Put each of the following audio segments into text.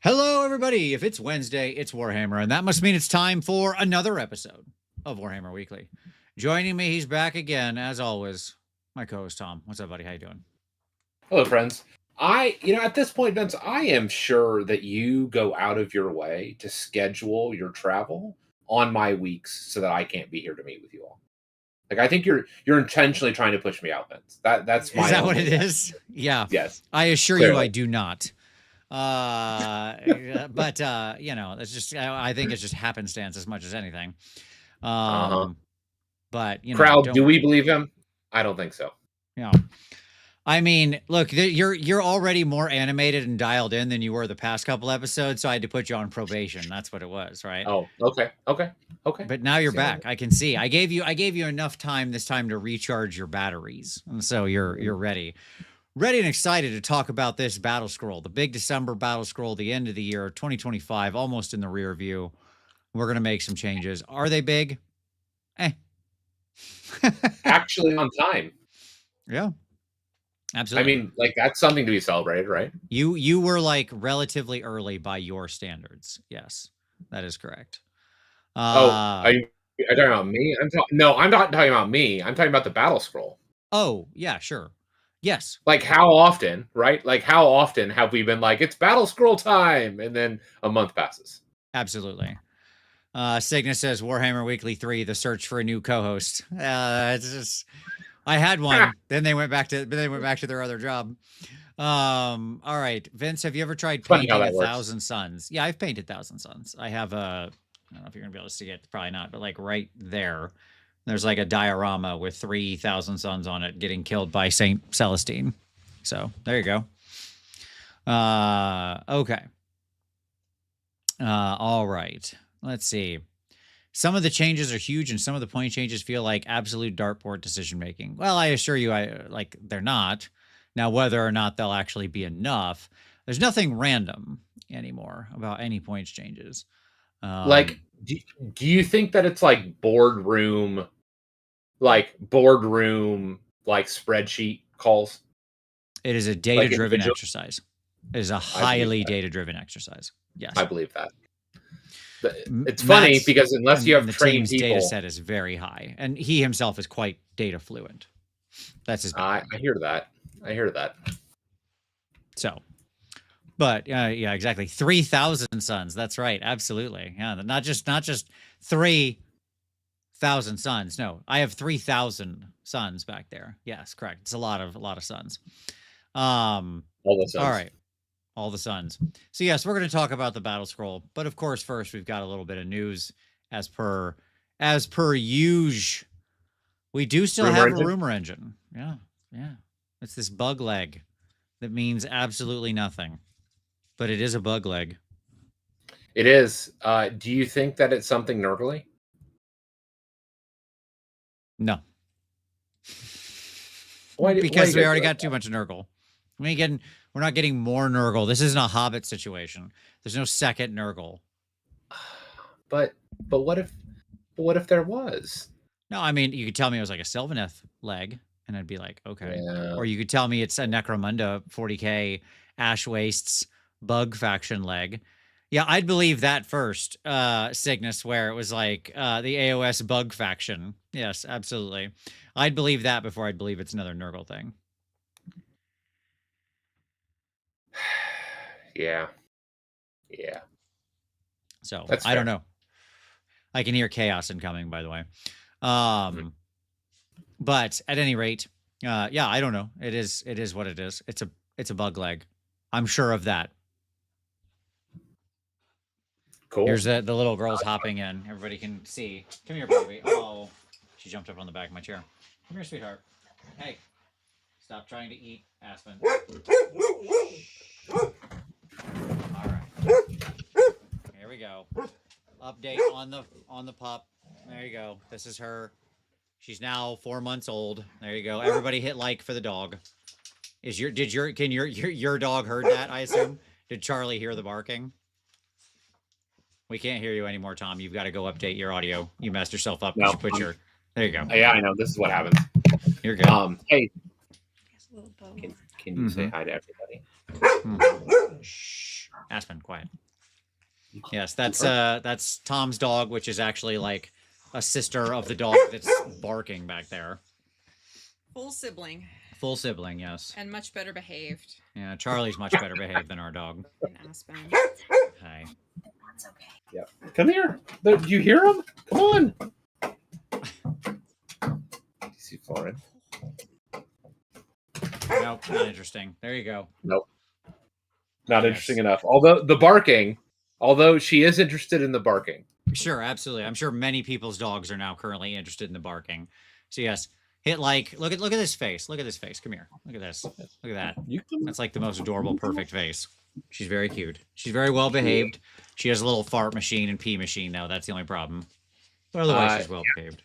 Hello, everybody. If it's Wednesday, it's Warhammer, and that must mean it's time for another episode of Warhammer Weekly. Joining me, he's back again, as always, my co-host Tom. What's up, buddy? How you doing? Hello, friends. At this point, Vince, I am sure that you go out of your way to schedule your travel on my weeks so that I can't be here to meet with you all. Like, I think you're intentionally trying to push me out, Vince. That's my. Is that what it is? Yeah. Yes. I assure Clearly. you, I do not. But it's just I think it's just happenstance as much as anything. But crowd, do we believe him? I don't think so. Yeah. I mean, look, you're already more animated and dialed in than you were the past couple episodes, so I had to put you on probation. That's what it was, right? Oh, okay. But now you're back. I can see. I gave you enough time this time to recharge your batteries, and so you're ready and excited to talk about this battle scroll, the big December battle scroll, the end of the year, 2025, almost in the rear view. We're gonna make some changes. Are they big? Actually, on time. Yeah. Absolutely. I mean, like, that's something to be celebrated, right? You were like relatively early by your standards. Yes, that is correct. Are you talking about me? I'm not talking about me. I'm talking about the battle scroll. Oh, yeah, sure. Yes. Like, how often, right? Like, how often have we been like, it's battle scroll time, and then a month passes? Absolutely. Cygnus says Warhammer Weekly 3, the search for a new co-host. It's just I had one. Then they went back to their other job. All right. Vince, have you ever tried painting 1,000 Suns? Yeah, I've painted 1,000 Suns. I have I don't know if you're gonna be able to see it, probably not, but like right there, there's like a diorama with 3,000 suns on it getting killed by Saint Celestine. So there you go. Okay. All right. Let's see. Some of the changes are huge, and some of the point changes feel like absolute dartboard decision making. Well, I assure you, they're not. Now, whether or not they'll actually be enough, there's nothing random anymore about any points changes. Do you think that it's like boardroom spreadsheet calls? It is a data-driven exercise. It is a highly data-driven exercise. Yes, I believe that. It's funny because unless you have the trained team's people, data set is very high, and he himself is quite data fluent. That's his. I hear that. So, but yeah, exactly. 3,000 suns. That's right. Absolutely. Yeah, not just 3,000 suns. No, I have 3,000 suns back there. Yes, correct. It's a lot of suns. All the suns. All right. All the suns. So yes, we're going to talk about the battle scroll, but of course, first we've got a little bit of news as per usual. We do still have a rumor engine. Yeah. It's this bug leg that means absolutely nothing, but it is a bug leg. It is. Do you think that it's something nurgly? No. Because we already got too much Nurgle. We're not getting more Nurgle. This isn't a Hobbit situation. There's no second Nurgle. But what if there was? No, I mean, you could tell me it was like a Sylvaneth leg, and I'd be like, okay. Yeah. Or you could tell me it's a Necromunda 40k Ash Wastes bug faction leg. Yeah, I'd believe that first, Cygnus, where it was like the AOS bug faction. Yes, absolutely. I'd believe that before I'd believe it's another Nurgle thing. Yeah. So I don't know. I can hear chaos incoming, by the way. But at any rate, yeah, I don't know. It is what it is. It's a bug leg. I'm sure of that. Cool. Here's the little girl's hopping in. Everybody can see. Come here, baby. Oh, she jumped up on the back of my chair. Come here, sweetheart. Hey, stop trying to eat, Aspen. All right. Here we go. Update on the pup. There you go. This is her. She's now 4 months old. There you go. Everybody hit like for the dog. Can your dog heard that? I assume. Did Charlie hear the barking? We can't hear you anymore, Tom. You've got to go update your audio. You messed yourself up. No, there you go. Yeah, I know. This is what happens. You're good. Hey, can you say hi to everybody? Shh. Aspen, quiet. Yes, that's Tom's dog, which is actually like a sister of the dog that's barking back there. Full sibling. Full sibling, yes. And much better behaved. Yeah, Charlie's much better behaved than our dog. And Aspen. Hi. That's okay. Yep. Come here. Do you hear him? Come on. You see Florin? Nope, not interesting. There you go. Nope. Not interesting enough. Although the barking, she is interested in the barking. Sure, absolutely. I'm sure many people's dogs are now currently interested in the barking. So yes, hit like. Look at this face. Look at this face. Come here. Look at this. Look at that. That's like the most adorable, perfect face. She's very cute. She's very well behaved. She has a little fart machine and pee machine now. That's the only problem. But otherwise, she's well behaved.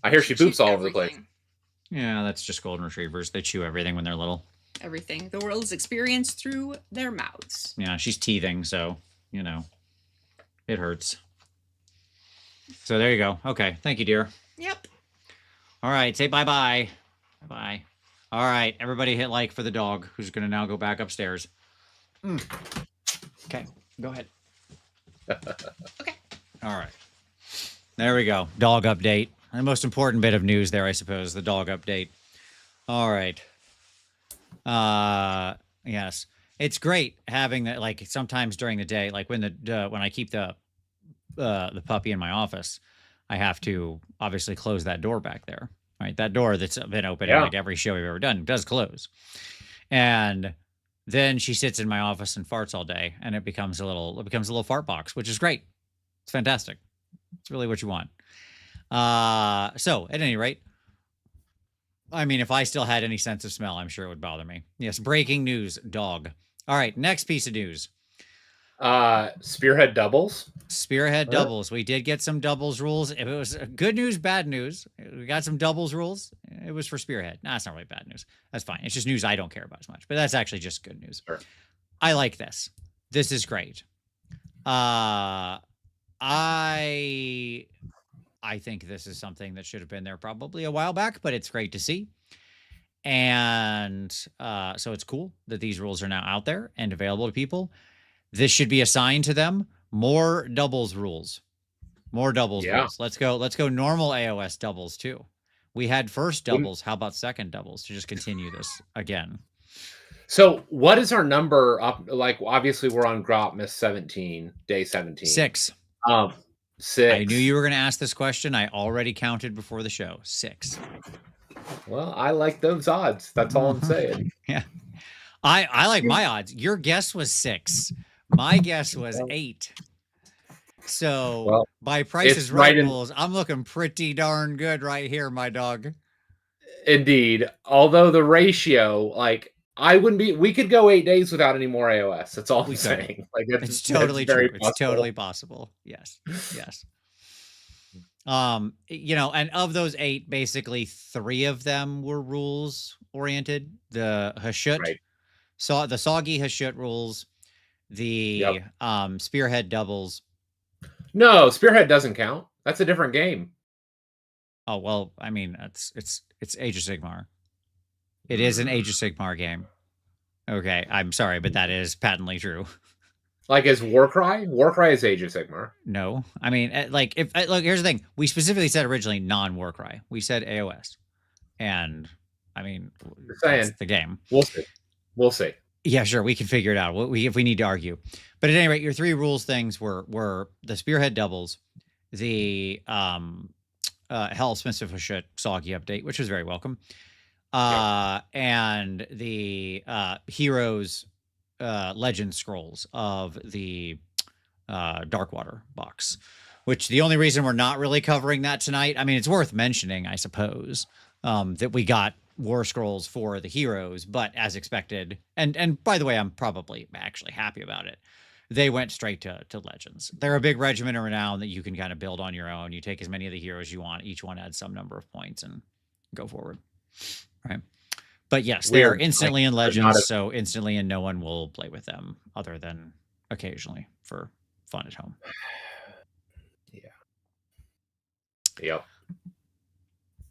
I hear she poops all over the place. Yeah, that's just golden retrievers. They chew everything when they're little. Everything. The world is experienced through their mouths. Yeah, she's teething, so, it hurts. So there you go. Okay, thank you, dear. Yep. All right, say bye-bye. Bye-bye. All right, everybody hit like for the dog, who's going to now go back upstairs. Okay, go ahead. Okay. All right. There we go. Dog update. The most important bit of news there, I suppose, the dog update. All right. Yes. It's great having that, like, sometimes during the day, like when I keep the puppy in my office, I have to obviously close that door back there. Right? That door that's been open in like every show we've ever done does close. And then she sits in my office and farts all day, and it becomes a little fart box, which is great. It's fantastic. It's really what you want. So at any rate, I mean, if I still had any sense of smell, I'm sure it would bother me. Yes, breaking news, dog. All right, next piece of news. Spearhead doubles. Spearhead doubles. We did get some doubles rules. If it was good news, bad news. We got some doubles rules. It was for Spearhead. No, it's not really bad news. That's fine. It's just news I don't care about as much. But that's actually just good news. Sure. I like this. This is great. I think this is something that should have been there probably a while back, but it's great to see. And so it's cool that these rules are now out there and available to people. This should be assigned to them. More doubles rules. More doubles rules. Let's go normal AOS doubles too. We had first doubles. How about second doubles to just continue this again? So what is our number up? Like, obviously we're on Grotmas 17, day 17. 6. 6. I knew you were going to ask this question. I already counted before the show. 6. Well, I like those odds. That's all I'm saying. Yeah. I like my odds. Your guess was 6. My guess was 8. So by Price is Right rules, I'm looking pretty darn good right here, my dog. Indeed. Although the ratio, like, we could go 8 days without any more AOS. That's all I'm saying. Like, it's totally true. It's totally possible. Yes. Yes. And of those 8, basically 3 of them were rules oriented. The Hashut, the soggy Hashut rules, the Spearhead doubles. No, Spearhead doesn't count. That's a different game. Oh, well, I mean, it's Age of Sigmar. It is an Age of Sigmar game. Okay, I'm sorry, but that is patently true. Like, is Warcry? Warcry is Age of Sigmar. No. I mean, look, here's the thing. We specifically said originally non-Warcry. We said AOS. And, I mean, that's the game. We'll see. Yeah, sure. We can figure it out if we need to argue. But at any rate, your 3 rules things were the Spearhead doubles, the Hell Smiths of Hashut soggy update, which was very welcome, and the Heroes Legend Scrolls of the Darkwater box, which the only reason we're not really covering that tonight, I mean, it's worth mentioning, I suppose, that we got War Scrolls for the Heroes, but as expected, and by the way, I'm probably actually happy about it, they went straight to Legends. They're a big regiment of renown that you can kind of build on your own. You take as many of the heroes you want. Each one adds some number of points and go forward. Right. But yes, they are instantly in Legends, so instantly and no one will play with them other than occasionally for fun at home. Yeah. Yep.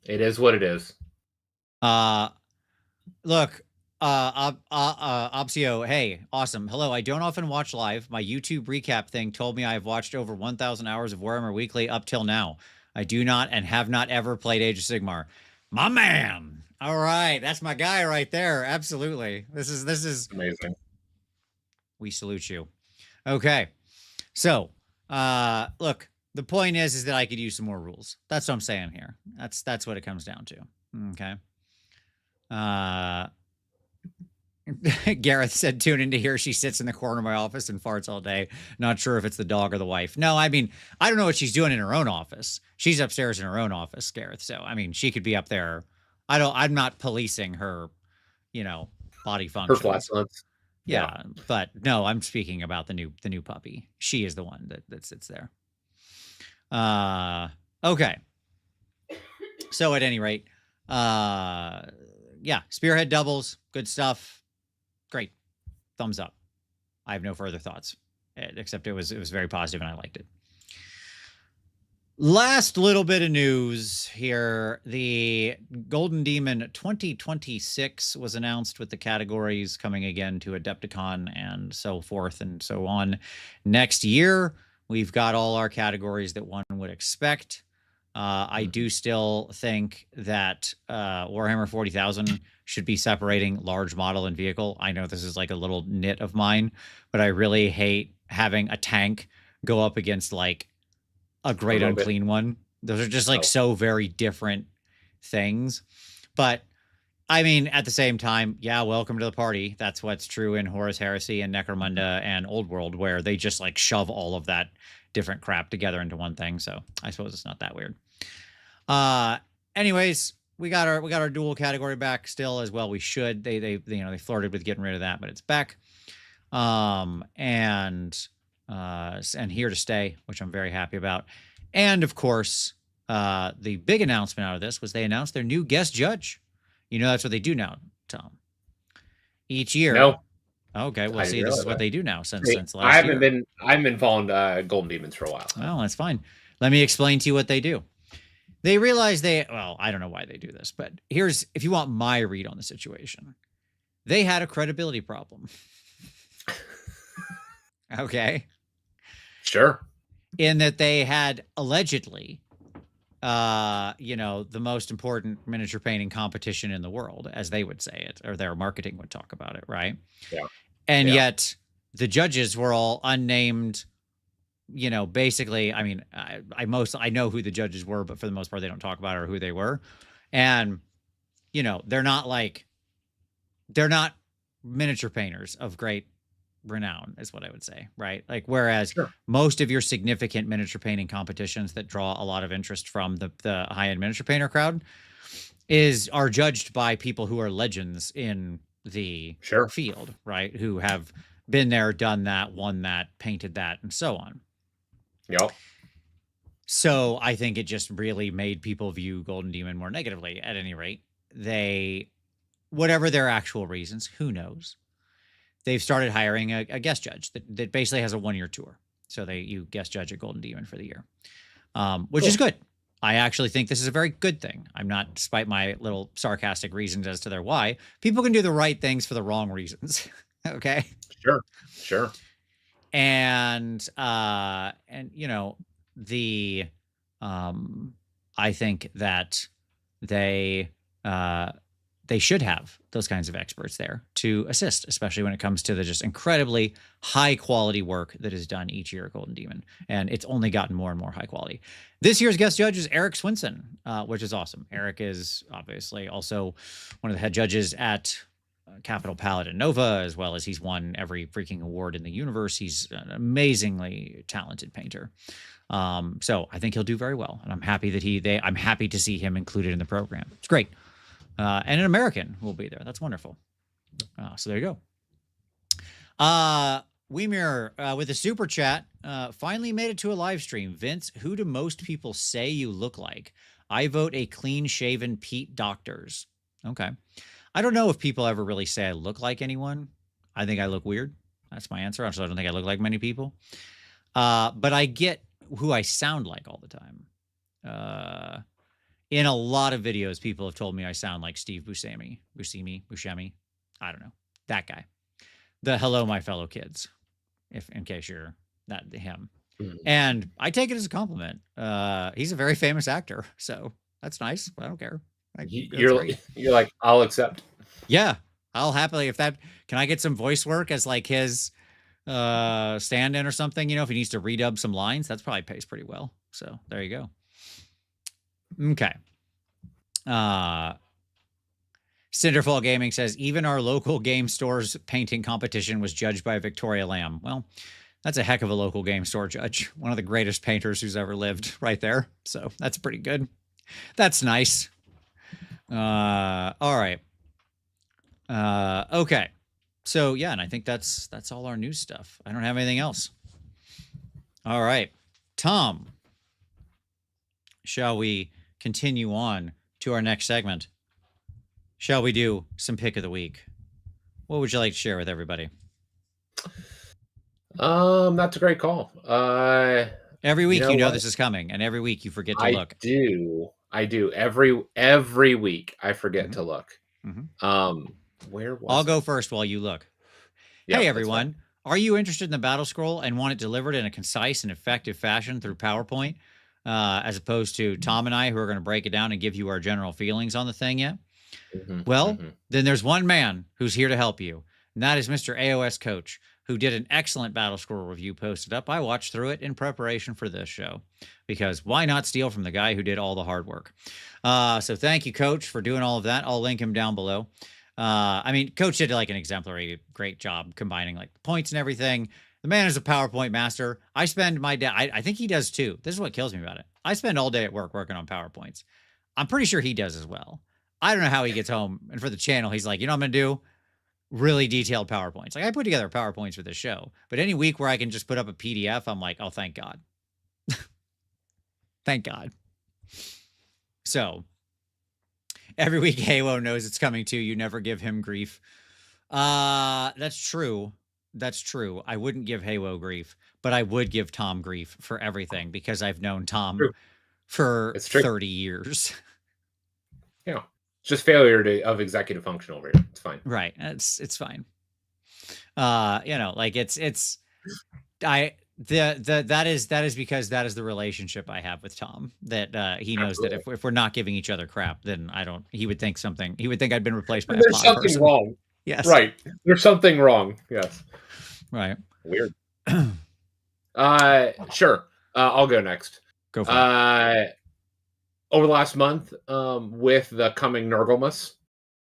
It is what it is. Look, Opsio, hey, awesome. Hello, I don't often watch live. My YouTube recap thing told me I've watched over 1,000 hours of Warhammer Weekly up till now. I do not and have not ever played Age of Sigmar. My man. All right, that's my guy right there. Absolutely. This is Amazing. We salute you. Okay. So, look, the point is that I could use some more rules. That's what I'm saying here. That's what it comes down to. Okay. Gareth said, tune in to hear she sits in the corner of my office and farts all day. Not sure if it's the dog or the wife. No, I mean, I don't know what she's doing in her own office. She's upstairs in her own office, Gareth. So, I mean, she could be up there. I'm not policing her, body Her functions. flatulence. Yeah, but no, I'm speaking about the new puppy. She is the one that sits there. Okay. So at any rate, yeah, spearhead doubles, good stuff. Great. Thumbs up. I have no further thoughts, except it was very positive and I liked it. Last little bit of news here. The Golden Demon 2026 was announced with the categories coming again to Adepticon and so forth and so on. Next year, we've got all our categories that one would expect. I do still think that Warhammer 40,000 should be separating large model and vehicle. I know this is like a little nit of mine, but I really hate having a tank go up against like a great unclean one. Those are just like so very different things. But I mean, at the same time, yeah, welcome to the party. That's what's true in Horus Heresy and Necromunda and Old World, where they just like shove all of that different crap together into one thing. So I suppose it's not that weird. Anyways, we got our dual category back still as well. We should. They flirted with getting rid of that, but it's back. And here to stay, which I'm very happy about. And of course, the big announcement out of this was they announced their new guest judge. That's what they do now, Tom. Each year. No. Okay, well, see, this is what they do now since last year. I haven't been following Golden Demons for a while. Well, that's fine. Let me explain to you what they do. They realize I don't know why they do this, but if you want my read on the situation, they had a credibility problem. Okay. Sure. In that they had allegedly, the most important miniature painting competition in the world, as they would say it, or their marketing would talk about it, right? Yeah. And yet the judges were all unnamed. Basically, I mean, I know who the judges were, but for the most part, they don't talk about it or who they were. And, they're not miniature painters of great renown is what I would say, right? Like, whereas most of your significant miniature painting competitions that draw a lot of interest from the high-end miniature painter crowd are judged by people who are legends in the field, right? Who have been there, done that, won that, painted that, and so on. Yep. So I think it just really made people view Golden Demon more negatively. At any rate, whatever their actual reasons, who knows? They've started hiring a guest judge that basically has a 1-year tour. So you guest judge at Golden Demon for the year, which is good. I actually think this is a very good thing. I'm not, despite my little sarcastic reasons as to their why. People can do the right things for the wrong reasons. Okay. Sure. And I think that they should have those kinds of experts there to assist, especially when it comes to the just incredibly high quality work that is done each year at Golden Demon. And it's only gotten more and more high quality. This year's guest judge is Eric Swinson, which is awesome. Eric is obviously also one of the head judges at Capital Paladin Nova, as well as he's won every freaking award in the universe. He's an amazingly talented painter. So I think he'll do very well. And I'm happy that I'm happy to see him included in the program. It's great. And an American will be there. That's wonderful. So there you go. Weemir with a super chat finally made it to a live stream. Vince, who do most people say you look like? I vote a clean shaven Pete Doctors. Okay. I don't know if people ever really say I look like anyone. I think I look weird. That's my answer. So I don't think I look like many people. But I get who I sound like all the time. In a lot of videos, people have told me I sound like Steve Buscemi. I don't know, that guy. The Hello, My Fellow Kids, if in case you're not him. And I take it as a compliment. He's a very famous actor, so that's nice. I don't care. You're like, I'll accept. Yeah, I'll happily can I get some voice work as like his stand-in or something, if he needs to redub some lines, that's probably pays pretty well. So there you go. Okay. Cinderfall Gaming says, even our local game store's painting competition was judged by Victoria Lamb. Well, that's a heck of a local game store judge. One of the greatest painters who's ever lived right there. So that's pretty good. That's nice. All right. Okay. So yeah, and I think that's all our news stuff. I don't have anything else. All right. Tom, shall we continue on to our next segment? Shall we do some pick of the week? What would you like to share with everybody? That's a great call. Every week you know this is coming, and every week you forget to look. I do. Every week I forget to look. Where was I'll go first while you look. Yep, hey everyone, are you interested in the battle scroll and want it delivered in a concise and effective fashion through PowerPoint, as opposed to Tom and I, who are going to break it down and give you our general feelings on the thing yet? Then there's one man who's here to help you, and that is Mr. AOS Coach, who did an excellent battle scroll review posted up. I watched through it in preparation for this show, because why not steal from the guy who did all the hard work? So thank you, Coach, for doing all of that. I'll link him down below. I mean, Coach did like an exemplary, great job combining like the points and everything. The man is a PowerPoint master. I spend my day, I think he does too. This is what kills me about it. I spend all day at work working on PowerPoints. I'm pretty sure he does as well. I don't know how he gets home. And for the channel, he's like, you know what I'm going to do? Really detailed PowerPoints. Like I put together PowerPoints for this show, but any week where I can just put up a PDF, I'm like, oh, thank God. Thank God. So every week Halo knows it's coming too. You never give him grief. That's true. That's true. I wouldn't give Halo grief, but I would give Tom grief for everything because I've known Tom for 30 years. Yeah. It's just failure of executive function over here. It's fine. Right. It's fine. Like that is because that is the relationship I have with Tom, that he knows that if we're not giving each other crap, then he would think I'd been replaced by there's something wrong. Yes. Right. There's something wrong. Yes. Right. Weird. Sure. I'll go next. Go for it. Over the last month, with the coming Nurglemas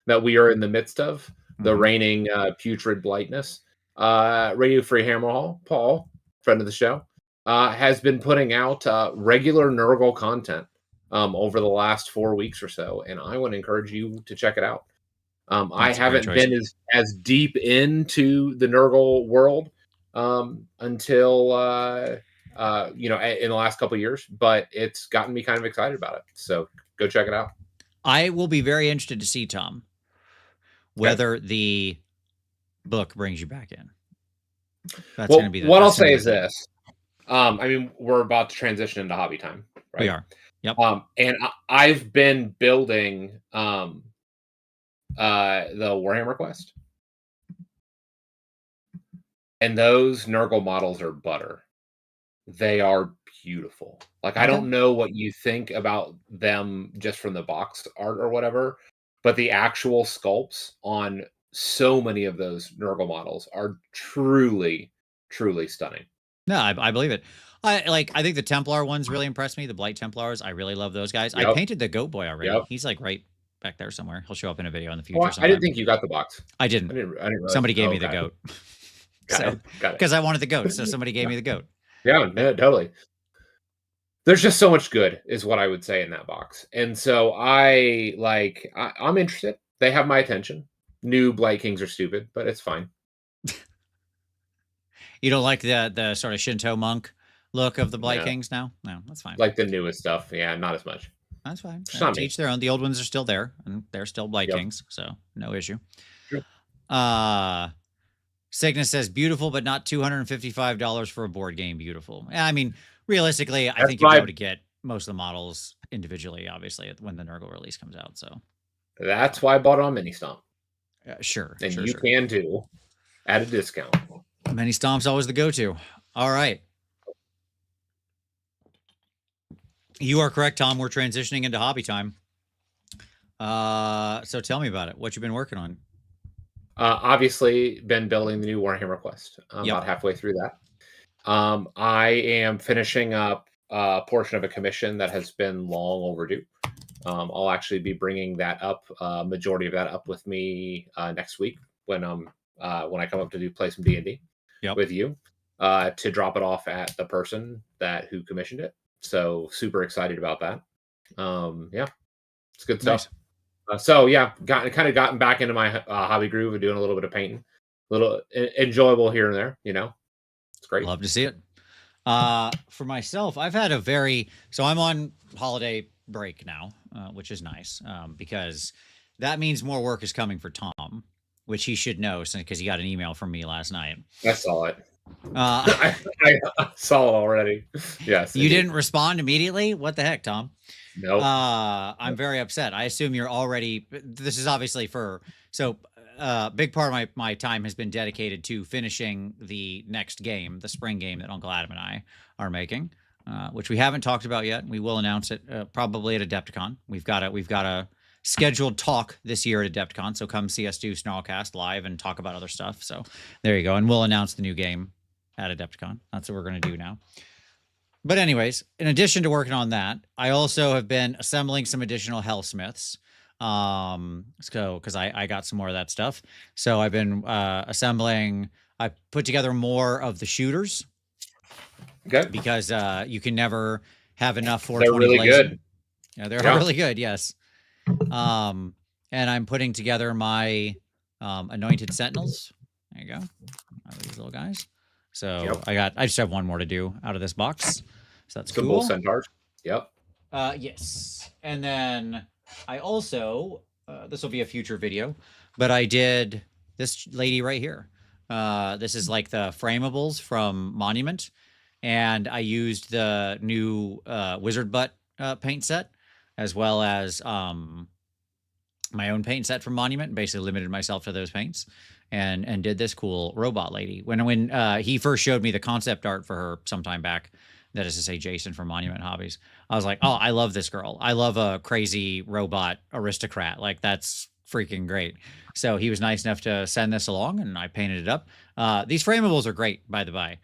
that we are in the midst of, the reigning putrid blightness, Radio Free Hammer Hall, Paul, friend of the show, has been putting out regular Nurgle content over the last 4 weeks or so, and I would encourage you to check it out. I haven't been as deep into the Nurgle world until in the last couple of years, but it's gotten me kind of excited about it. So go check it out. I will be very interested to see, Tom, whether the book brings you back in. That's going to be what I'll say is this. I mean, we're about to transition into hobby time, right? We are. Yep. And I've been building the Warhammer Quest. And those Nurgle models are butter. They are beautiful. Like, I don't know what you think about them just from the box art or whatever, but the actual sculpts on so many of those Nurgle models are truly, truly stunning. No, I believe it. I think the Templar ones really impressed me. The Blight Templars, I really love those guys. I painted the Goat Boy already. He's like right back there somewhere. He'll show up in a video in the future. Well, I didn't think you got the box. I didn't. Somebody gave me the goat. Got it. Because I wanted the goat, so somebody gave me the goat. Yeah, totally. There's just so much good, is what I would say in that box. And so I'm interested. They have my attention. New Blight Kings are stupid, but it's fine. You don't like the sort of Shinto monk look of the Blight Kings now? No, that's fine. Like the newest stuff. Yeah, not as much. That's fine. To each their own. The old ones are still there, and they're still Blight Kings, so no issue. True. Cygnus says, beautiful, but not $255 for a board game. Beautiful. I mean, realistically, I think you'll be able to get most of the models individually, obviously, when the Nurgle release comes out. So that's why I bought it on Mini Stomp. Sure. And sure, you sure. can too at a discount. Many Stomps always the go-to. All right. You are correct, Tom. We're transitioning into hobby time. So tell me about it. What you've been working on? Obviously, been building the new Warhammer Quest. I'm Yep. about halfway through that. I am finishing up a portion of a commission that has been long overdue. I'll actually be bringing that up, majority of that up with me next week when I come up to play some D&D with you to drop it off at the person who commissioned it. So super excited about that. Yeah, it's good stuff. So yeah, gotten back into my hobby groove of doing a little bit of painting, a little enjoyable here and there. It's great. Love to see it. For myself, I've had so I'm on holiday break now, which is nice because that means more work is coming for Tom, which he should know because he got an email from me last night. I saw it. I saw it already. Yes. You didn't respond immediately? What the heck, Tom? No. I'm very upset. I assume you're already. This is obviously big part of my time has been dedicated to finishing the next game, the spring game that Uncle Adam and I are making, which we haven't talked about yet. We will announce it probably at Adepticon. We've got a scheduled talk this year at Adepticon, so come see us do Snarlcast live and talk about other stuff. So there you go, and we'll announce the new game at Adepticon. That's what we're going to do now. But anyways, in addition to working on that, I also have been assembling some additional Hellsmiths. Because I got some more of that stuff. So I've been assembling. I put together more of the shooters. Okay. Because you can never have enough 420. They're really good. Yeah, they're really good. Yes. And I'm putting together my anointed sentinels. There you go. These little guys. So I just have one more to do out of this box. So that's cool. Centaurs. Yep. Yes. And then I also, this will be a future video, but I did this lady right here. This is like the framables from Monument. And I used the new Wizard Butt paint set, as well as my own paint set from Monument, basically limited myself to those paints and did this cool robot lady. When he first showed me the concept art for her sometime back, that is to say Jason from Monument Hobbies, I was like, oh, I love this girl. I love a crazy robot aristocrat. Like, that's freaking great. So he was nice enough to send this along, and I painted it up. These framables are great, by the by.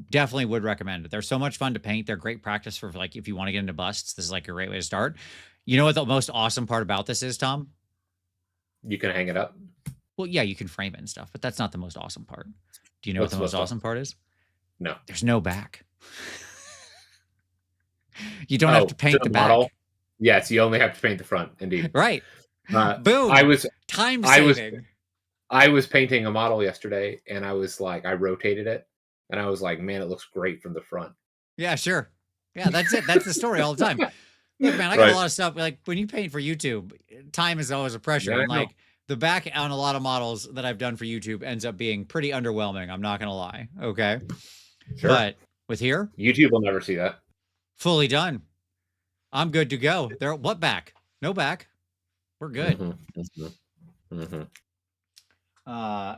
Definitely would recommend it. They're so much fun to paint. They're great practice for, like, if you want to get into busts. This is like a great way to start. You know what the most awesome part about this is, Tom? You can hang it up. Well, yeah, you can frame it and stuff, but that's not the most awesome part. Do you know what the most awesome part is? No. There's no back. You don't have to paint the model. back. Yes, you only have to paint the front. Indeed. Right. Boom. Time saving. I was painting a model yesterday, and I was like, I rotated it, and I was like, man, it looks great from the front. Yeah, sure. Yeah, that's it. That's the story all the time. Look, man, I got a lot of stuff. Like, when you paint for YouTube, time is always a pressure. Yeah, and like the back on a lot of models that I've done for YouTube ends up being pretty underwhelming. I'm not gonna lie. Okay. Sure. But with here, YouTube will never see that. Fully done. I'm good to go. There. What back? No back. We're good.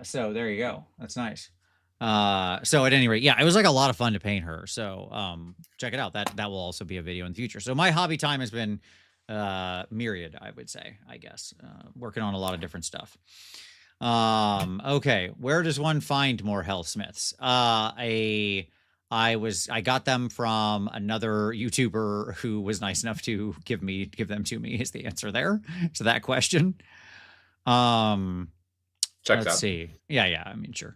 So there you go. That's nice. So at any rate, yeah, it was like a lot of fun to paint her. So check it out. That will also be a video in the future. So my hobby time has been myriad, I would say, I guess. Working on a lot of different stuff. Okay, where does one find more Hellsmiths? I got them from another YouTuber who was nice enough to give them to me is the answer there to that question. Let's see. Yeah, I mean, sure.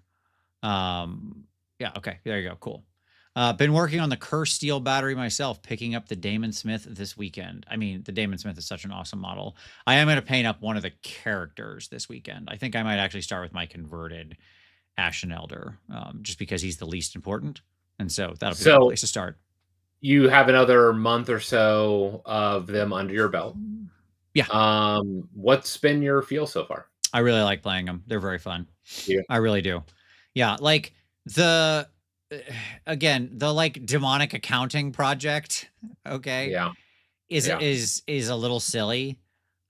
Yeah, okay, there you go. Cool. Been working on the Cursed Steel battery myself, picking up the Damon Smith this weekend. I mean, the Damon Smith is such an awesome model. I am going to paint up one of the characters this weekend. I think I might actually start with my converted Ashen Elder, just because he's the least important. And so that'll be a good place to start. You have another month or so of them under your belt. Yeah. What's been your feel so far? I really like playing them. They're very fun. Yeah. I really do. Yeah. Like the like demonic accounting project. Okay. Yeah. Is a little silly.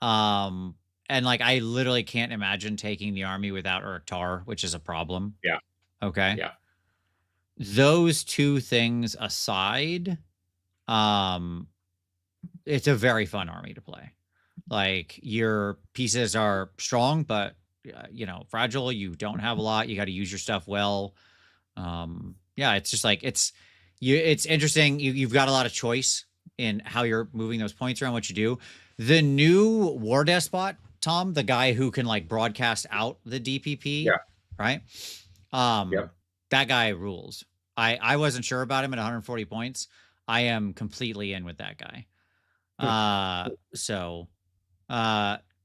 And and like I literally can't imagine taking the army without Uruk-Tar, which is a problem. Yeah. Okay. Yeah. Those two things aside, it's a very fun army to play. Like your pieces are strong, but fragile. You don't have a lot. You got to use your stuff well. Yeah, it's just like it's interesting. You've got a lot of choice in how you're moving those points around, what you do. The new War Despot, Tom, the guy who can like broadcast out the DPP, Yeah. right? That guy rules. I wasn't sure about him at 140 points. I am completely in with that guy.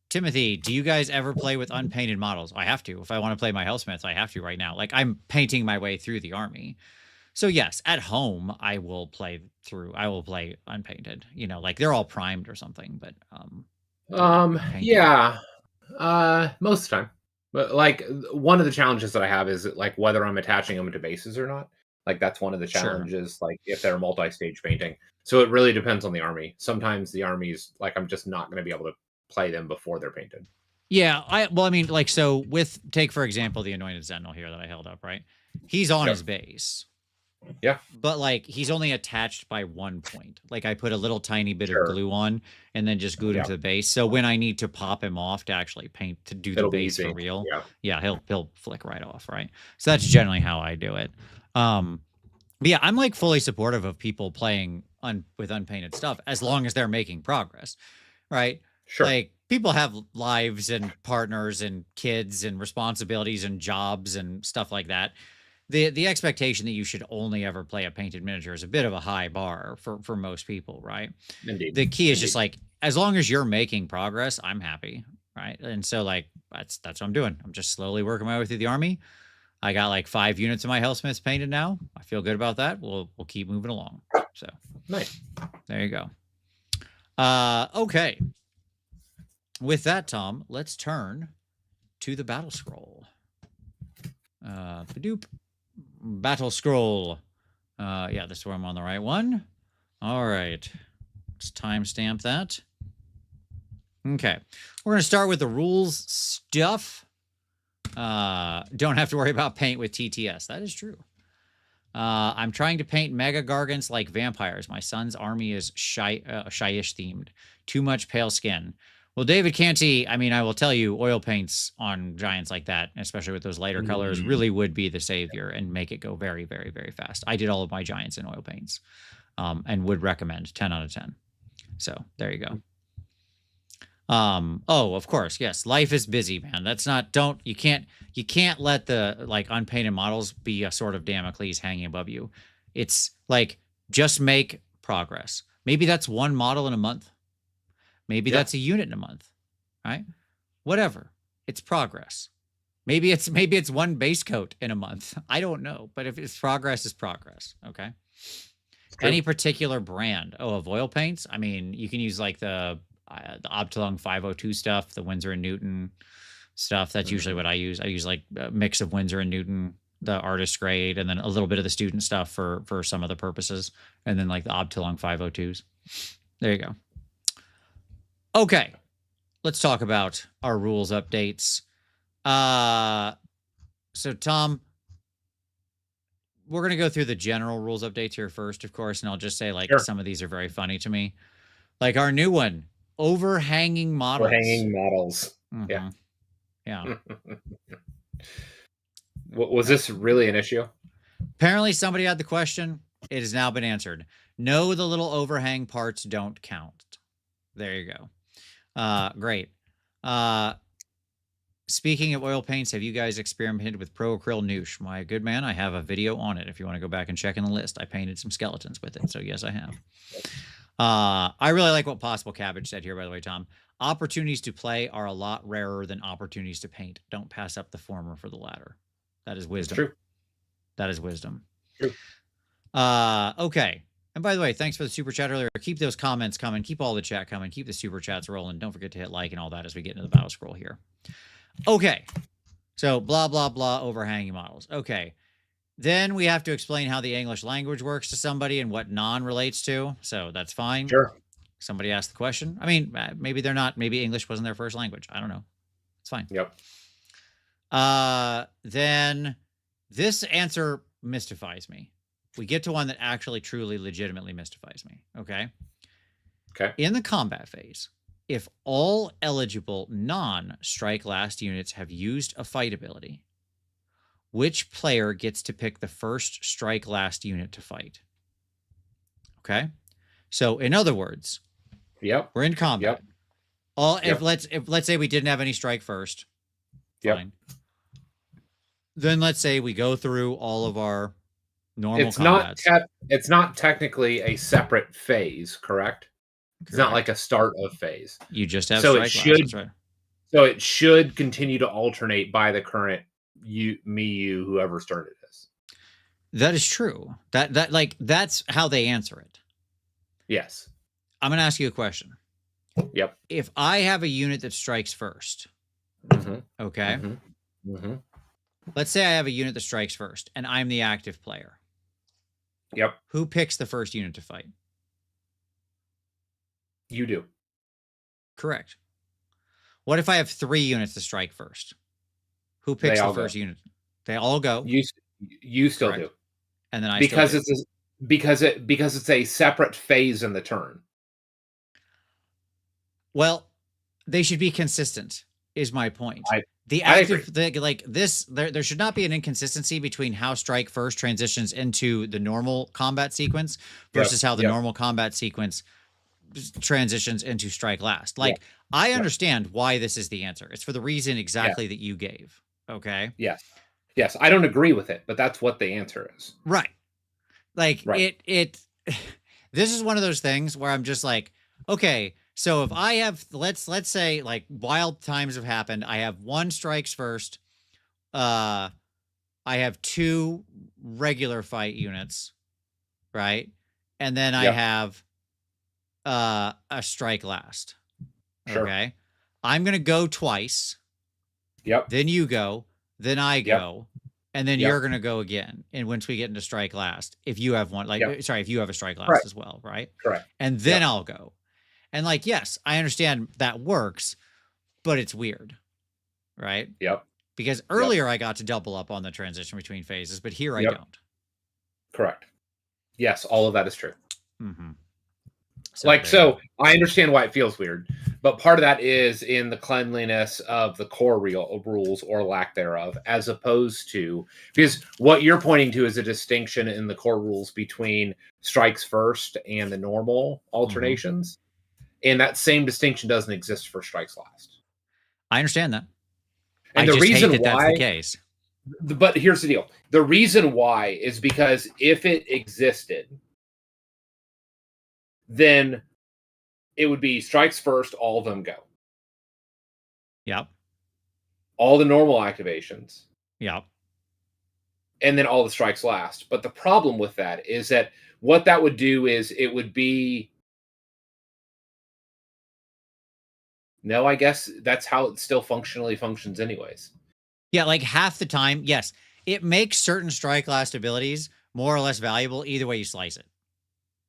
Timothy, do you guys ever play with unpainted models? I have to. If I want to play my Hellsmiths, I have to right now. Like I'm painting my way through the army. So yes, at home I will play unpainted. Like they're all primed or something, but yeah. Most of the time. But like one of the challenges that I have is like whether I'm attaching them to bases or not. Like that's one of the challenges, sure. Like if they're multi-stage painting. So it really depends on the army. Sometimes the armies, like I'm just not going to be able to play them before they're painted. Yeah, so take for example the Anointed Sentinel here that I held up, right? He's on his base. Yeah. But like he's only attached by 1 point. Like I put a little tiny bit of glue on and then just glued him to the base. So when I need to pop him off to actually paint to do the base for real, he'll flick right off, right? So that's generally how I do it. But yeah, I'm like fully supportive of people playing with unpainted stuff as long as they're making progress, right? Sure. Like people have lives and partners and kids and responsibilities and jobs and stuff like that. The expectation that you should only ever play a painted miniature is a bit of a high bar for most people, right? Indeed. The key is just like, as long as you're making progress, I'm happy, right? And so like, that's what I'm doing. I'm just slowly working my way through the army. I got like 5 units of my Hellsmiths painted now. I feel good about that. We'll keep moving along. So nice. There you go. Okay. With that, Tom, let's turn to the battle scroll. Battle scroll. Yeah, this is where I'm on the right one. All right. Let's timestamp that. Okay. We're going to start with the rules stuff. Don't have to worry about paint with TTS. That is true. I'm trying to paint mega gargants like vampires. My son's army is shyish themed. Too much pale skin. Well, David Canty, I mean, I will tell you, oil paints on giants like that, especially with those lighter colors, really would be the savior and make it go very, very, very fast. I did all of my giants in oil paints, and would recommend 10 out of 10. So there you go. Oh, of course, yes. Life is busy, man. You can't let the like unpainted models be a sort of Damocles hanging above you. It's like, just make progress. Maybe that's one model in a month. Maybe that's a unit in a month, right? Whatever. It's progress. Maybe it's one base coat in a month. I don't know, but if it's progress, it's progress. Okay. Any particular brand? Oh, of oil paints? I mean, you can use like the Obtulung 502 stuff, the Winsor & Newton stuff. That's usually what I use. I use like a mix of Winsor & Newton, the artist grade, and then a little bit of the student stuff for some of the purposes. And then like the Obtulung 502s. There you go. Okay. Let's talk about our rules updates. So Tom, we're going to go through the general rules updates here first, of course. And I'll just say like some of these are very funny to me. Like our new one, overhanging models. Overhanging models. Mm-hmm. Yeah. Was this really an issue? Apparently somebody had the question. It has now been answered. No, the little overhang parts don't count. There you go. Great. Speaking of oil paints, have you guys experimented with Pro Acryl Noosh? My good man, I have a video on it. If you want to go back and check in the list, I painted some skeletons with it. So yes, I have. I really like what Possible Cabbage said here, by the way, Tom. Opportunities to play are a lot rarer than opportunities to paint. Don't pass up the former for the latter. That is wisdom. True. That is wisdom. True. Okay. And by the way, thanks for the super chat earlier. Keep those comments coming. Keep all the chat coming. Keep the super chats rolling. Don't forget to hit like and all that as we get into the battle scroll here. Okay. So blah, blah, blah, overhanging models. Okay. Then we have to explain how the English language works to somebody and what non relates to. So that's fine. Sure. Somebody asked the question. I mean, maybe they're not. Maybe English wasn't their first language. I don't know. It's fine. Yep. Then this answer mystifies me. We get to one that actually, truly, legitimately mystifies me. Okay. Okay. In the combat phase, if all eligible non-strike last units have used a fight ability, which player gets to pick the first strike last unit to fight? Okay. So in other words, Yep. we're in combat. Yep. If let's say we didn't have any strike first. Fine. Yep. Then let's say we go through all of our normal combats. It's not technically a separate phase, correct? It's not like a start of phase. You just have so strike it should. last, that's right. So it should continue to alternate by the current you, whoever's turn it is. That is true. That's how they answer it. Yes. I'm going to ask you a question. Yep. If I have a unit that strikes first, okay? Let's say I have a unit that strikes first, and I'm the active player. Yep. Who picks the first unit to fight? You do. Correct. What if I have 3 units to strike first? Who picks the first unit? They all go. You still do. And then I because still do. because it's a separate phase in the turn. Well, they should be consistent, is my point. I agree. There should not be an inconsistency between how strike first transitions into the normal combat sequence versus how the normal combat sequence transitions into strike last. I understand why this is the answer. It's for the reason exactly that you gave. Okay. Yes. I don't agree with it, but that's what the answer is. Right. This is one of those things where I'm just like, okay, so if I have, let's say like wild times have happened. I have 1 strikes first. I have 2 regular fight units, right? And then I have a strike last. Sure. Okay. I'm going to go twice. Yep. Then you go, then I go, and then you're going to go again. And once we get into strike last, if you have one, if you have a strike last as well, right? Correct. And then I'll go. And yes, I understand that works, but it's weird, right? Yep. Because earlier I got to double up on the transition between phases, but here I don't. Correct. Yes, all of that is true. Mm-hmm. So I understand why it feels weird, but part of that is in the cleanliness of the core rules or lack thereof, as opposed to, because what you're pointing to is a distinction in the core rules between strikes first and the normal alternations. And that same distinction doesn't exist for strikes last. I understand that. And the reason why that's the case. But here's the deal. The reason why is because if it existed, then it would be strikes first, all of them go. Yep. All the normal activations. Yep. And then all the strikes last. But the problem with that is that what that would do is it would be... No, I guess that's how it still functionally functions anyways. Yeah, like half the time, yes. It makes certain strike last abilities more or less valuable either way you slice it.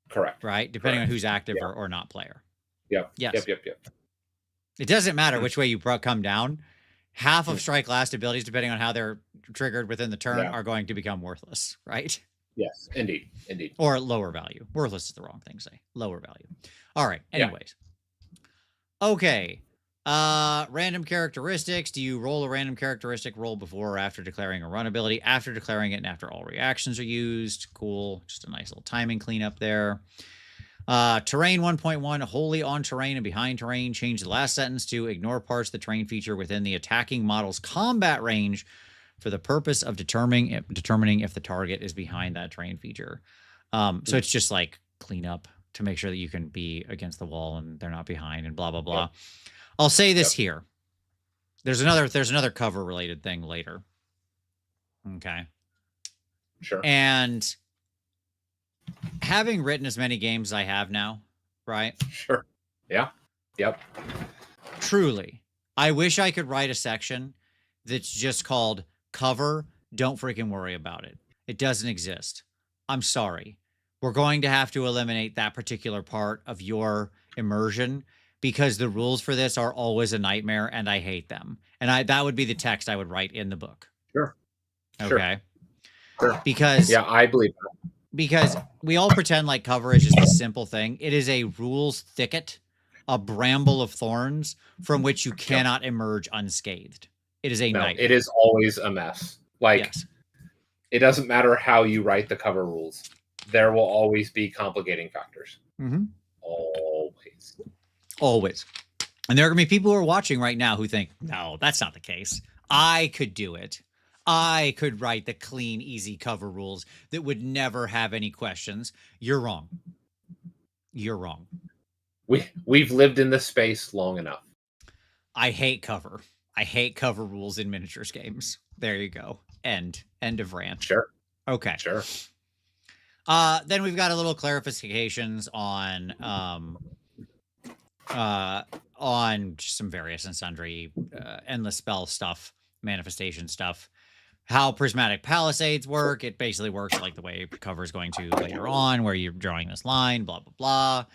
Correct. Right? Depending on who's active or not player. Yep. Yes. Yep. It doesn't matter which way you come down. Half of strike last abilities, depending on how they're triggered within the turn, are going to become worthless, right? Yes, indeed. Or lower value. Worthless is the wrong thing to say. Lower value. All right. Anyways. Okay. Random characteristics. Do you roll a random characteristic roll before or after declaring a run ability? After declaring it and after all reactions are used. Cool. Just a nice little timing cleanup there. Terrain 1.1, wholly on terrain and behind terrain. Change the last sentence to ignore parts of the terrain feature within the attacking model's combat range for the purpose of determining if the target is behind that terrain feature. So it's just like cleanup to make sure that you can be against the wall and they're not behind and blah, blah, blah. Yep. I'll say this here. There's another cover related thing later. Okay. Sure. And having written as many games as I have now, right? Sure. Yeah. Yep. Truly, I wish I could write a section that's just called cover. Don't freaking worry about it. It doesn't exist. I'm sorry. We're going to have to eliminate that particular part of your immersion, because the rules for this are always a nightmare and I hate them. And that would be the text I would write in the book. Sure. Okay. Sure. Because yeah, I believe that. Because we all pretend like cover is just a simple thing. It is a rules thicket, a bramble of thorns from which you cannot emerge unscathed. It is a nightmare. It is always a mess. Like, yes. It doesn't matter how you write the cover rules. There will always be complicating factors. Mm-hmm. Always. And there are going to be people who are watching right now who think, no, that's not the case. I could do it. I could write the clean, easy cover rules that would never have any questions. You're wrong. You're wrong. We've lived in this space long enough. I hate cover. I hate cover rules in miniatures games. There you go. End of rant. Sure. Okay. Sure. Then we've got a little clarifications on just some various and sundry endless spell stuff, manifestation stuff. How prismatic palisades work. It basically works like the way cover is going to later on, where you're drawing this line, blah, blah, blah.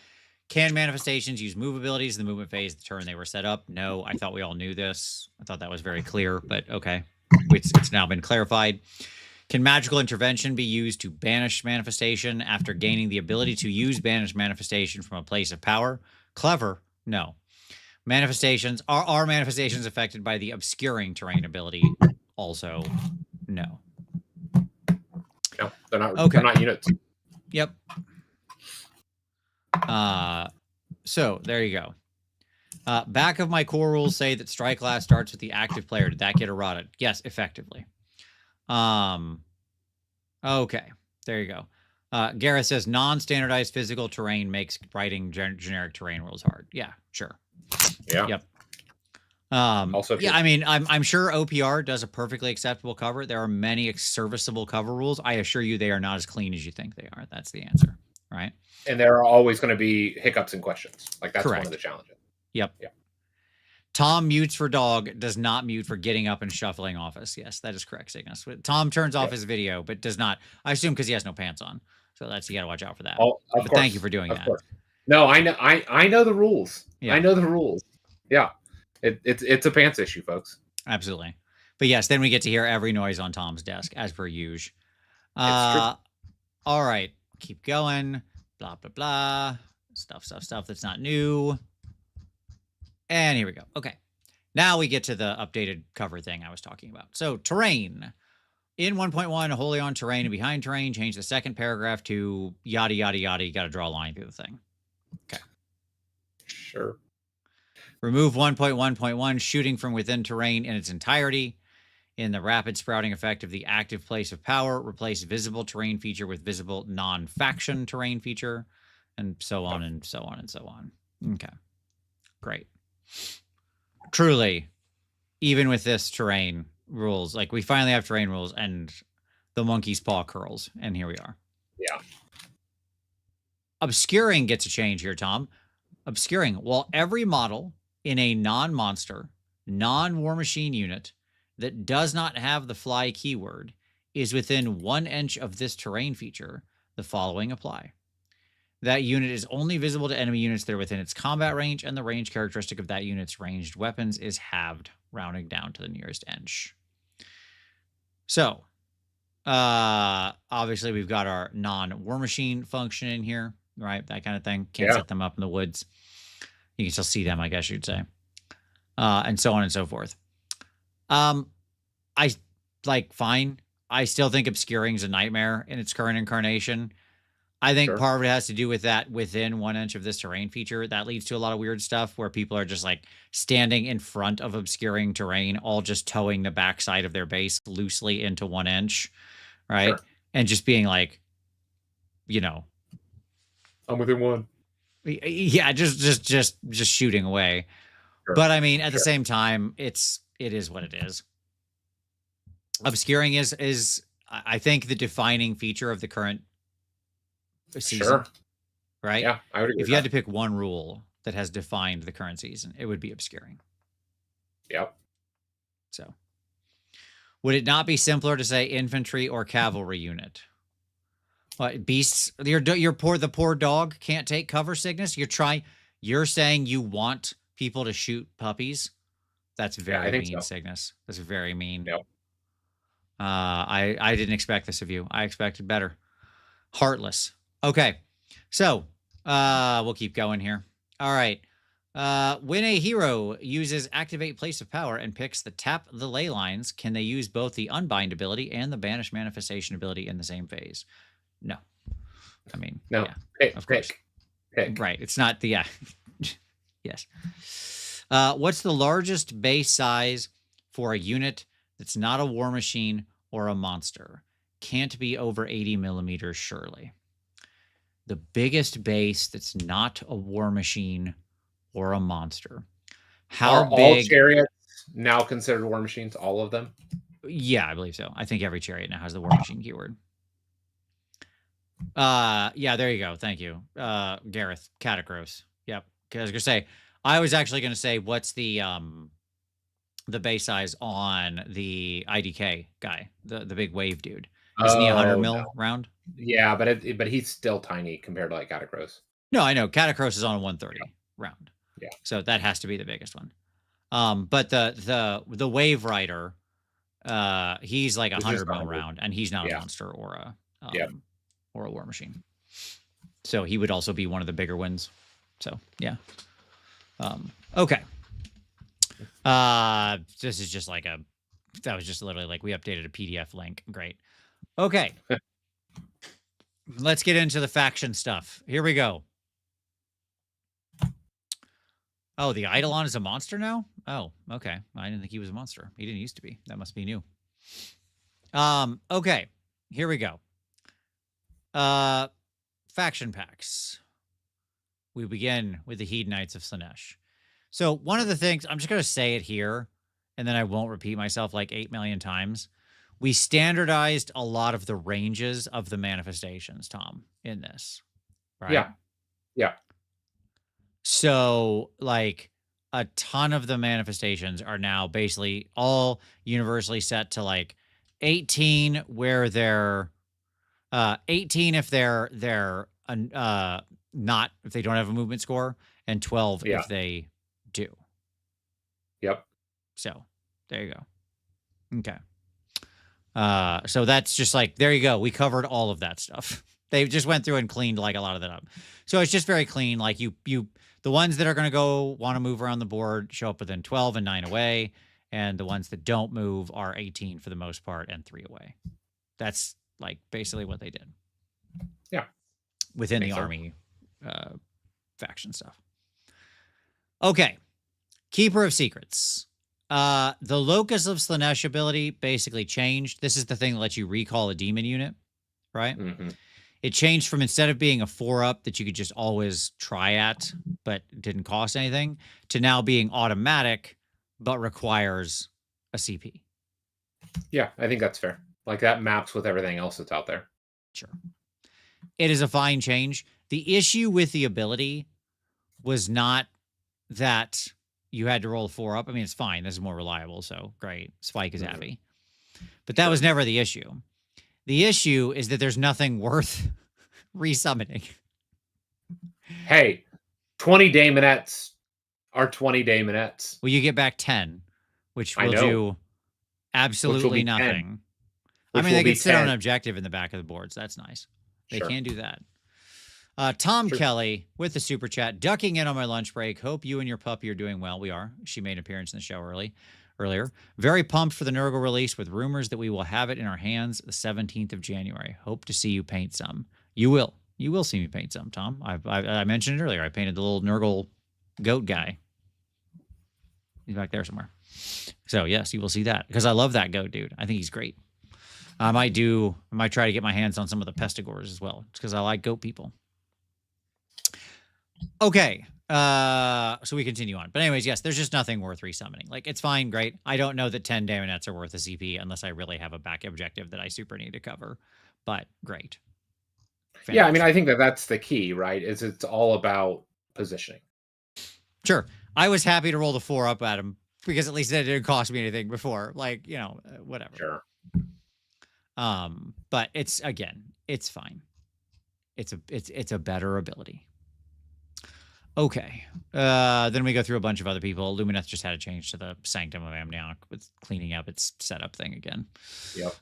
Can manifestations use move abilities in the movement phase of the turn they were set up? No, I thought we all knew this. I thought that was very clear, but okay. It's now been clarified. Can magical intervention be used to banish manifestation after gaining the ability to use banish manifestation from a place of power? Clever. No. Manifestations are manifestations affected by the obscuring terrain ability? Also, no. No, they're not. Okay. They're not units. Yep. So there you go. Back of my core rules say that strike last starts with the active player. Did that get eroded? Yes, effectively. Okay, there you go. Gareth says non-standardized physical terrain makes writing generic terrain rules hard. Yeah, sure. Yeah. Yep. Also, yeah, I mean, I'm sure OPR does a perfectly acceptable cover. There are many serviceable cover rules. I assure you they are not as clean as you think they are. That's the answer, right? And there are always going to be hiccups and questions. Like, that's Correct. one of the challenges. Yep. Yep. Tom mutes for dog, does not mute for getting up and shuffling office. Yes, that is correct, Cygnus. Tom turns off his video, but does not. I assume because he has no pants on. So that's, you got to watch out for that. Oh, but thank you for doing that. Course. No, I know. I know the rules. Yeah. I know the rules. Yeah. It's a pants issue, folks. Absolutely. But yes, then we get to hear every noise on Tom's desk, as per usual. All right. Keep going. Blah, blah, blah. Stuff that's not new. And here we go. Okay. Now we get to the updated cover thing I was talking about. So terrain. In 1.1, wholly on terrain and behind terrain, change the second paragraph to yada, yada, yada. You got to draw a line through the thing. Okay. Sure. Remove 1.1.1, shooting from within terrain in its entirety. In the rapid sprouting effect of the active place of power, replace visible terrain feature with visible non-faction terrain feature, and so on and so on and so on. Okay. Great. Truly, even with this terrain rules, like we finally have terrain rules and the monkey's paw curls, and here we are. Yeah. Obscuring gets a change here, Tom. Obscuring, while every model in a non-monster, non-war machine unit that does not have the fly keyword is within 1 inch of this terrain feature, the following apply. That unit is only visible to enemy units that are within its combat range, and the range characteristic of that unit's ranged weapons is halved, rounding down to the nearest inch. So, obviously we've got our non-war machine function in here, right? That kind of thing. Can't set them up in the woods. You can still see them, I guess you'd say. And so on and so forth. I fine. I still think obscuring is a nightmare in its current incarnation. I think part of it has to do with that within 1 inch of this terrain feature. That leads to a lot of weird stuff where people are just like standing in front of obscuring terrain, all just towing the backside of their base loosely into 1 inch, right? Sure. And just being like, you know, I'm within 1. Yeah, just shooting away. Sure. But I mean, at the same time, it is what it is. Obscuring is I think the defining feature of the current season. Right? Yeah, I would agree. If you had to pick one rule that has defined the current season, it would be obscuring. Yep. So, would it not be simpler to say infantry or cavalry unit? What, beasts? The poor dog can't take cover, Cygnus. You're saying you want people to shoot puppies? That's very think mean, so. Cygnus. That's very mean. Yep. I didn't expect this of you. I expected better. Heartless. Okay. So, we'll keep going here. All right. When a hero uses Activate Place of Power and picks the Tap the Ley Lines, can they use both the Unbind ability and the Banish Manifestation ability in the same phase? No. I mean, No. yeah, Pick, of course. pick. Right. It's not the, yeah. Yes. What's the largest base size for a unit that's not a war machine or a monster? Can't be over 80 millimeters, surely. The biggest base that's not a war machine or a monster. How Are big? all chariots now considered war machines? All of them? Yeah, I believe so. I think every chariot now has the war machine keyword. Yeah, there you go. Thank you. Gareth, Catacross. Yep. Because I was actually gonna say what's the base size on the IDK guy, the big wave dude. Isn't he 100 mil round? Yeah, but he's still tiny compared to like Catacross. No, I know. Catacross is on a 130 round. Yeah. So that has to be the biggest one. But the Wave Rider, he's like 100 mil round, and he's not a monster or a or a war machine. So he would also be one of the bigger ones. So yeah. Okay. This is just like that was just literally like we updated a PDF link. Great. Okay. Let's get into the faction stuff. Here we go. Oh, the Eidolon is a monster now? Oh, okay. I didn't think he was a monster. He didn't used to be. That must be new. Okay. Here we go. Faction packs. We begin with the Hedonites of Slaanesh. So one of the things, I'm just going to say it here, and then I won't repeat myself like 8 million times. We standardized a lot of the ranges of the manifestations, Tom, in this. Right? Yeah. Yeah. So, like, a ton of the manifestations are now basically all universally set to like 18, where they're 18 if they're not, if they don't have a movement score, and 12 if they do. Yep. So there you go. Okay. So that's just like, there you go. We covered all of that stuff. They just went through and cleaned like a lot of that up. So it's just very clean. Like the ones that are going to want to move around the board show up within 12 and 9 away. And the ones that don't move are 18 for the most part and 3 away. That's like basically what they did. Yeah. Within the army faction stuff. Okay. Keeper of Secrets. The Locus of Slaanesh ability basically changed. This is the thing that lets you recall a demon unit, right? Mm-hmm. It changed from, instead of being a 4-up that you could just always try at, but didn't cost anything, to now being automatic, but requires a CP. Yeah, I think that's fair. Like, that maps with everything else that's out there. Sure. It is a fine change. The issue with the ability was not that you had to roll a 4-up. I mean, it's fine. This is more reliable, so great. Spike is happy. But that was never the issue. The issue is that there's nothing worth resummoning. Hey, 20 Daemonettes are 20 Daemonettes. Well, you get back 10, which will do absolutely nothing. I mean, they can sit on an objective in the back of the boards. That's nice. They can do that. Tom Kelly with the super chat, ducking in on my lunch break. Hope you and your puppy are doing well. We are. She made an appearance in the show earlier. Very pumped for the Nurgle release, with rumors that we will have it in our hands the 17th of January. Hope to see you paint some. You will. You will see me paint some, Tom. I mentioned it earlier. I painted the little Nurgle goat guy. He's back there somewhere. So yes, you will see that, because I love that goat dude. I think he's great. I might try to get my hands on some of the Pestigors as well. It's because I like goat people. Okay. So we continue on. But anyways, yes, there's just nothing worth resummoning. Like, it's fine, great. I don't know that 10 Daemonettes are worth a CP unless I really have a back objective that I super need to cover. But great. Fantastic. Yeah, I mean, I think that's the key, right? It's all about positioning. Sure. I was happy to roll the 4-up at him, because at least it didn't cost me anything before. Like, whatever. Sure. But it's fine. It's a better ability. Okay. Then we go through a bunch of other people. Lumineth just had a change to the Sanctum of Amniok with cleaning up its setup thing again. Yep.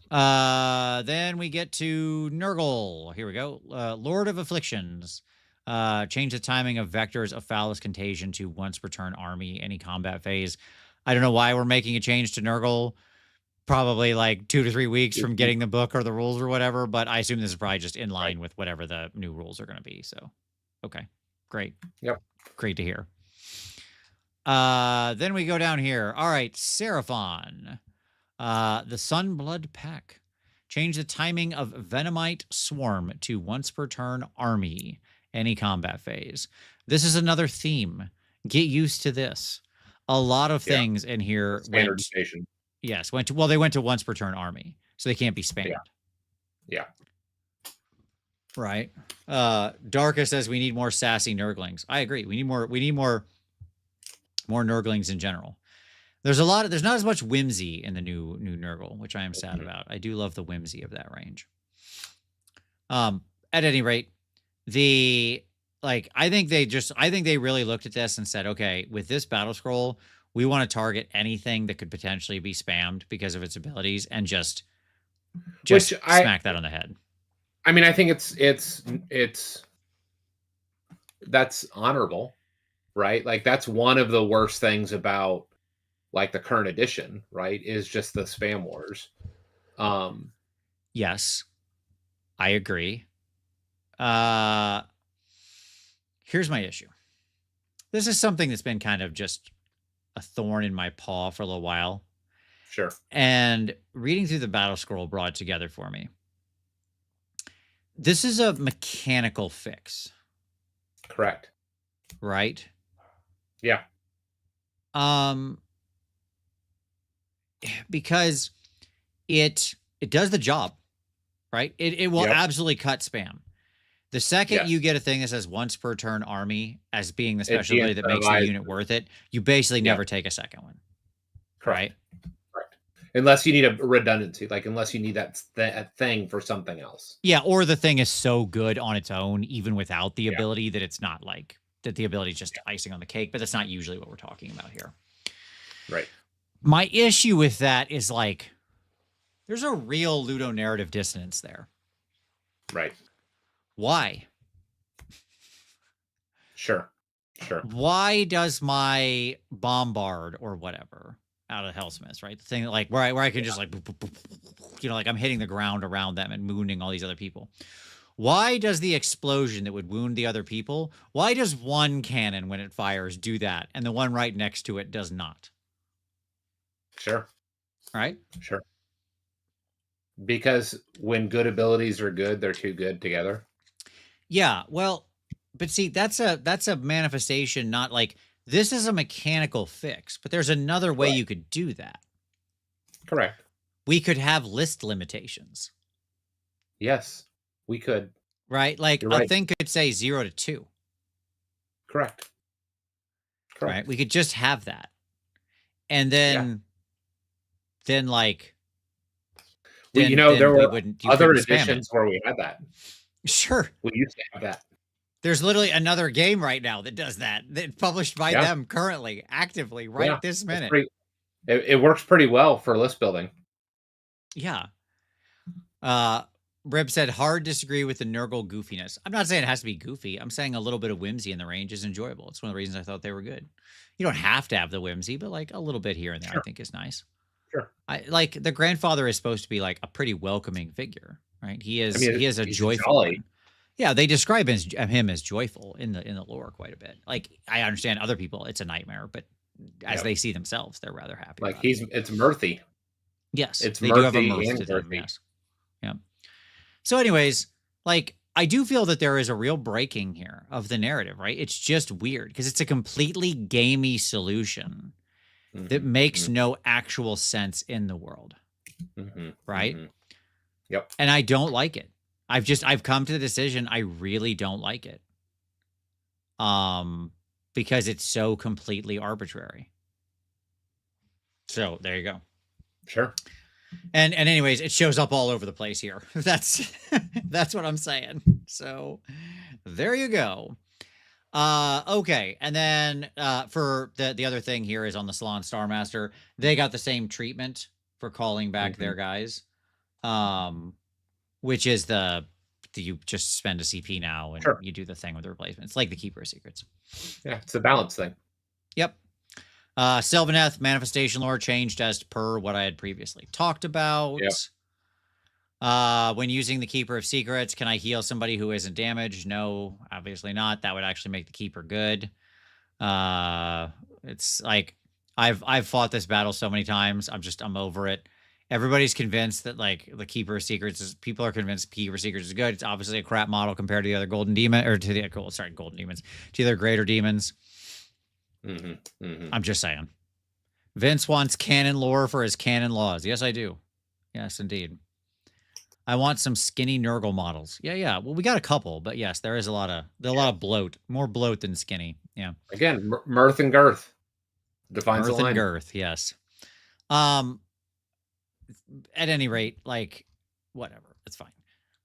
Then we get to Nurgle. Here we go. Lord of Afflictions. Change the timing of Vectors of Phallus Contagion to once per turn army, any combat phase. I don't know why we're making a change to Nurgle. Probably like 2 to 3 weeks from getting the book or the rules or whatever, but I assume this is probably just in line with whatever the new rules are going to be. So, okay. Great. Yep. Great to hear. Then we go down here. All right, Seraphon. The Sunblood Pack. Change the timing of Venomite Swarm to once per turn army, any combat phase. This is another theme. Get used to this. A lot of things in here Standardization. They went to once per turn army, so they can't be spammed. Yeah. Right. Darka says we need more sassy Nurglings. I agree. We need more Nurglings in general. There's not as much whimsy in the new Nurgle, which I am sad about. I do love the whimsy of that range. At any rate, I think they really looked at this and said, okay, with this battle scroll, we want to target anything that could potentially be spammed because of its abilities and just smack that on the head. I mean, I think that's honorable, right? Like that's one of the worst things about like the current edition, right? Is just the spam wars. Yes, I agree. Here's my issue. This is something that's been kind of just a thorn in my paw for a little while. Sure. And reading through the battle scroll brought it together for me. This is a mechanical fix. Correct. Right? Yeah. Because it does the job, right? It will absolutely cut spam. The second you get a thing that says once per turn army as being the special ability that makes the unit worth it, you basically never take a second one. Correct. Correct. Unless you need a redundancy, like unless you need that thing for something else. Yeah, or the thing is so good on its own, even without the ability, that it's not like that the ability is just icing on the cake, but that's not usually what we're talking about here. Right. My issue with that is like there's a real ludonarrative dissonance there. Right. Why? Sure. Why does my bombard or whatever out of Hellsmiths, right? The thing like where I can just like, like I'm hitting the ground around them and wounding all these other people. Why does the explosion that would wound the other people, why does one cannon when it fires do that and the one right next to it does not? Sure. Right? Sure. Because when good abilities are good, they're too good together. Yeah, well, but see, that's a manifestation, not like this is a mechanical fix, but there's another way you could do that. Correct. We could have list limitations. Yes, we could. Right? Like a thing could say 0 to 2. Correct. Right? We could just have that. And then like there were other editions where we had that. Sure. We used to have that. There's literally another game right now that does that. That's published by them currently, actively, this minute. It works pretty well for list building. Yeah. Rib said, hard disagree with the Nurgle goofiness. I'm not saying it has to be goofy. I'm saying a little bit of whimsy in the range is enjoyable. It's one of the reasons I thought they were good. You don't have to have the whimsy, but like a little bit here and there, I think is nice. Sure. I like the grandfather is supposed to be like a pretty welcoming figure, right? He is a joyful one. Yeah, they describe him as joyful in the lore quite a bit. Like I understand other people, it's a nightmare, but as they see themselves, they're rather happy. Like it's mirthy. Yes, it's they do have a mirth to them. Yes. Yeah. So, anyways, like I do feel that there is a real breaking here of the narrative, right? It's just weird because it's a completely gamey solution that makes no actual sense in the world. Right? Yep. And I don't like it. I've come to the decision I really don't like it. Because it's so completely arbitrary. So there you go. Sure. And anyways, it shows up all over the place here. That's what I'm saying. So there you go. Okay, and then for the other thing here is on the Salon Star Master, they got the same treatment for calling back their guys, which is you just spend a CP now and you do the thing with the replacements, like the Keeper of Secrets. Yeah, it's a balance thing. Yep. Sylvaneth Manifestation Lore changed as per what I had previously talked about. When using the Keeper of Secrets, can I heal somebody who isn't damaged? No, obviously not. That would actually make the Keeper good. It's like I've fought this battle so many times. I'm over it. Everybody's convinced that like the Keeper of Secrets is. People are convinced Keeper of Secrets is good. It's obviously a crap model compared to the other golden demon or to the golden demons, to the other greater demons. I'm just saying. Vince wants canon lore for his canon laws. Yes, I do. Yes, indeed. I want some skinny Nurgle models. Yeah. Well, we got a couple, but yes, there is a lot of bloat. More bloat than skinny. Yeah. Again, mirth and girth defines the line. Mirth and girth. Yes. At any rate, like, whatever. It's fine.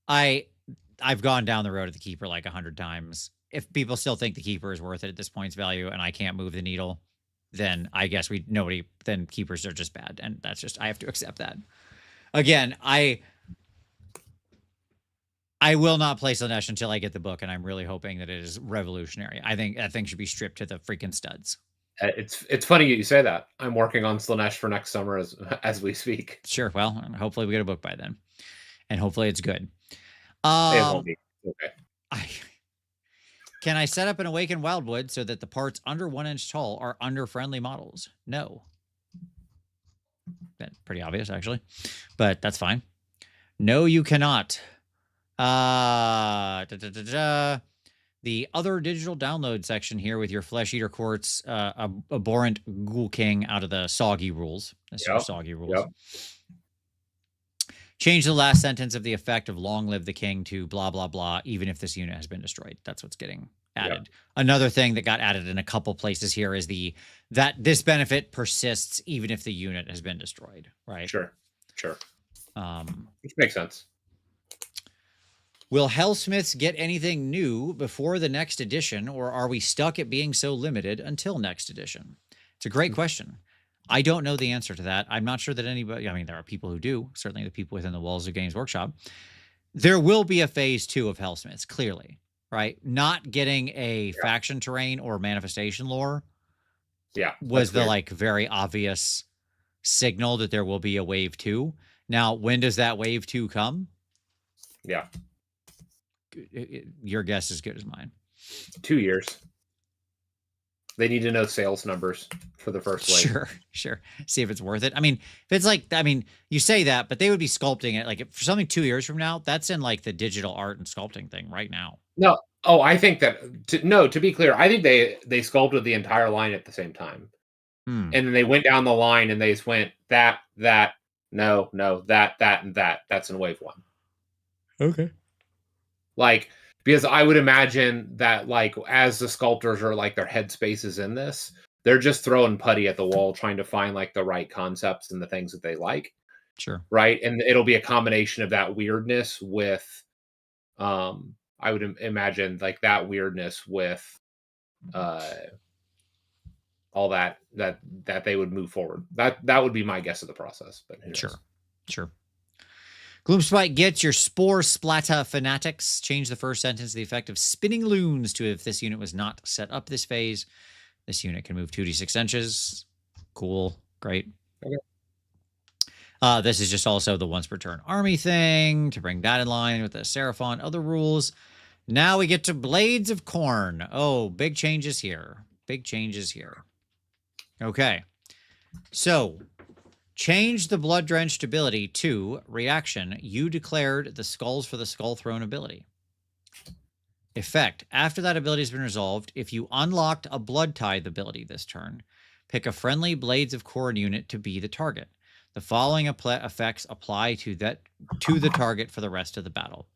I've gone down the road of the Keeper like 100 times. If people still think the Keeper is worth it at this point's value and I can't move the needle, then I guess then Keepers are just bad. And that's just, I have to accept that. Again, I will not play Slaanesh until I get the book, and I'm really hoping that it is revolutionary. I think that thing should be stripped to the freaking studs. It's funny you say that. I'm working on Slaanesh for next summer as we speak. Sure. Well, hopefully we get a book by then, and hopefully it's good. It won't be. Okay. Can I set up an Awakened Wildwood so that the parts under 1 inch tall are under friendly models? No. That's pretty obvious, actually, but that's fine. No, you cannot. The other digital download section here with your Flesh Eater Quartz, Abhorrent Ghoul King out of the Soggy rules. Soggy rules. Yep. Change the last sentence of the effect of long live the king to blah, blah, blah, even if this unit has been destroyed. That's what's getting added. Yep. Another thing that got added in a couple places here is that this benefit persists even if the unit has been destroyed, right? Sure. Which makes sense. Will Hellsmiths get anything new before the next edition, or are we stuck at being so limited until next edition? It's a great question. I don't know the answer to that. I'm not sure that anybody, I mean, there are people who do, certainly the people within the walls of Games Workshop. There will be a phase 2 of Hellsmiths, clearly, right? Not getting a faction terrain or manifestation lore was the like very obvious signal that there will be a wave 2. Now, when does that wave 2 come? Yeah. Your guess is as good as mine. 2 years. They need to know sales numbers for the first wave. Sure. See if it's worth it. I mean, if it's like, you say that, but they would be sculpting it. Like for something 2 years from now, that's in like the digital art and sculpting thing right now. No. Oh, I think that, to be clear, I think they sculpted the entire line at the same time. And then they went down the line and they just went that, no, that, and that. That's in wave 1. Okay. Like, because I would imagine that, like, as the sculptors are like their headspaces in this, they're just throwing putty at the wall, trying to find like the right concepts and the things that they like. Sure. Right. And it'll be a combination of that weirdness with, I would imagine like that weirdness with, all that they would move forward. That would be my guess of the process. But sure. Gloomspite gets your Spore Splatta Fanatics. Change the first sentence to the effect of spinning loons to if this unit was not set up this phase. This unit can move 2d6 inches. Cool. Great. Okay. This is just also the once per turn army thing to bring that in line with the Seraphon other rules. Now we get to Blades of Corn. Oh, big changes here. Okay. So, change the Blood Drenched ability to reaction. You declared the Skulls for the Skull Throne ability. Effect. After that ability has been resolved, if you unlocked a Blood Tithe ability this turn, pick a friendly Blades of Corn unit to be the target. The following effects apply to the target for the rest of the battle.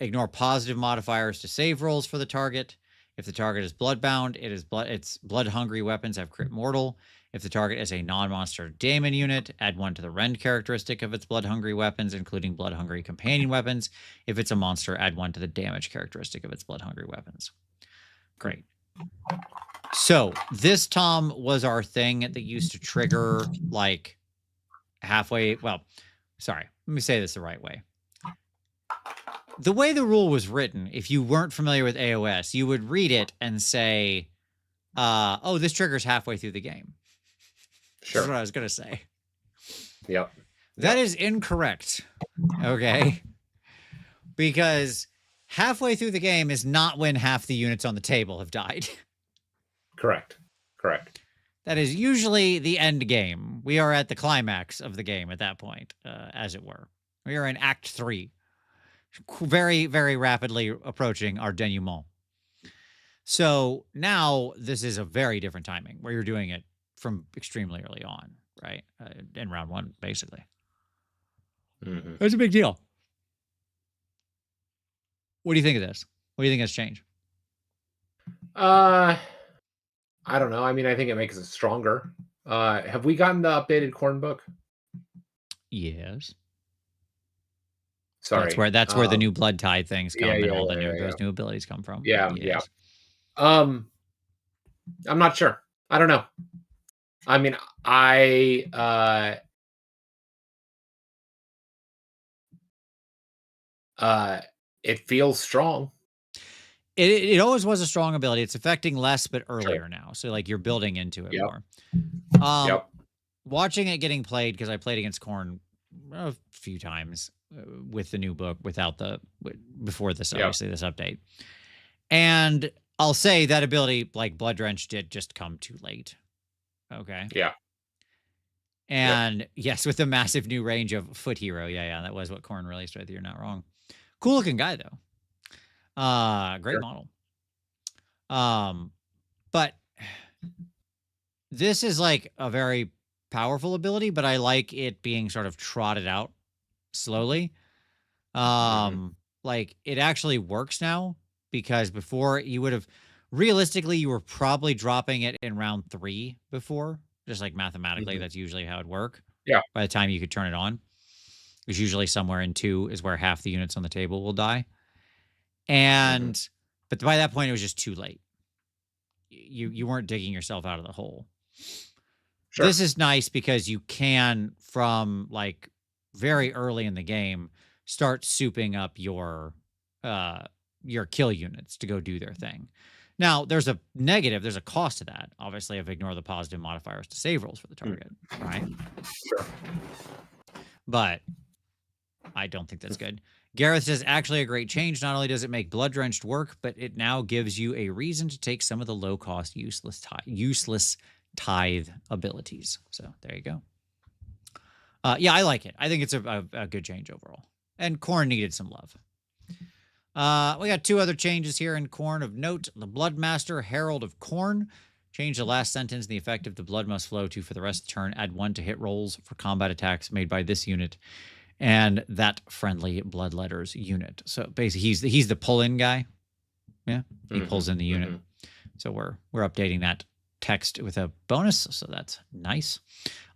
Ignore positive modifiers to save rolls for the target. If the target is bloodbound, its blood-hungry weapons have crit mortal. If the target is a non-monster daemon unit, add 1 to the rend characteristic of its blood-hungry weapons, including blood-hungry companion weapons. If it's a monster, add 1 to the damage characteristic of its blood-hungry weapons. Great. So this, Tom, was our thing that used to trigger like halfway. Well, sorry, let me say this the right way. The way the rule was written, if you weren't familiar with AOS, you would read it and say, oh, this triggers halfway through the game. Sure. That's what I was going to say. Yep. That is incorrect. Okay. Because halfway through the game is not when half the units on the table have died. Correct. That is usually the end game. We are at the climax of the game at that point, as it were. We are in Act 3. Very, very rapidly approaching our denouement. So now this is a very different timing where you're doing it from extremely early on, right? In round 1, basically. Mm-hmm. It's a big deal. What do you think of this? What do you think has changed? I don't know. I mean, I think it makes it stronger. Have we gotten the updated Corn book? Yes. Sorry. That's where the new blood tie things come and all those new abilities come from. Yeah, yes. I'm not sure. I don't know. I mean, it feels strong. It always was a strong ability. It's affecting less, but earlier now. So like you're building into it more. Watching it getting played, because I played against Khorne a few times with the new book before this, obviously this update. And I'll say that ability, like Blood Drench, did just come too late. Okay. Yeah. And yes, with the massive new range of Foot Hero. Yeah. That was what Khorne released right there. You're not wrong. Cool looking guy though. Great model. But this is like a very powerful ability, but I like it being sort of trotted out slowly. Like it actually works now, because before you would have realistically, you were probably dropping it in round 3 before, just like mathematically, that's usually how it work. Yeah. By the time you could turn it on, it was usually somewhere in 2 is where half the units on the table will die. And, but by that point, it was just too late. You weren't digging yourself out of the hole. Sure. This is nice because you can, from like very early in the game, start souping up your kill units to go do their thing. Now, there's a negative, there's a cost to that. Obviously, I've ignored the positive modifiers to save rolls for the target, right? Sure. But I don't think that's good. Gareth says, actually a great change. Not only does it make Blood Drenched work, but it now gives you a reason to take some of the low-cost, useless tithe abilities. So there you go. Yeah, I like it. I think it's a good change overall. And Khorne needed some love. We got 2 other changes here in Khorne of note. The Bloodmaster, Herald of Khorne. Change the last sentence. The effect of the blood must flow to for the rest of the turn. Add 1 to hit rolls for combat attacks made by this unit and that friendly blood letters unit. So basically, he's the pull-in guy. Yeah, he pulls in the unit. So we're updating that text with a bonus. So that's nice.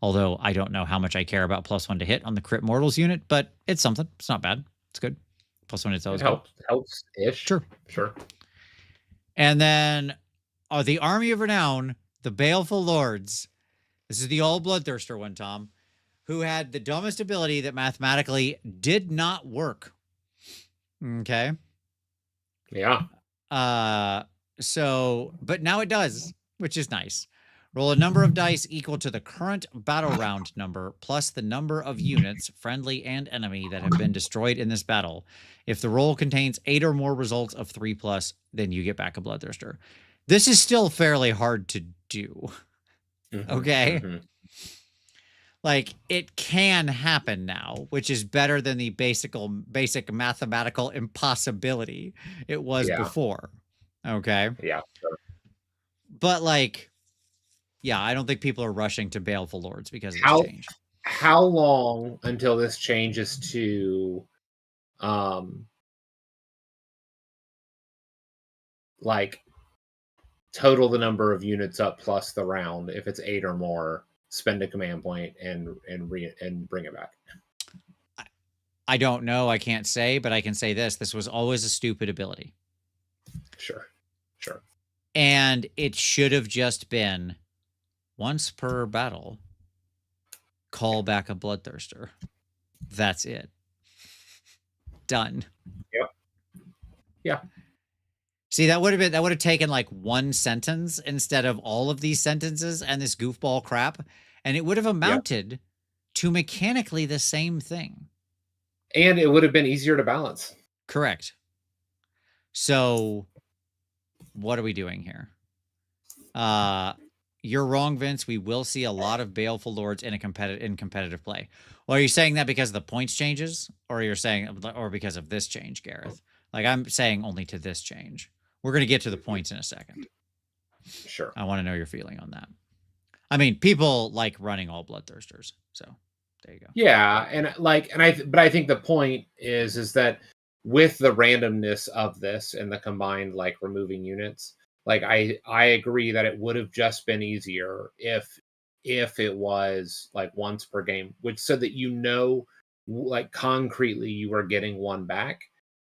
Although I don't know how much I care about +1 to hit on the Crit Mortals unit, but it's something. It's not bad. It's good. +1 hits always helps-ish. Sure. And then the Army of Renown, the Baleful Lords. This is the old Bloodthirster one, Tom, who had the dumbest ability that mathematically did not work. Okay. Yeah. But now it does, which is nice. Roll a number of dice equal to the current battle round number plus the number of units, friendly and enemy, that have been destroyed in this battle. If the roll contains 8 or more results of 3+, then you get back a Bloodthirster. This is still fairly hard to do. Okay? Like, it can happen now, which is better than the basic mathematical impossibility it was before. Okay? Yeah. Sure. But, like, yeah, I don't think people are rushing to Baleful Lords because of this change. How long until this changes to, like, total the number of units up plus the round. If it's 8 or more, spend a command point and bring it back. I don't know. I can't say, but I can say this. This was always a stupid ability. Sure. And it should have just been once per battle, call back a Bloodthirster. That's it. Done. Yep. Yeah. See, that would have taken like one sentence instead of all of these sentences and this goofball crap, and it would have amounted to mechanically the same thing. And it would have been easier to balance. Correct. So, what are we doing here? You're wrong, Vince. We will see a lot of Baleful Lords in competitive play. Well, are you saying that because the points changes, or you're saying, or because of this change, Gareth? Like, I'm saying only to this change. We're going to get to the points in a second. Sure. I want to know your feeling on that. I mean, people like running all Bloodthirsters, so there you go. Yeah, but I think the point is that with the randomness of this and the combined like removing units, like I agree that it would have just been easier if it was like once per game, which so that like concretely you are getting one back.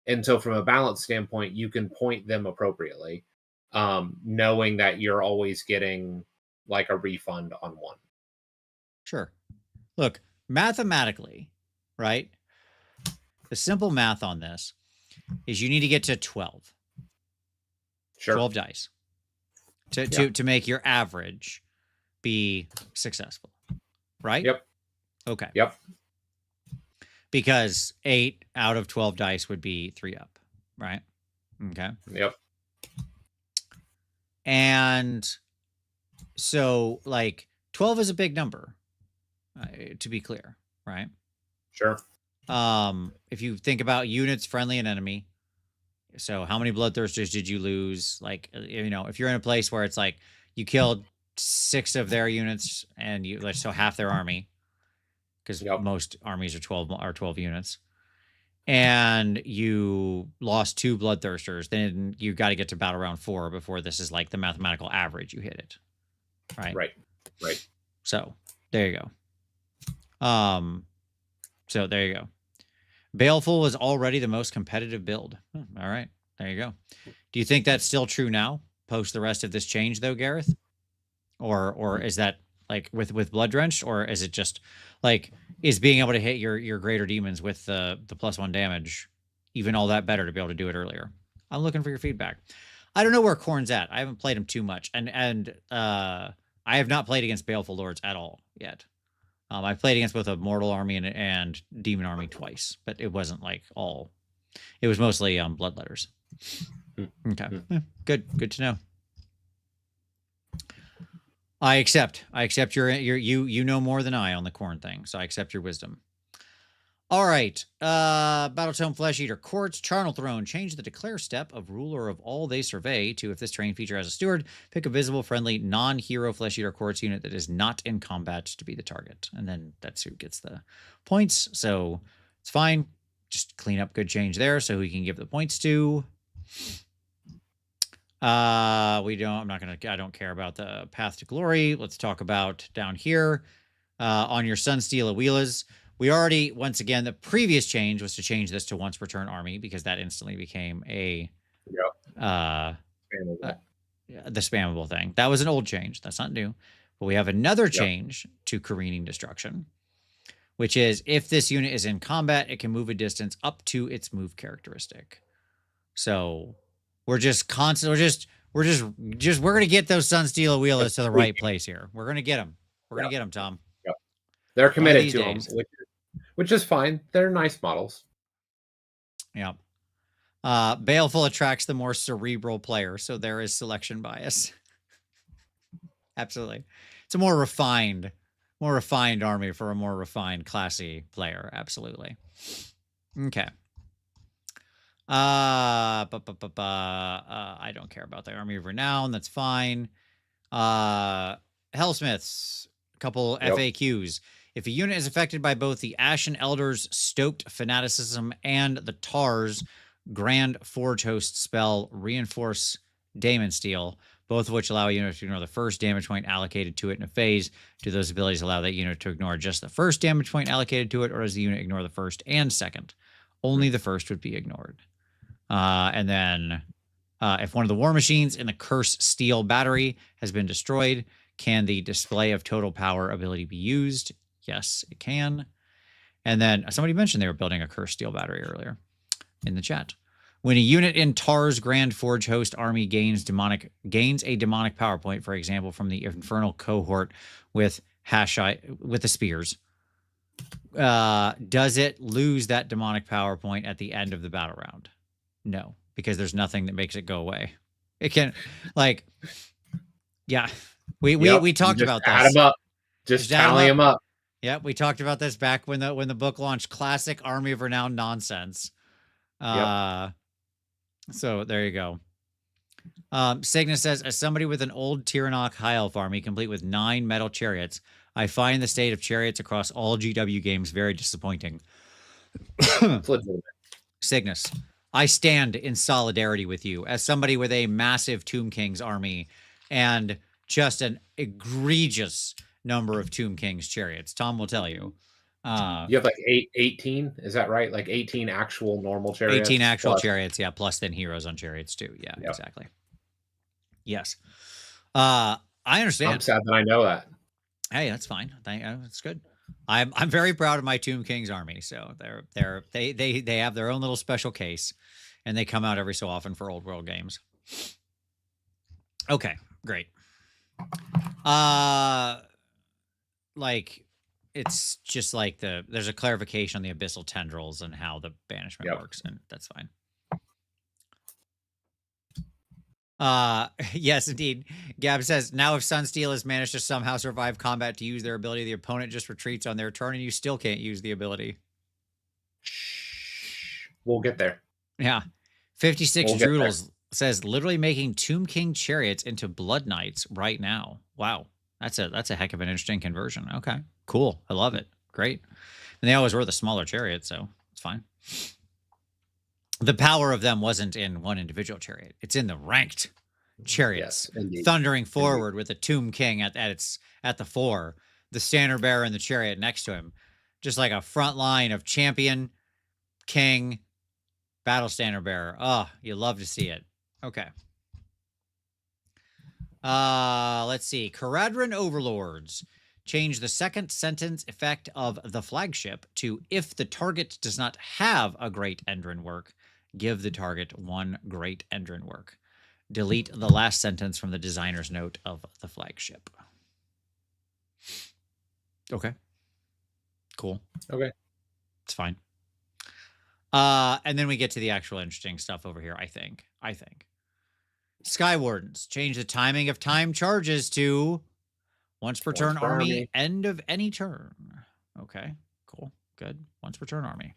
And so from a balance standpoint, you can point them appropriately, knowing that you're always getting like a refund on one. Sure. Look, mathematically, right? The simple math on this is you need to get to 12. Sure. 12 dice to make your average be successful, right? Yep. Okay. Yep. Because 8 out of 12 dice would be 3 up, right? Okay. Yep. And so, like, 12 is a big number, to be clear, right? Sure. If you think about units, friendly and enemy, so how many Bloodthirsters did you lose? Like, if you're in a place where it's like you killed 6 of their units and so half their army, because most armies are 12 units, and you lost 2 Bloodthirsters, then you got to get to battle round 4 before this is like the mathematical average. You hit it, right? Right. So there you go. So there you go. Baleful was already the most competitive build. All right, there you go. Do you think that's still true now, post the rest of this change, though, Gareth? Or is that like with Blood Drenched, or is it just like is being able to hit your greater demons with the +1 damage even all that better to be able to do it earlier? I'm looking for your feedback. I don't know where Khorne's at. I haven't played him too much, and I have not played against Baleful Lords at all yet. I've played against both a mortal army and demon army twice, but it wasn't like all. It was mostly bloodletters. Okay, good to know. I accept you know more than I on the Khorne thing, so I accept your wisdom. All right, Battletome Flesh Eater Courts Charnel Throne. Change the declare step of ruler of all they survey to, if this terrain feature has a steward, pick a visible, friendly, non-hero Flesh Eater Courts unit that is not in combat to be the target, and then that's who gets the points. So it's fine. Just clean up good change there, so we can give the points to. I don't care about the Path to Glory. Let's talk about down here on your Sunsteel Awilas. We already, once again, the previous change was to change this to once per turn army, because that instantly became the spammable thing. That was an old change. That's not new. But we have another change to Careening Destruction, which is if this unit is in combat, it can move a distance up to its move characteristic. So we're just we're going to get those Sunsteel Awilas to the right place here. We're going to get them. We're going to get them, Tom. Yep. They're committed to them, which is fine. They're nice models. Yeah. Baleful attracts the more cerebral player, so there is selection bias. Absolutely. It's a more refined army for a more refined, classy player. Absolutely. Okay. I don't care about the Army of Renown. That's fine. Hellsmiths, a couple FAQs. If a unit is affected by both the Ashen Elder's Stoked Fanaticism and the Tar's Grand Forge Host spell Reinforce Daemon Steel, both of which allow a unit to ignore the first damage point allocated to it in a phase. Do those abilities allow that unit to ignore just the first damage point allocated to it, or does the unit ignore the first and second? Only the first would be ignored. And then if one of the war machines in the Curse Steel battery has been destroyed, can the Display of Total Power ability be used? Yes, it can. And then somebody mentioned they were building a Curse Steel battery earlier in the chat. When a unit in Tar's Grand Forge Host army gains a demonic power point, for example, from the Infernal cohort with the spears, does it lose that demonic power point at the end of the battle round? No, because there's nothing that makes it go away. It can, like, yeah, we talked about this. Add them up. Just tally them up. Yeah, we talked about this back when the book launched. Classic Army of Renown nonsense. So there you go. Cygnus says, as somebody with an old Tyrannok High Elf army complete with 9 metal chariots, I find the state of chariots across all GW games very disappointing. Cygnus, I stand in solidarity with you as somebody with a massive Tomb King's army and just an egregious number of Tomb King's chariots. Tom will tell you. You have like 18, is that right? Like 18 actual normal chariots? 18 actual chariots, yeah, plus then heroes on chariots too. Yeah, yep. Exactly. Yes. I understand. I'm sad that I know that. Hey, that's fine. That's good. I'm very proud of my Tomb King's army. So they have their own little special case, and they come out every so often for old world games. Okay, great. Like, it's just like there's a clarification on the abyssal tendrils and how the banishment works, and that's fine. Yes, indeed. Gab says, now if Sunsteel has managed to somehow survive combat to use their ability, the opponent just retreats on their turn and you still can't use the ability. We'll get there. Yeah. 56 Droodles says, literally making Tomb King chariots into Blood Knights right now. Wow. That's a heck of an interesting conversion. Okay, cool. I love it. Great. And they always were the smaller chariots, so it's fine. The power of them wasn't in one individual chariot. It's in the ranked chariots, thundering forward with the Tomb King at the fore, the standard bearer and the chariot next to him, just like a front line of champion, king, battle standard bearer. Oh, you love to see it. Okay. Let's see. Caradron Overlords. Change the second sentence effect of the flagship to, if the target does not have a great Endrin work, give the target 1 great Endrin work. Delete the last sentence from the designer's note of the flagship. Okay. Cool. Okay. It's fine. And then we get to the actual interesting stuff over here, I think. Sky Wardens. Change the timing of time charges to once per turn army, end of any turn. Okay, cool, good. Once per turn army.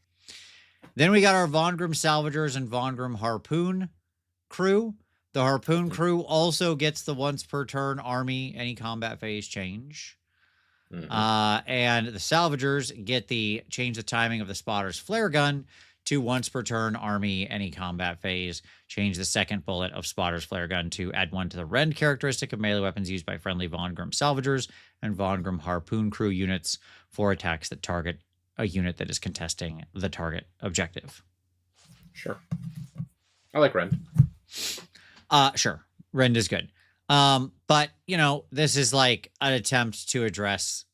Then we got our Von Grimm Salvagers and Von Grimm Harpoon crew. The Harpoon crew also gets the once per turn army, any combat phase change. And the Salvagers get the change the timing of the Spotter's Flare Gun to once per turn army, any combat phase. Change the second bullet of Spotter's Flare Gun to add 1 to the rend characteristic of melee weapons used by friendly Von Grimm Salvagers and Von Grimm Harpoon crew units for attacks that target a unit that is contesting the target objective. Sure. I like rend. Sure. Rend is good. But, you know, this is like an attempt to address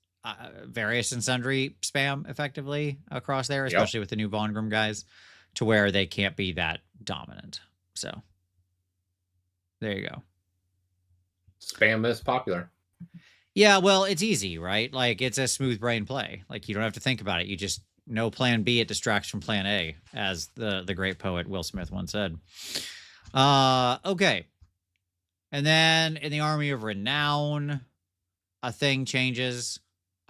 various and sundry spam effectively across there, especially with the new Von Grimm guys, to where they can't be that dominant. So there you go. Spam is popular. Yeah, well, it's easy, right? Like, it's a smooth brain play. Like, you don't have to think about it. You just know plan B, it distracts from plan A, as the great poet Will Smith once said. Okay. And then in the Army of Renown, a thing changes.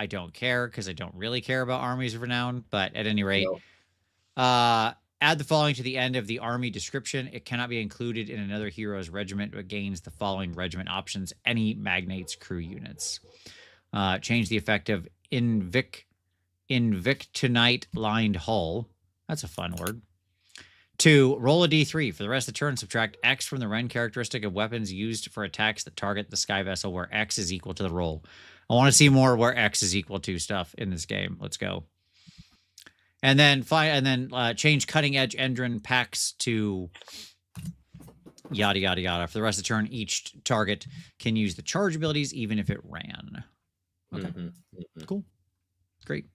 I don't care because I don't really care about Armies of Renown, but at any rate, add the following to the end of the army description. It cannot be included in another hero's regiment, but gains the following regiment options, any magnate's crew units. Change the effect of Invictunite lined hull. That's a fun word. 2, roll a d3. For the rest of the turn, subtract X from the Ren characteristic of weapons used for attacks that target the sky vessel where X is equal to the roll. I want to see more where X is equal to stuff in this game. Let's go. And then change cutting edge Endrin packs to yada yada yada. For the rest of the turn, each target can use the charge abilities even if it ran. Okay. Cool. Great.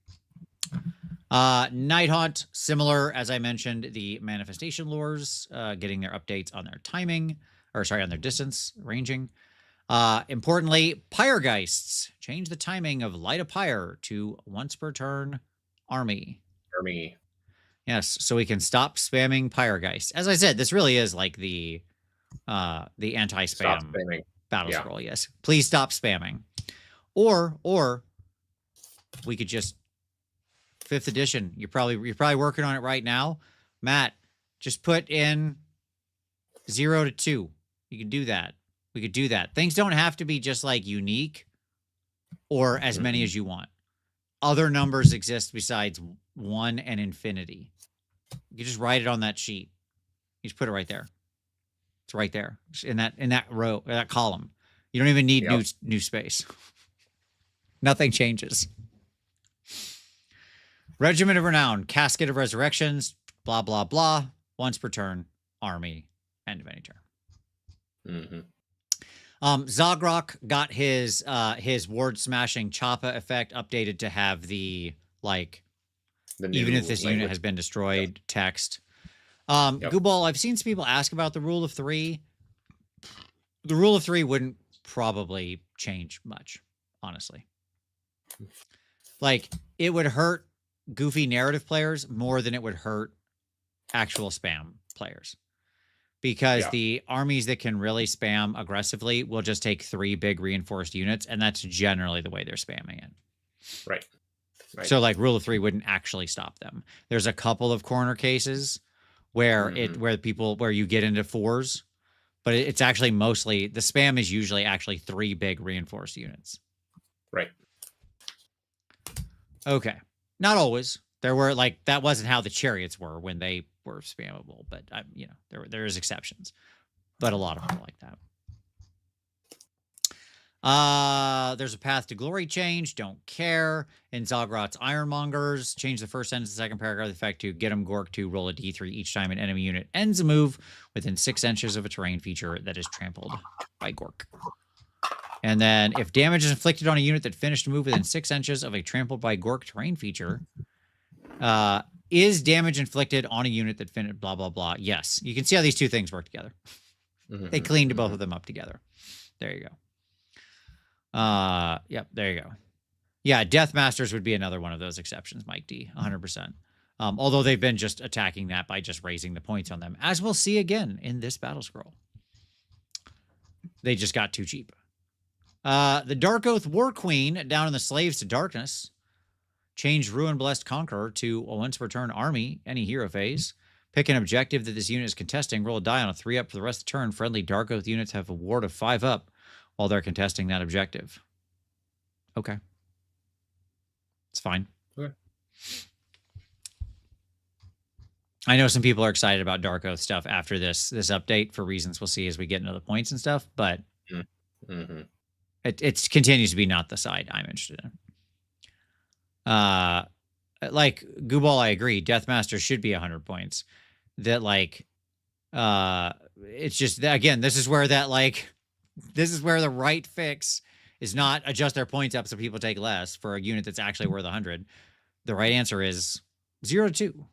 Night Haunt, similar as I mentioned, the manifestation lures, getting their updates on their timing, or sorry, on their distance, ranging. Importantly, Pyregeists, change the timing of Light a Pyre to once per turn army. Yes, so we can stop spamming Pyregeist. As I said, this really is like the anti-spam battle scroll. Yes, please stop spamming. Or we could just 5th edition. You're probably working on it right now, Matt. Just put in 0 to 2. You can do that. We could do that. Things don't have to be just like unique or as many as you want. Other numbers exist besides 1 and infinity. You just write it on that sheet. You just put it right there. It's right there in that row, that column. You don't even need new space. Nothing changes. Regiment of Renown, Casket of Resurrections, blah blah blah. Once per turn, army, end of any turn. Zogrok got his ward smashing Choppa effect updated to have the even if this unit has been destroyed text. Gooball, I've seen some people ask about the rule of 3. The rule of 3 wouldn't probably change much, honestly. Like, it would hurt goofy narrative players more than it would hurt actual spam players. Because the armies that can really spam aggressively will just take 3 big reinforced units, and that's generally the way they're spamming it. Right. So, like, rule of 3 wouldn't actually stop them. There's a couple of corner cases where where you get into 4s, but it's actually mostly the spam is usually actually 3 big reinforced units. Right. Okay. Not always. There were that wasn't how the chariots were when they were spammable, but there is exceptions, but a lot of them are like that. There's a path to glory change. Don't care. In Zogrot's Ironmongers, change the first sentence, the second paragraph of the effect to get 'em Gork to roll a d3 each time an enemy unit ends a move within 6 inches of a terrain feature that is trampled by Gork. And then if damage is inflicted on a unit that finished a move within 6 inches of a trampled by Gork terrain feature, is damage inflicted on a unit that finished blah, blah, blah. Yes. You can see how these two things work together. They cleaned both of them up together. There you go. Yep, there you go. Yeah, Death Masters would be another one of those exceptions, Mike D, 100%. Although they've been just attacking that by just raising the points on them, as we'll see again in this battle scroll. They just got too cheap. The Dark Oath War Queen down in the Slaves to Darkness. Change Ruin Blessed Conqueror to a once per turn army, any hero phase. Pick an objective that this unit is contesting. Roll a die on a 3-up for the rest of the turn. Friendly Dark Oath units have a ward of 5-up while they're contesting that objective. Okay. It's fine. Okay. I know some people are excited about Dark Oath stuff after this update for reasons we'll see as we get into the points and stuff, but it continues to be not the side I'm interested in. Like Gooball, I agree. Deathmaster should be 100 points. That it's just again, this is where the right fix is not adjust their points up so people take less for a unit that's actually worth 100. The right answer is 0 to 2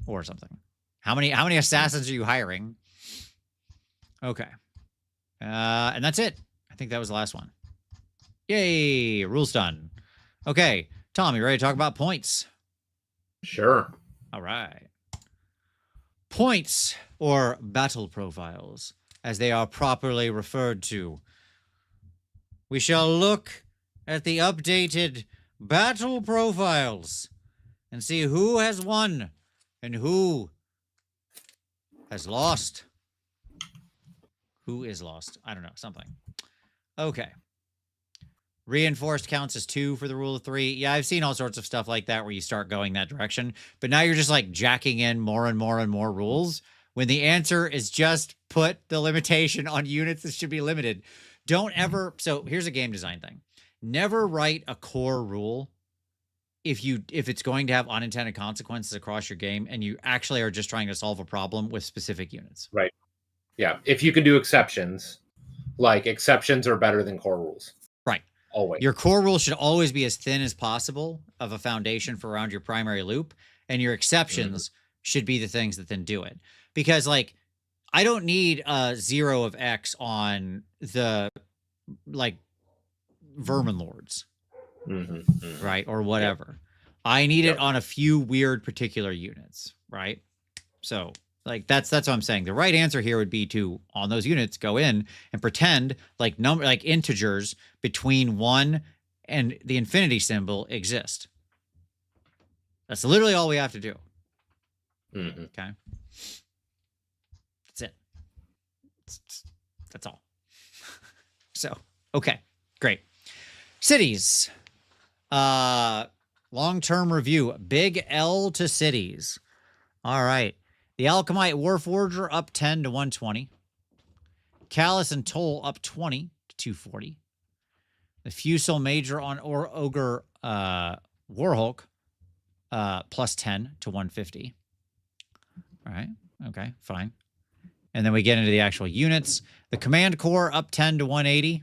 or something. How many assassins are you hiring? Okay. And that's it. I think that was the last one. Yay, rules done. Okay, Tom, you ready to talk about points? Sure. All right. Points, or battle profiles, as they are properly referred to. We shall look at the updated battle profiles and see who has won and who has lost. Who is lost? I don't know, something. Okay. Reinforced counts as 2 for the rule of 3. Yeah, I've seen all sorts of stuff like that where you start going that direction. But now you're just like jacking in more and more and more rules when the answer is just put the limitation on units that should be limited. Don't ever. So here's a game design thing. Never write a core rule if it's going to have unintended consequences across your game and you actually are just trying to solve a problem with specific units. Right. Yeah. If you can do exceptions, like exceptions are better than core rules. Right. Always. Your core rule should always be as thin as possible of a foundation for around your primary loop, and your exceptions should be the things that then do it. Because like, I don't need a 0 of X on the like vermin lords, right? Or whatever. I need it on a few weird particular units, right? So like that's what I'm saying. The right answer here would be to, on those units, go in and pretend like integers between 1 and the infinity symbol exist. That's literally all we have to do. Okay. That's it. That's all. So, okay, great. Cities. Long-term review. Big L to cities. All right. The Alchemite Warforger up 10 to 120. Callus and Toll up 20 to 240. The Fusel Major on Ogre Warhulk plus 10 to 150. All right. Okay, fine. And then we get into the actual units. The Command Corps up 10 to 180.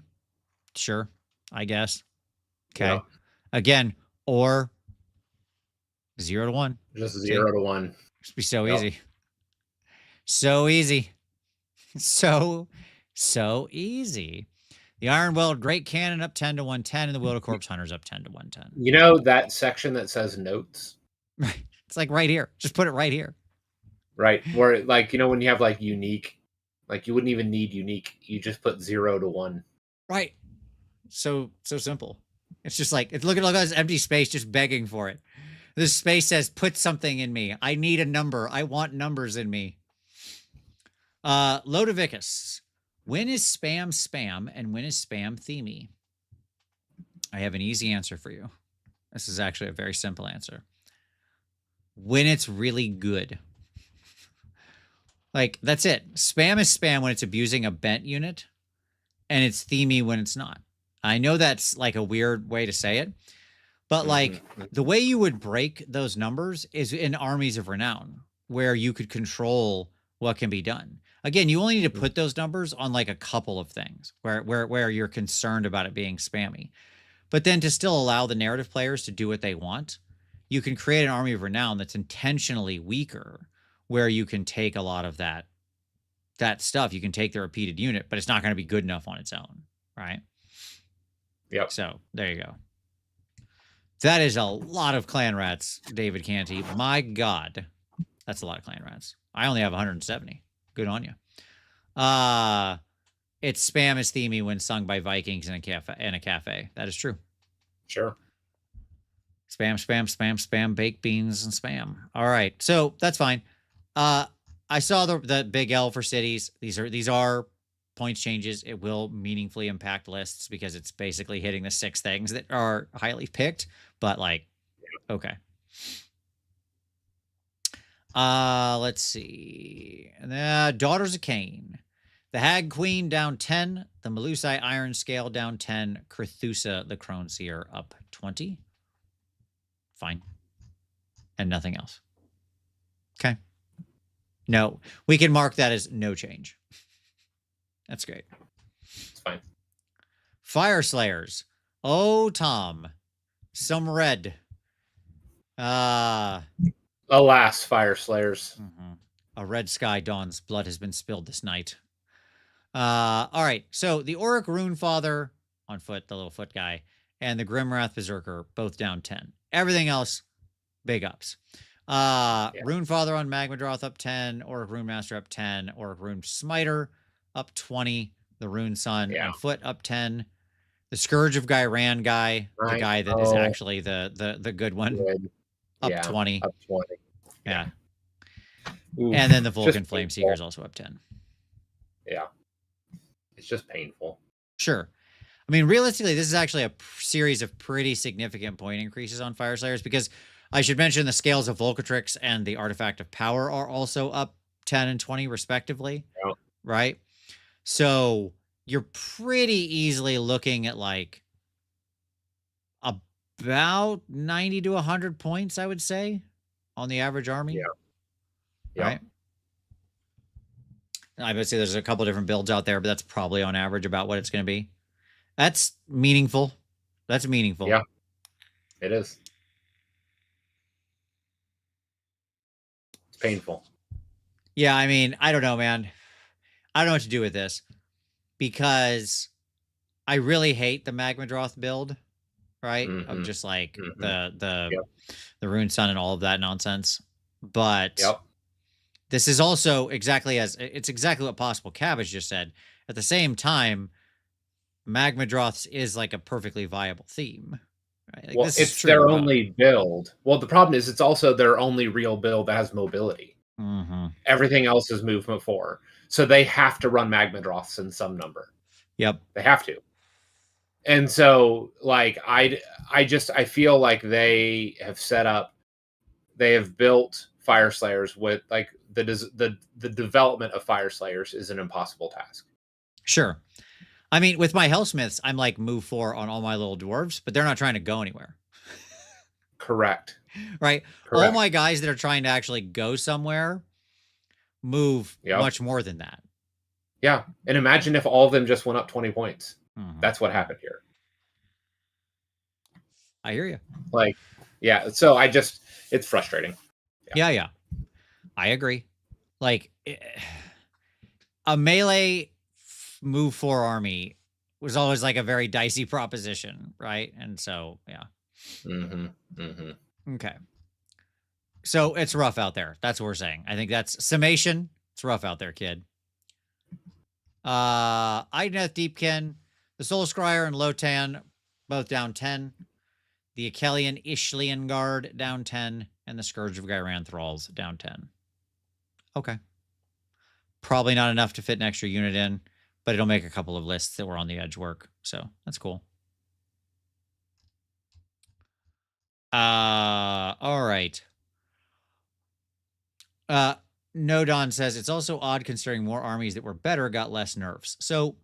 Sure, I guess. Okay. Yeah. Again, or 0 to 1. Just 0 to 1. It'd be so easy. So easy. So easy. The Iron Weld Great Cannon up 10 to 110, and the Wilder Corpse Hunters up 10 to 110. You know that section that says notes? Right. It's like right here. Just put it right here. Right. Where, like, you know, when you have like unique, like you wouldn't even need unique. You just put 0 to 1. Right. So simple. It's just like, look at all this empty space just begging for it. This space says, put something in me. I need a number. I want numbers in me. Lodovicus. When is spam spam and when is spam themey? I have an easy answer for you. This is actually a very simple answer. When it's really good. Like, that's it. Spam is spam when it's abusing a bent unit, and it's themey when it's not. I know that's like a weird way to say it, but like the way you would break those numbers is in Armies of Renown, where you could control what can be done. Again, you only need to put those numbers on like a couple of things where you're concerned about it being spammy. But then to still allow the narrative players to do what they want, you can create an Army of Renown that's intentionally weaker, where you can take a lot of that stuff. You can take the repeated unit, but it's not going to be good enough on its own, right? Yep. So there you go. That is a lot of clan rats, David Canty. My God, that's a lot of clan rats. I only have 170. Good on you. It's spam is themey when sung by Vikings in a cafe. That is true. Sure. Spam, spam, spam, spam, baked beans and spam. All right. So that's fine. I saw the big L for cities. These are points changes. It will meaningfully impact lists because it's basically hitting the 6 things that are highly picked, but like, okay. Let's see. Daughters of Cain. The Hag Queen down 10. The Melusai Iron Scale down 10. Crethusa the Crone Seer up 20. Fine. And nothing else. Okay. No, we can mark that as no change. That's great. It's fine. Fire Slayers. Oh, Tom. Some red. Alas, Fire Slayers. A red sky dawns. Blood has been spilled this night. All right. So the Auric Runefather on foot, the little foot guy, and the Grimwrath Berserker both down 10. Everything else, big ups. Runefather on Magmadroth up 10. Auric Runemaster up 10. Auric Rune Smiter up 20. The Rune Sun on foot up 10. The Scourge of Gairan guy, the guy that is actually the good one, up 20. Up 20. Yeah. Oof, and then the Vulcan Flame Seeker is also up 10. Yeah. It's just painful. Sure. I mean, realistically, this is actually a series of pretty significant point increases on Fire Slayers, because I should mention the scales of Volcatrix and the Artifact of Power are also up 10 and 20 respectively, Yeah. right? So you're pretty easily looking at like about 90 to 100 points, I would say, on the average army. Yeah. Yeah. Right? I would say there's a couple different builds out there, but that's probably on average about what it's going to be. That's meaningful. That's meaningful. Yeah, it is. It's painful. Yeah, I mean, I don't know, man. I don't know what to do with this, because I really hate the Magmadroth build, right? Of just like the Rune Sun and all of that nonsense. But this is also exactly what Possible Cabbage just said. At the same time, Magmadroths is like a perfectly viable theme. Right? Like, well, it's their only build. Well, the problem is it's also their only real build that has mobility. Everything else is movement 4. So they have to run Magmadroths in some number. Yep. They have to. And so, like, I feel like they have built Fire Slayers with, like, the development of Fire Slayers is an impossible task. Sure. I mean, with my Hellsmiths, I'm like move 4 on all my little dwarves, but they're not trying to go anywhere. Correct. Right? Correct. All my guys that are trying to actually go somewhere move much more than that. Yeah. And imagine if all of them just went up 20 points. That's what happened here. I hear you. Like, yeah. So it's frustrating. Yeah. I agree. Like, a melee move 4 army was always like a very dicey proposition, right? And so, yeah. Okay. So it's rough out there. That's what we're saying. I think that's summation. It's rough out there, kid. Idneth Deepkin, the Soul Scryer and Lotan, both down 10. The Akelian Ishlian Guard down 10. And the Scourge of Gyran Thralls down 10. Okay. Probably not enough to fit an extra unit in, but it'll make a couple of lists that were on the edge work. So that's cool. All right. Nodon says it's also odd considering more armies that were better got less nerfs. So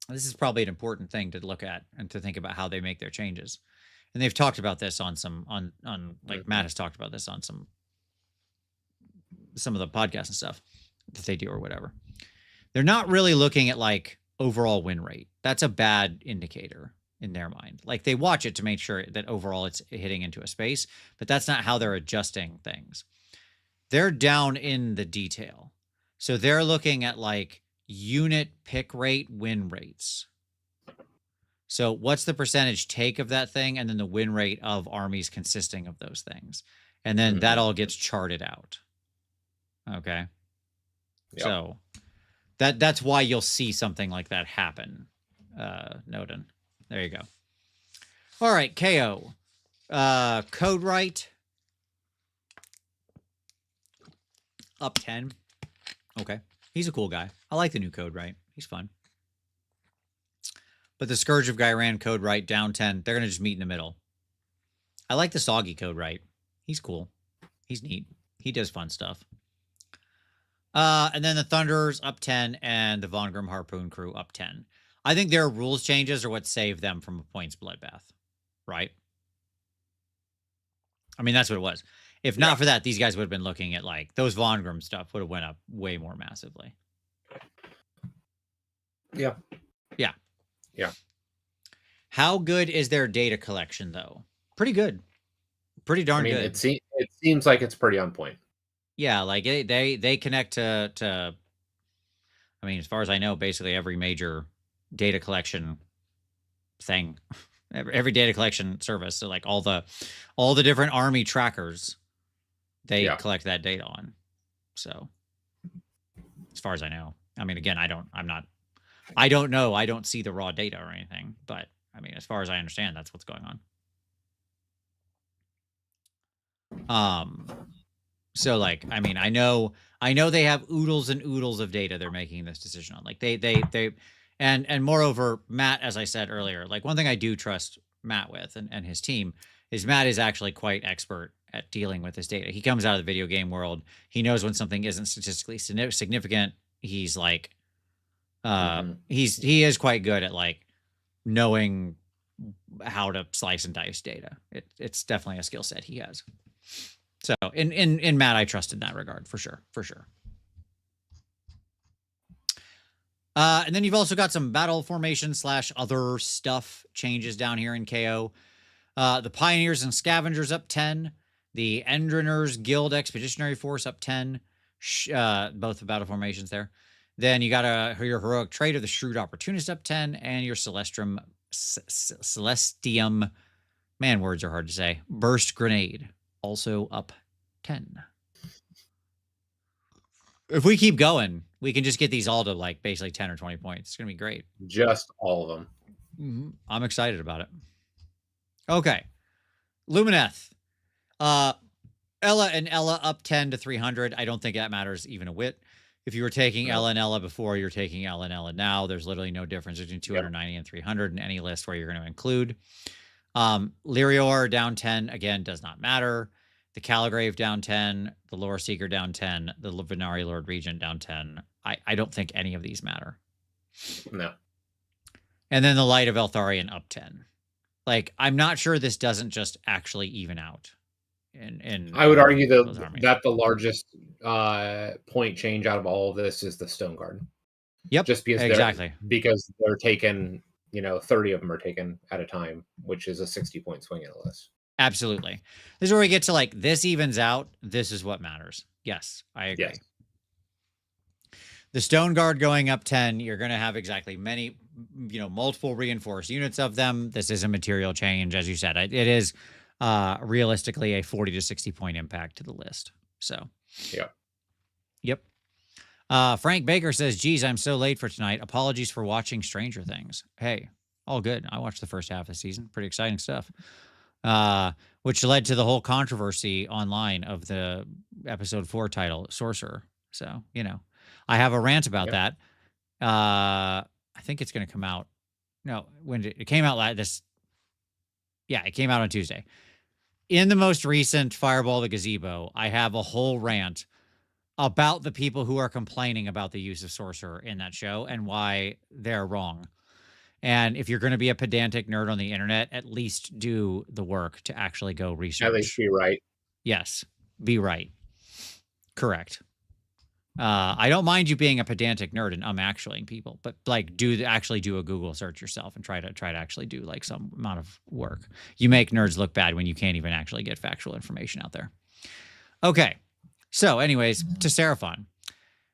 this is probably an important thing to look at and to think about how they make their changes. And they've talked about this on like Matt has talked about this on some of the podcasts and stuff that they do or whatever. They're not really looking at like overall win rate. That's a bad indicator in their mind. Like they watch it to make sure that overall it's hitting into a space, but that's not how they're adjusting things. They're down in the detail. So they're looking at like unit pick rate, win rates. So what's the percentage take of that thing? And then the win rate of armies consisting of those things. And then that all gets charted out. Okay. Yep. So that's why you'll see something like that happen. Nodin. There you go. All right. KO. Code Right. Up 10. Okay. He's a cool guy. I like the new Code Right. He's fun. But the Scourge of Gyran Code Right down 10. They're going to just meet in the middle. I like the Soggy Code Right. He's cool. He's neat. He does fun stuff. And then the Thunderers up 10 and the Von Grimm Harpoon Crew up 10. I think their rules changes are what saved them from a points bloodbath. Right? I mean, that's what it was. If not for that, these guys would have been looking at like those Von Grimm stuff would have went up way more massively. Yeah. Yeah. Yeah. How good is their data collection though? Pretty good. Pretty darn good. It seems like it's pretty on point. Yeah, like they connect to I mean, as far as I know, basically every major data collection thing. Every data collection service. So like all the different army trackers they collect that data on. So as far as I know. I mean, again, I don't know. I don't see the raw data or anything, but I mean, as far as I understand, that's what's going on. So like, I mean, I know they have oodles and oodles of data they're making this decision on. Like they And moreover, Matt, as I said earlier, like one thing I do trust Matt with and his team is Matt is actually quite expert at dealing with his data. He comes out of the video game world. He knows when something isn't statistically significant. He's like, he is quite good at like knowing how to slice and dice data. It's definitely a skill set he has. So in Matt, I trust in that regard for sure. And then you've also got some battle formation / other stuff changes down here in KO. The Pioneers and Scavengers up 10. The Endriners Guild Expeditionary Force up 10. Both the battle formations there. Then you got your Heroic Traitor, the Shrewd Opportunist up 10. And your Celestium, man, words are hard to say. Burst Grenade also up 10. If we keep going, we can just get these all to like basically 10 or 20 points. It's going to be great. Just all of them. I'm excited about it. Okay. Lumineth. Ella and Ella up 10 to 300. I don't think that matters even a whit. If you were taking Ella and Ella before, you're taking Ella and Ella now. There's literally no difference between 290 and 300 in any list where you're going to include. Lyrior down 10, again, does not matter. The Caligrave down 10, the Lore Seeker down 10, the Venari Lord Regent down 10. I don't think any of these matter. No. And then the Light of Eltharion up 10. Like, I'm not sure this doesn't just actually even out. I would argue that the largest point change out of all of this is the Stone Guard. Yep, just because exactly. Because they're taken, 30 of them are taken at a time, which is a 60-point swing in a list. Absolutely. This is where we get to like, this evens out. This is what matters. Yes, I agree. Yes. The Stone Guard going up 10, you're going to have exactly multiple reinforced units of them. This is a material change. As you said, it is realistically a 40 to 60 point impact to the list. So, Yep. Frank Baker says, geez, I'm so late for tonight. Apologies for watching Stranger Things. Hey, all good. I watched the first half of the season. Pretty exciting stuff. Which led to the whole controversy online of the episode 4 title, Sorcerer. So, I have a rant about that. I think it's going to come out. No, when it came out it came out on Tuesday. In the most recent Fireball the Gazebo, I have a whole rant about the people who are complaining about the use of Sorcerer in that show and why they're wrong. And if you're going to be a pedantic nerd on the internet, at least do the work to actually go research. At least be right. Yes, be right. Correct. I don't mind you being a pedantic nerd and actuallying people, but like actually do a Google search yourself and try to actually do like some amount of work. You make nerds look bad when you can't even actually get factual information out there. Okay. So anyways, to Seraphon.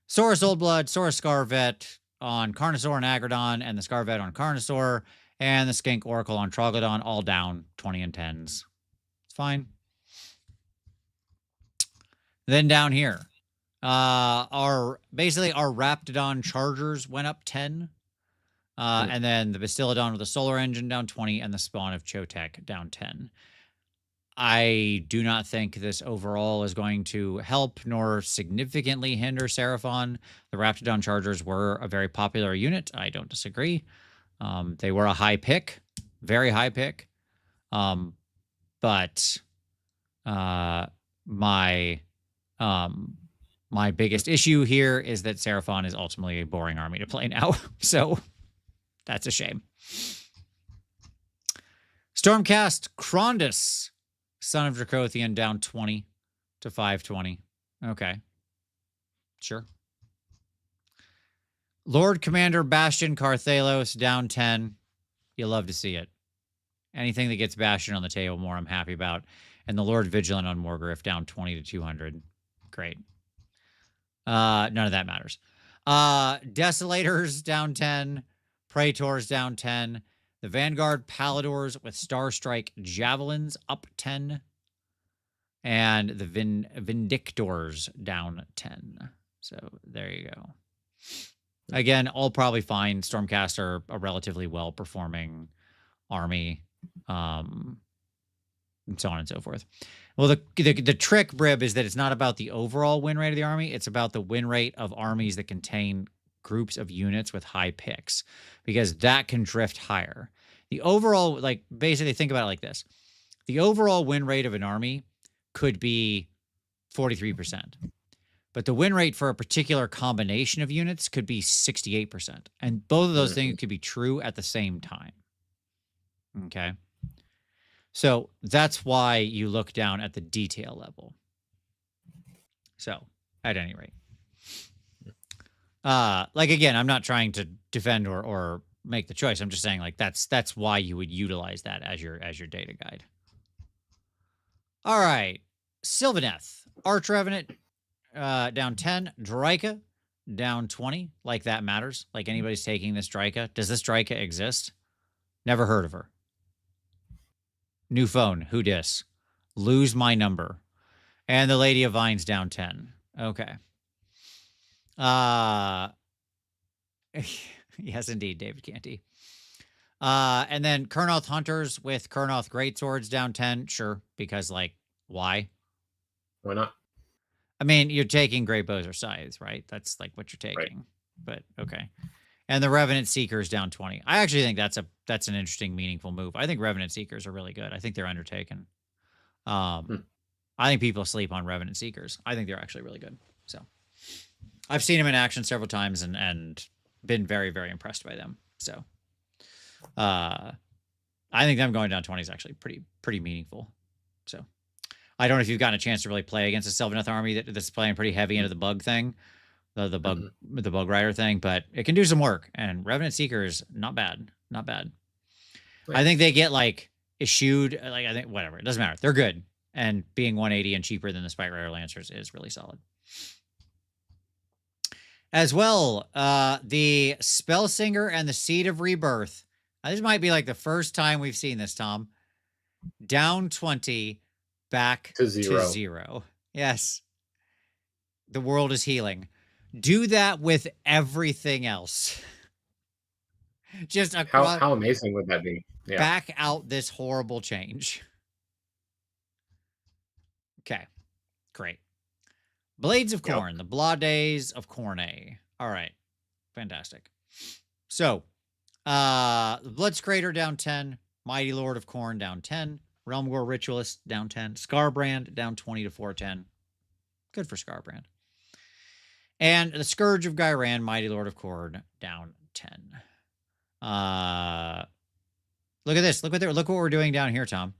Saurus Oldblood, Saurus Scarvet on Carnosaur and Agrodon, and the Scarvet on Carnosaur, and the Skink Oracle on Troglodon, all down 20 and 10s. It's fine. Then down here, our Raptidon Chargers went up 10. And then the Bastillodon with the Solar Engine down 20, and the Spawn of Chotek down 10. I do not think this overall is going to help nor significantly hinder Seraphon. The Raptidon Chargers were a very popular unit. I don't disagree. They were a high pick, very high pick. But my biggest issue here is that Seraphon is ultimately a boring army to play now. So that's a shame. Stormcast Krondus, Son of Dracothian, down 20 to 520. Okay. Sure. Lord Commander Bastion Carthalos, down 10. You love to see it. Anything that gets Bastion on the table more, I'm happy about. And the Lord Vigilant on Morgriff, down 20 to 200. Great. None of that matters. Desolators, down 10. Praetors, down 10. The Vanguard Paladors with Starstrike Javelins up 10. And the Vindictors down 10. So there you go. Again, all probably fine. Stormcast are a relatively well-performing army. And so on and so forth. Well, the trick, Brib, is that it's not about the overall win rate of the army. It's about the win rate of armies that contain groups of units with high picks, because that can drift higher. The overall, like, basically think about it like this. The overall win rate of an army could be 43%. But the win rate for a particular combination of units could be 68%. And both of those things could be true at the same time. Okay. So that's why you look down at the detail level. So at any rate, like, again, I'm not trying to defend or make the choice. I'm just saying, like, that's why you would utilize that as your data guide. All right. Sylvaneth, Arch Revenant, down 10. Drika, down 20. Like, that matters. Like, anybody's taking this Drika. Does this Drika exist? Never heard of her. New phone. Who dis? Lose my number. And the Lady of Vines down 10. Okay. Yes, indeed, David Canty. And then Kurnoth Hunters with Kurnoth Greatswords down 10. Sure, because, like, why? Why not? I mean, you're taking Great Bows or Scythes, right? That's, like, what you're taking. Right. But, okay. And the Revenant Seekers down 20. I actually think that's an interesting, meaningful move. I think Revenant Seekers are really good. I think they're undertaken. I think people sleep on Revenant Seekers. I think they're actually really good. So I've seen them in action several times and been very, very impressed by them. So I think them going down 20 is actually pretty meaningful. So I don't know if you've gotten a chance to really play against a Sylvaneth army that's playing pretty heavy into the bug thing. The bug rider thing, but it can do some work. And Revenant Seekers, not bad. Not bad. Nice. I think they get, like, eschewed, like, I think, whatever. It doesn't matter. They're good. And being 180 and cheaper than the Spike Rider Lancers is really solid. As well, the Spellsinger and the Seed of Rebirth. This might be, like, the first time we've seen this, Tom. Down 20, back to 0. Yes. The world is healing. Do that with everything else. Just across, how amazing would that be? Yeah. Back out this horrible change. Okay, great. Blades of Corn, the Blades of Corne. All right, fantastic. So, Bloodscrater down 10, Mighty Lord of Corn down 10, Realm Gore Ritualist down 10, Scarbrand down 20 to 410. Good for Scarbrand. And the Scourge of Gyran, Mighty Lord of Corn, down 10. Look at this. Look what we're doing down here, Tom.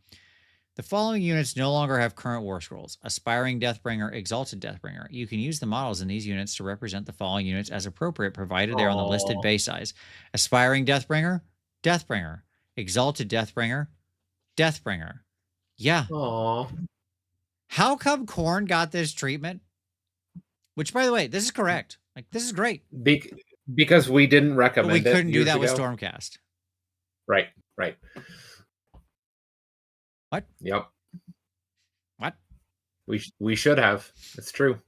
The following units no longer have current war scrolls. Aspiring Deathbringer, Exalted Deathbringer. You can use the models in these units to represent the following units as appropriate, provided they're on the listed base size. Aspiring Deathbringer, Deathbringer. Exalted Deathbringer, Deathbringer. Yeah. Aww. How come Khorne got this treatment? Which, by the way, this is correct. Like, this is great. Because we didn't recommend it. But we couldn't do that with Stormcast. Right. What? Yep. What? We should have. It's true.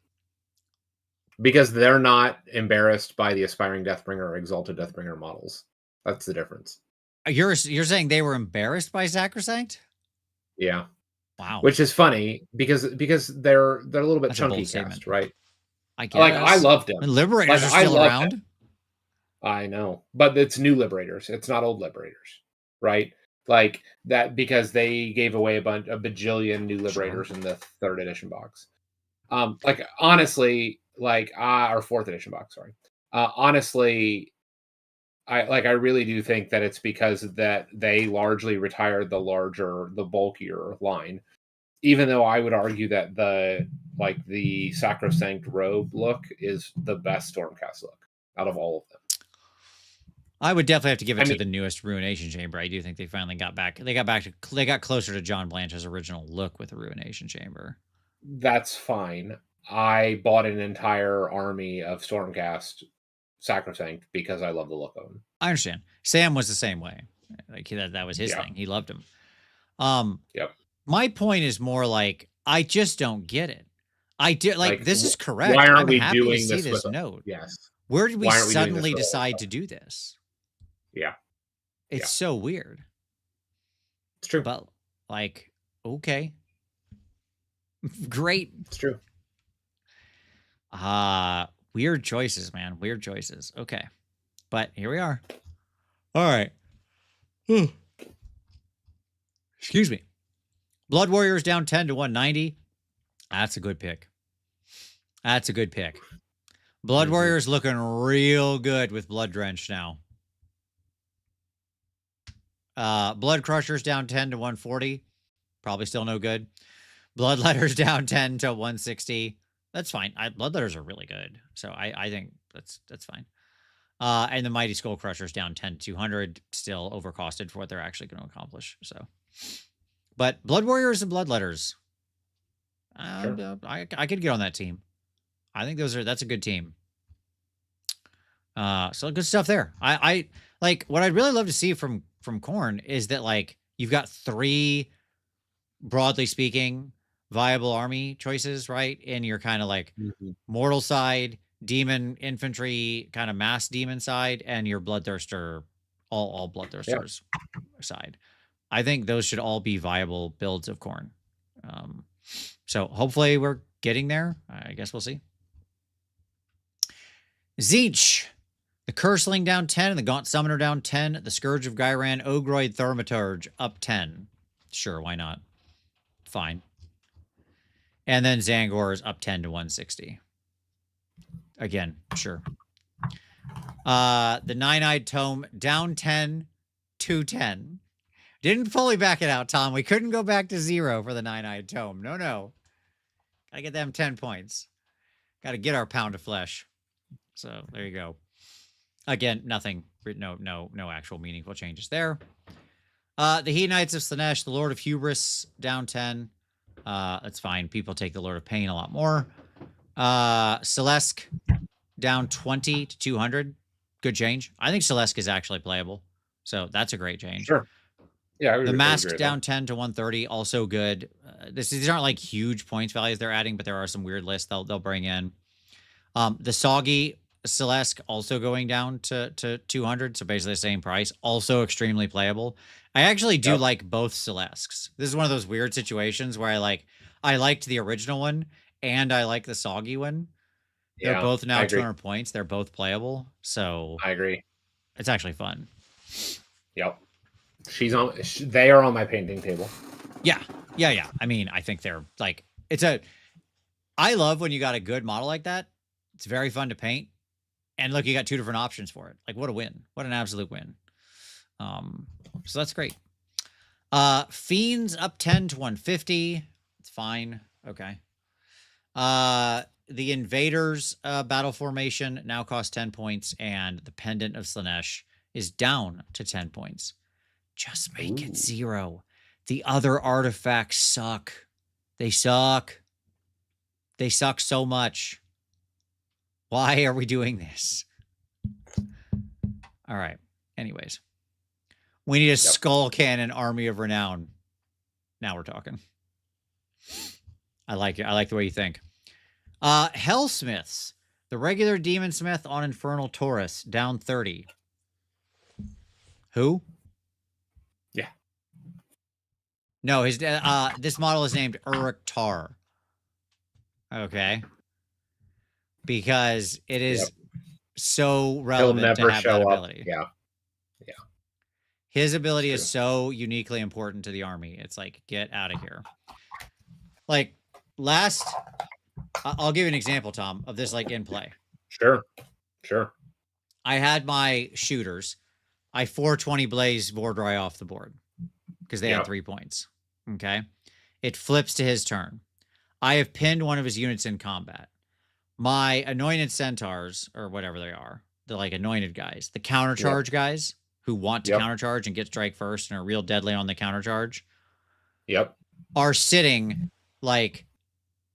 Because they're not embarrassed by the Aspiring Deathbringer or Exalted Deathbringer models. That's the difference. You're saying they were embarrassed by Sacrosanct? Yeah. Wow. Which is funny because they're a little bit chunky cast, right? I guess. Like, I loved them. And Liberators are still around. Them. I know, but it's new Liberators. It's not old Liberators, right? Like that, because they gave away a bajillion new Liberators in the 3rd edition box. Like, honestly, like, or 4th edition box. Sorry. Honestly, I really do think that it's because that they largely retired the bulkier line. Even though I would argue that the Sacrosanct Robe look is the best Stormcast look out of all of them. I would definitely have to give it to the newest Ruination Chamber. I do think they finally got back. They got closer to John Blanche's original look with the Ruination Chamber. That's fine. I bought an entire army of Stormcast Sacrosanct because I love the look of them. I understand. Sam was the same way. Like, that was his thing. He loved him. Yep. My point is more like, I just don't get it. I do like this is correct. Why aren't I'm we happy doing to see this note? Yes. Where did we suddenly decide to do this? Yeah. It's so weird. It's true. But, like, okay. Great. It's true. Weird choices, man. Weird choices. Okay. But here we are. All right. Excuse me. Blood Warriors down 10 to 190. That's a good pick. That's a good pick. Blood Warriors looking real good with Blood Drench now. Blood Crushers down 10 to 140. Probably still no good. Bloodletters down 10 to 160. That's fine. Bloodletters are really good. So I think that's fine. And the Mighty Skull Crushers down 10 to 200. Still overcosted for what they're actually going to accomplish. So, but Blood Warriors and Bloodletters. Sure. I could get on that team. I think that's a good team. So good stuff there. I like what I'd really love to see from Khorne is that like you've got 3, broadly speaking, viable army choices, right? In your kind of like mortal side, demon infantry, kind of mass demon side, and your bloodthirster, all bloodthirsters side. I think those should all be viable builds of Khorne. So hopefully we're getting there. I guess we'll see. Zeech. The Curseling down 10 and the Gaunt Summoner down 10. The Scourge of Gyran, Ogroid Thaumaturge up 10. Sure, why not? Fine. And then Zangor's up 10 to 160. Again, sure. The Nine-Eyed Tome down 10 to 10. Didn't fully back it out, Tom. We couldn't go back to 0 for the Nine-Eyed Tome. No. Gotta get them 10 points. Gotta get our pound of flesh. So there you go. Again, nothing. No actual meaningful changes there. The Hedonites of Slaanesh, the Lord of Hubris, down 10. That's fine. People take the Lord of Pain a lot more. Celesk, down 20 to 200. Good change. I think Celesk is actually playable. So that's a great change. Sure. Yeah. The Mask down 10 to 130. Also good. These aren't like huge points values they're adding, but there are some weird lists they'll bring in. The Soggy Celesk also going down to 200, so basically the same price. Also extremely playable. I actually do like both Celesks. This is one of those weird situations where I liked the original one and I like the Soggy one. They're both now 200 points. They're both playable, so I agree. It's actually fun. Yep. They are on my painting table. Yeah. I mean, I think they're like I love when you got a good model like that. It's very fun to paint. And look, you got 2 different options for it. Like, what a win. What an absolute win. So that's great. Fiends up 10 to 150. It's fine. Okay. The Invaders battle formation now costs 10 points, and the Pendant of Slaanesh is down to 10 points. Just make it 0. The other artifacts suck. They suck. They suck so much. Why are we doing this? All right. Anyways. We need a Skull Cannon Army of Renown. Now we're talking. I like it. I like the way you think. Hellsmiths. The regular Demon Smith on Infernal Taurus. Down 30. Who? Yeah. No, his this model is named Uruk Tar. Okay. Because it is so relevant to have that ability. Yeah. His ability is so uniquely important to the army. It's like, get out of here. Like, I'll give you an example, Tom, of this like in play. Sure. I had my shooters. I 420 Blaze Vordry off the board because they had 3 points. Okay. It flips to his turn. I have pinned one of his units in combat. My anointed centaurs, or whatever they are, the like anointed guys, the countercharge guys who want to countercharge and get strike first and are real deadly on the countercharge, are sitting like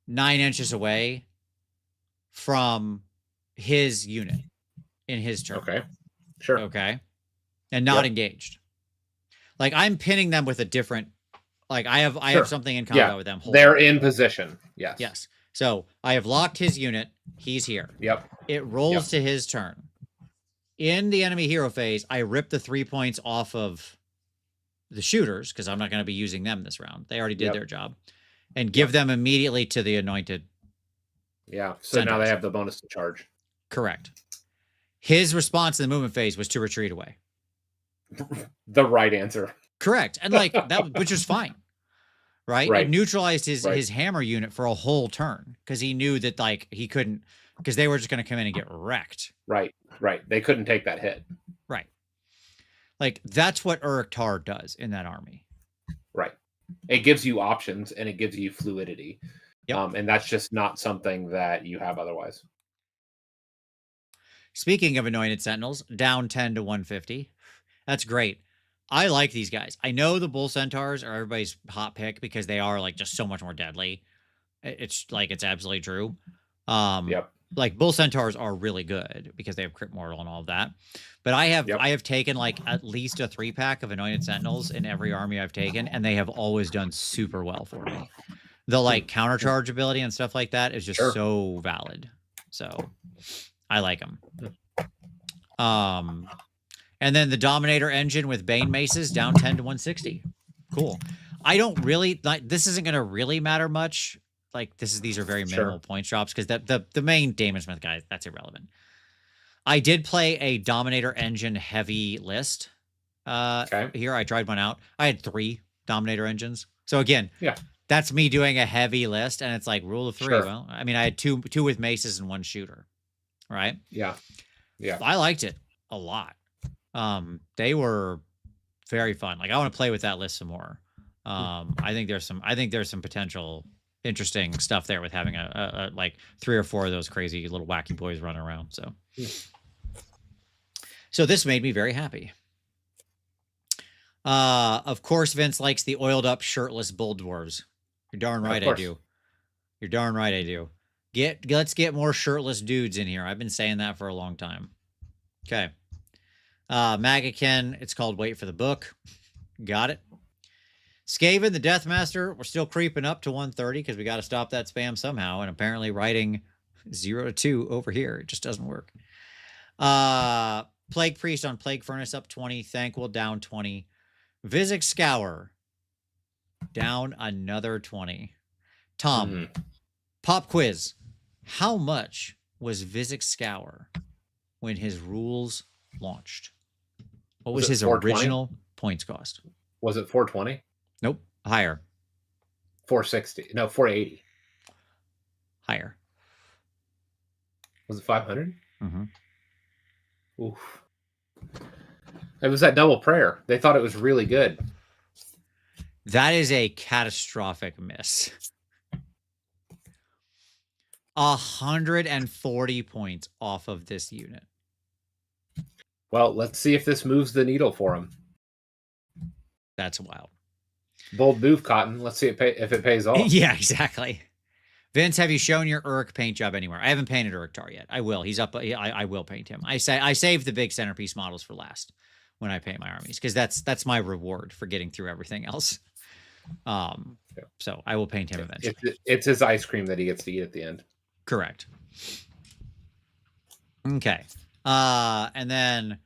9 inches away from his unit in his turn. Okay. Sure. Okay. And not engaged. Like I'm pinning them with a different, like I have something in combat with them. They're in position. Yes. Yes. So I have locked his unit. He's here. Yep. It rolls to his turn. In the enemy hero phase, I rip the 3 points off of the shooters because I'm not going to be using them this round. They already did their job. And give them immediately to the anointed. Yeah. So now they have the bonus to charge. Correct. His response in the movement phase was to retreat away. The right answer. Correct. And like that, which was fine. Right? Right. It neutralized his hammer unit for a whole turn because he knew that like he couldn't, because they were just going to come in and get wrecked. Right. They couldn't take that hit. Right. Like that's what Uruk-Tar does in that army. Right. It gives you options and it gives you fluidity. Yep. And that's just not something that you have otherwise. Speaking of Anointed Sentinels, down 10 to 150. That's great. I like these guys. I know the Bull Centaurs are everybody's hot pick because they are like just so much more deadly. It's like, it's absolutely true. Yep. Like Bull Centaurs are really good because they have crit mortal and all of that. But I have taken like at least a 3-pack of Anointed Sentinels in every army I've taken, and they have always done super well for me. The like countercharge ability and stuff like that is just so valid. So I like them. And then the Dominator engine with Bane Maces down 10 to 160. Cool. I don't really like, this isn't going to really matter much. Like these are very minimal point drops because the main Damage Smith guy, that's irrelevant. I did play a Dominator engine heavy list. Here I tried one out. I had 3 Dominator engines. So again, that's me doing a heavy list, and it's like rule of 3. Well, I mean, I had two with maces and 1 shooter. Right? Yeah. I liked it a lot. They were very fun. Like I want to play with that list some more. I think there's some potential interesting stuff there with having a like 3 or 4 of those crazy little wacky boys running around. So this made me very happy. Of course, Vince likes the oiled up, shirtless bull dwarves. You're darn right I do. You're darn right I do. Let's get more shirtless dudes in here. I've been saying that for a long time. Okay. Magakin, it's called Wait for the Book. Got it. Skaven, the Deathmaster, we're still creeping up to 130 because we got to stop that spam somehow. And apparently writing 0 to 2 over here, it just doesn't work. Plague Priest on Plague Furnace up 20. Thankwell down 20. Vizek Scour down another 20. Tom, pop quiz. How much was Vizek Scour when his rules launched? What was his original points cost? Was it 420? Nope. Higher. 460. No, 480. Higher. Was it 500? Mm-hmm. Oof. It was that double prayer. They thought it was really good. That is a catastrophic miss. 140 points off of this unit. Well, let's see if this moves the needle for him. That's wild. Bold move, Cotton. Let's see if it pays off. Yeah, exactly. Vince, have you shown your Uruk paint job anywhere? I haven't painted Uruk-Tar yet. I will. He's up. I will paint him. I save the big centerpiece models for last when I paint my armies because that's my reward for getting through everything else. So I will paint him eventually. It's his ice cream that he gets to eat at the end. Correct. Okay. And then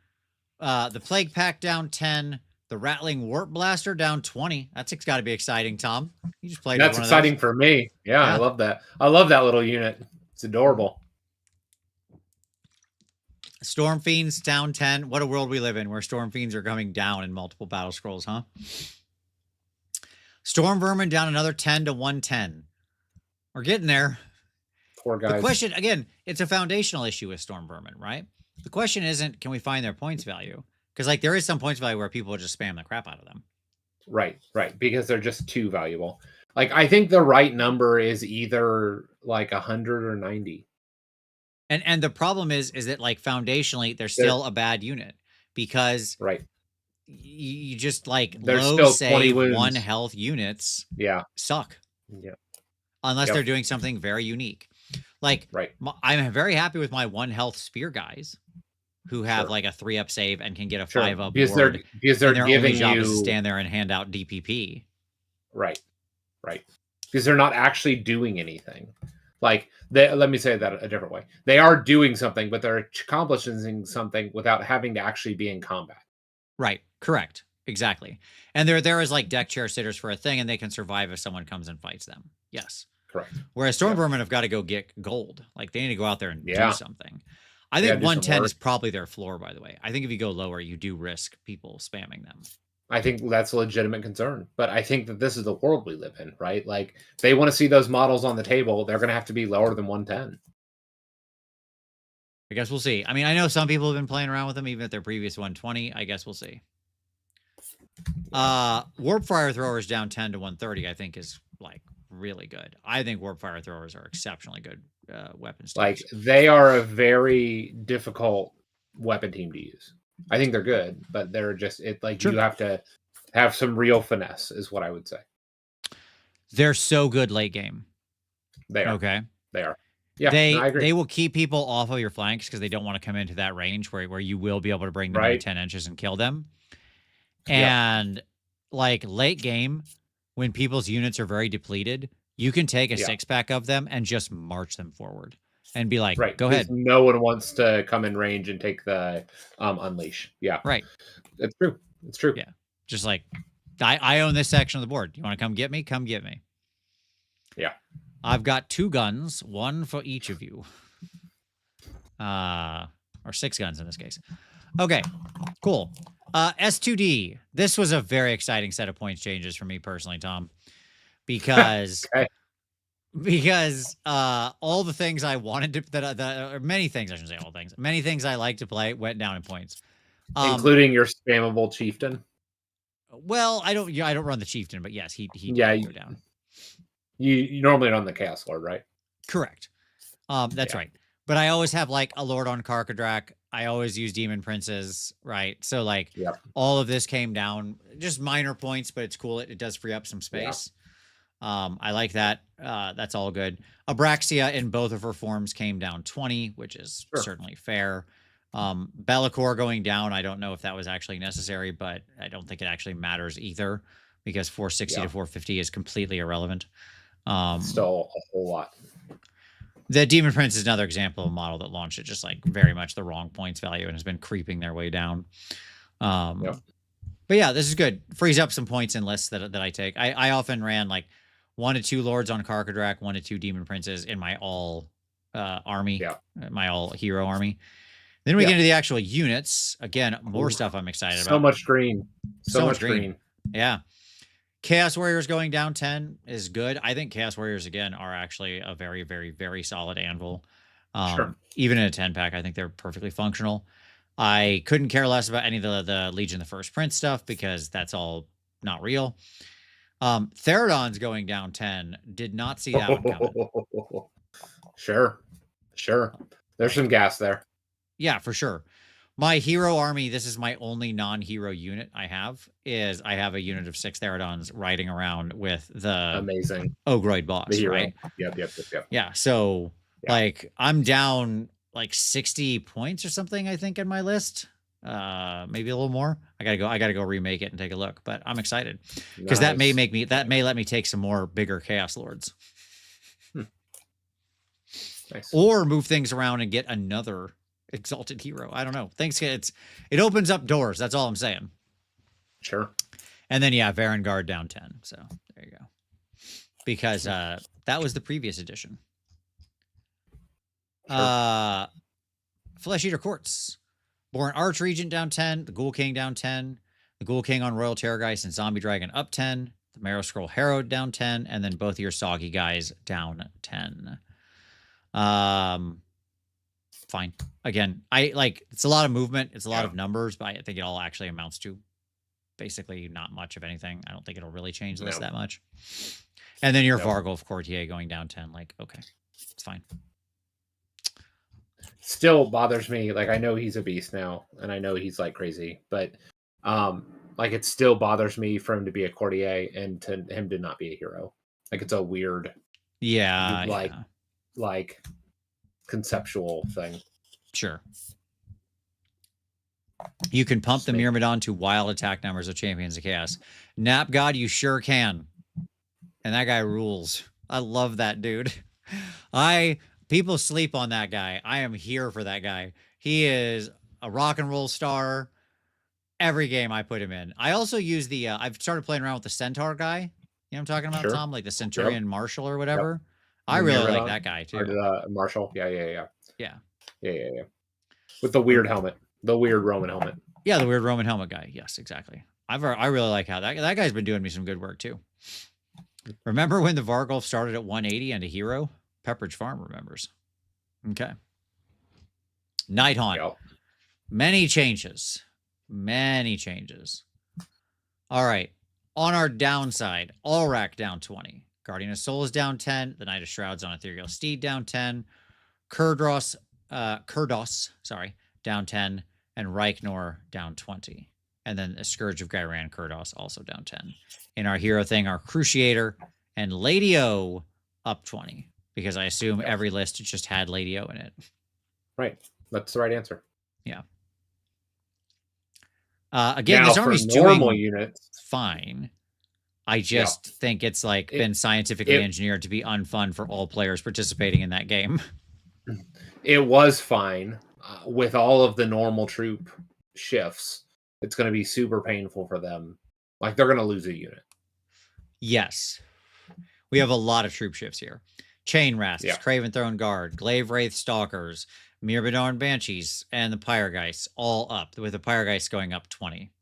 the Plague Pack down 10. The Rattling Warp Blaster down 20. That's got to be exciting, Tom. You just played. That's exciting for me. Yeah, I love that. I love that little unit. It's adorable. Storm Fiends down 10. What a world we live in where Storm Fiends are coming down in multiple battle scrolls, huh? Storm Vermin down another 10 to 110. We're getting there. Poor guys. The question, again, it's a foundational issue with Storm Vermin, right? The question isn't, can we find their points value? Because like there is some points value where people just spam the crap out of them. Right. Because they're just too valuable. Like I think the right number is either like 100 or 90. And the problem is that like foundationally they're still a bad unit because you just like low save 1 health units suck. Yeah. Unless they're doing something very unique. Like I'm very happy with my 1 health spear guys who have like a 3-up save and can get a 5-up because board. Because they're their giving only job you is to stand there and hand out DPP. Right. Because they're not actually doing anything. Like let me say that a different way. They are doing something, but they're accomplishing something without having to actually be in combat. Right. Correct. Exactly. And they're there as like deck chair sitters for a thing, and they can survive if someone comes and fights them. Yes. Correct. Whereas Storm Vermin have got to go get gold. Like they need to go out there and do something. I They think gotta do some 110 is work. probably their floor, by the way. I think if you go lower, you do risk people spamming them. I think that's a legitimate concern, but I think that this is the world we live in, right? Like, if they want to see those models on the table, they're going to have to be lower than 110. I guess we'll see. I mean, I know some people have been playing around with them, even at their previous 120. I guess we'll see. Warp fire throwers down 10 to 130, I think, is like really good. I think warp fire throwers are exceptionally good weapons. Like, they are a very difficult weapon team to use. I think they're good, but they're just Sure. you have to have some real finesse, is what I would say. They're so good late game. They are. Okay. They are. Yeah, I agree. They will keep people off of your flanks because they don't want to come into that range where you will be able to bring them into 10 inches and kill them. And like late game, when people's units are very depleted, you can take a 6-pack of them and just march them forward and be like, go ahead. No one wants to come in range and take the unleash. Yeah. Right. It's true. It's true. Yeah. Just like, I own this section of the board. You want to come get me? Come get me. Yeah. I've got 2 guns, 1 for each of you. Or 6 guns in this case. Okay, cool. S2D. This was a very exciting set of points changes for me personally, Tom. Because all the things I wanted to or many things, I shouldn't say all things. Many things I like to play went down in points. Including your spammable chieftain. Well, I don't run the chieftain, but yes, he did go down. You normally run the Chaos Lord, right? Correct. That's right. But I always have like a Lord on Karkadrak. I always use Demon Princes, right? So like all of this came down, just minor points, but it's cool. It does free up some space. I like that. That's all good. Abraxia in both of her forms came down 20, which is certainly fair. Be'lakor going down, I don't know if that was actually necessary, but I don't think it actually matters either because 460 to 450 is completely irrelevant. Still a whole lot. The Demon Prince is another example of a model that launched at just like very much the wrong points value and has been creeping their way down. But yeah, this is good. Frees up some points in lists that I take. I often ran like 1 to 2 Lords on Karkadrak, 1 to 2 Demon Princes in my all army, my all hero army. Then we get into the actual units. Again, more stuff I'm excited about. So much green. So much green. Yeah. Chaos Warriors going down 10 is good. I think Chaos Warriors, again, are actually a very, very, very solid anvil. Even in a 10-pack, I think they're perfectly functional. I couldn't care less about any of the Legion of the First Prince stuff because that's all not real. Therodon's going down 10. Did not see that one coming. Sure. There's some gas there. Yeah, for sure. My hero army, this is my only non-hero unit I have, is I have a unit of 6 Therodons riding around with the amazing Ogroid boss, right? Yep. Yeah, so like I'm down like 60 points or something, I think, in my list. Maybe a little more. I gotta go remake it and take a look, but I'm excited because that may let me take some more bigger Chaos Lords. Nice. Or move things around and get another exalted hero. I don't know. It opens up doors. That's all I'm saying. Sure. And then Varangard down 10. So there you go. Because that was the previous edition. Sure. Flesh Eater Courts. Born Archregent down 10. The Ghoul King down 10. The Ghoul King on Royal Terrorgeist and Zombie Dragon up 10. The Marrow Scroll Herald down 10. And then both of your Soggy guys down 10. Fine. Again, it's a lot of movement. It's a lot of numbers, but I think it all actually amounts to basically not much of anything. I don't think it'll really change this that much. And then your Vargolf Courtier going down 10. Like, okay, it's fine. Still bothers me. Like, I know he's a beast now, and I know he's like crazy, but like it still bothers me for him to be a courtier and to him to not be a hero. Like, it's a weird, like conceptual thing. Sure. You can pump the Myrmidon to wild attack numbers of Champions of Chaos. Nap God, you sure can. And that guy rules. I love that dude. People sleep on that guy. I am here for that guy. He is a rock and roll star. Every game I put him in. I also use I've started playing around with the Centaur guy. You know what I'm talking about, Tom? Like the Centurion Marshal or whatever. I really like that guy too. Marshall. Yeah. With the weird helmet. The weird Roman helmet. Yeah, the weird Roman helmet guy. Yes, exactly. I really like how that guy's been doing me some good work too. Remember when the Vargulf started at 180 and a hero? Pepperidge Farm remembers. Okay. Night Haunt. Yep. Many changes. Many changes. All right. On our downside, Allrack down 20. Guardian of Souls down 10. The Knight of Shrouds on Ethereal Steed down 10. Kurdos, down 10. And Reichnor down 20. And then a Scourge of Gyran Kurdos also down 10. In our hero thing, our Cruciator and Lady O up 20. Because I assume every list just had Lady O in it. Right. That's the right answer. Yeah. Again, now, this army's normal doing units. fine. I just think it's like been scientifically engineered to be unfun for all players participating in that game. It was fine with all of the normal troop shifts. It's going to be super painful for them. Like they're going to lose a unit. Yes. We have a lot of troop shifts here. Chain Rasps, Craven Throne Guard, Glaive Wraith Stalkers, Myrmidon Banshees, and the Pyregeist all up, with the Pyregeist going up 20.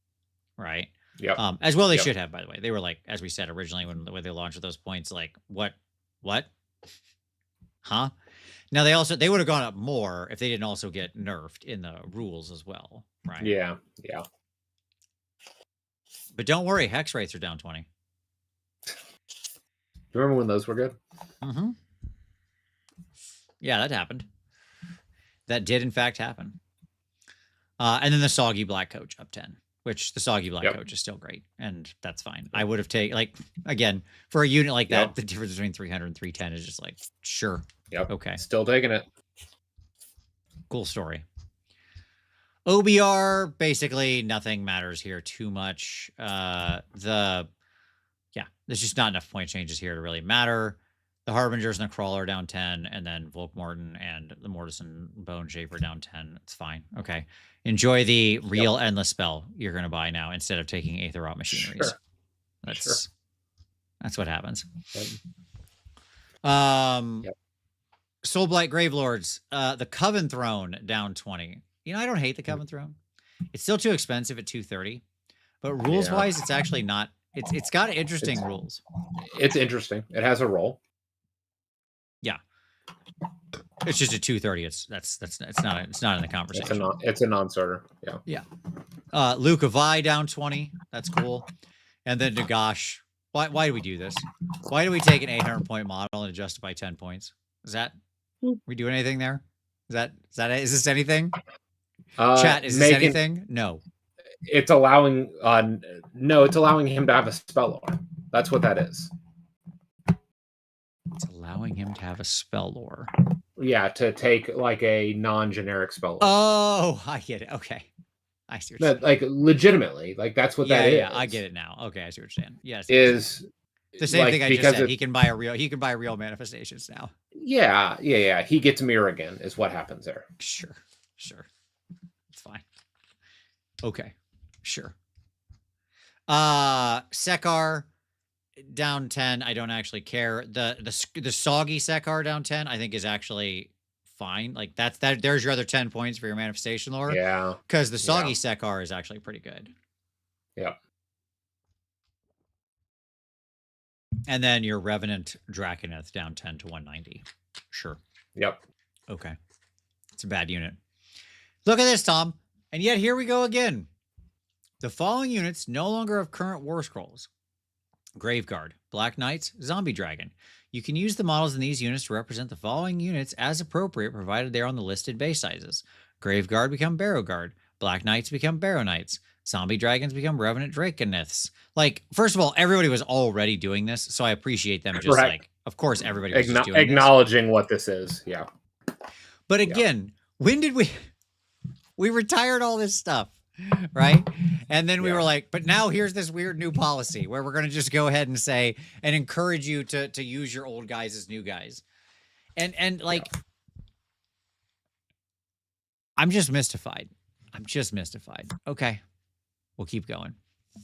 Right? Yeah. As well they should have, by the way. They were like, as we said originally when they launched with those points, like, what? Huh? Now they would have gone up more if they didn't also get nerfed in the rules as well, right? Yeah. But don't worry, Hex Wraiths are down 20. Remember when those were good? Mm-hmm. Yeah, that happened. That did in fact happen. And then the Soggy Black Coach up 10. Which the Soggy Black Coach is still great, and that's fine. I would have taken, like, again, for a unit like that, the difference between 300 and 310 is just like, sure. Yep. Okay. Still taking it. Cool story. OBR, basically nothing matters here too much. There's just not enough point changes here to really matter. The Harbingers and the Crawler down 10, and then Volkmorton and the Mortison Bone Shaper down 10. It's fine. Okay. Enjoy the real endless spell you're going to buy now instead of taking Aetherot Machineries. Sure. That's what happens. Soulblight Gravelords, the Coven Throne down 20. You know, I don't hate the Coven Throne. It's still too expensive at 230, but rules-wise, it's actually not. It's got interesting rules. It's interesting. It has a role. Yeah. It's just a 230. It's not in the conversation. It's a non-starter. Yeah. Luke of I down 20. That's cool. And then Nagash. Why do we do this? Why do we take an 800 point model and adjust it by 10 points? We doing anything there? Is this anything? Chat, is this anything? No. It's allowing it's allowing him to have a spell lore. That's what that is. It's allowing him to have a spell lore. Yeah, to take like a non-generic spell lore. Oh, I get it. Okay. I see what you're saying. Like legitimately, like that's what that is. Yeah, I get it now. Okay, I see what you're saying. Yes. Is the same thing I just said. He can buy real manifestations now. Yeah. He gets mirror again is what happens there. Sure. It's fine. Okay. Sure. Sekar down 10. I don't actually care. The Soggy Sekar down 10, I think is actually fine. Like there's your other 10 points for your manifestation lore. Yeah. Because the Soggy Sekar is actually pretty good. Yeah. And then your Revenant Draconeth down 10 to 190. Sure. Yep. Okay. It's a bad unit. Look at this, Tom. And yet here we go again. The following units no longer have current war scrolls. Graveguard, Black Knights, Zombie Dragon. You can use the models in these units to represent the following units as appropriate, provided they're on the listed base sizes. Graveguard become Barrow Guard. Black Knights become Barrow Knights. Zombie Dragons become Revenant Draconeths. Like, first of all, everybody was already doing this, so I appreciate them just like, of course, everybody was just doing acknowledging what this is. Yeah. But again, when did we retired all this stuff? Right. And then we were like, but now here's this weird new policy where we're going to just go ahead and say and encourage you to use your old guys as new guys. And like, I'm just mystified. Okay. We'll keep going.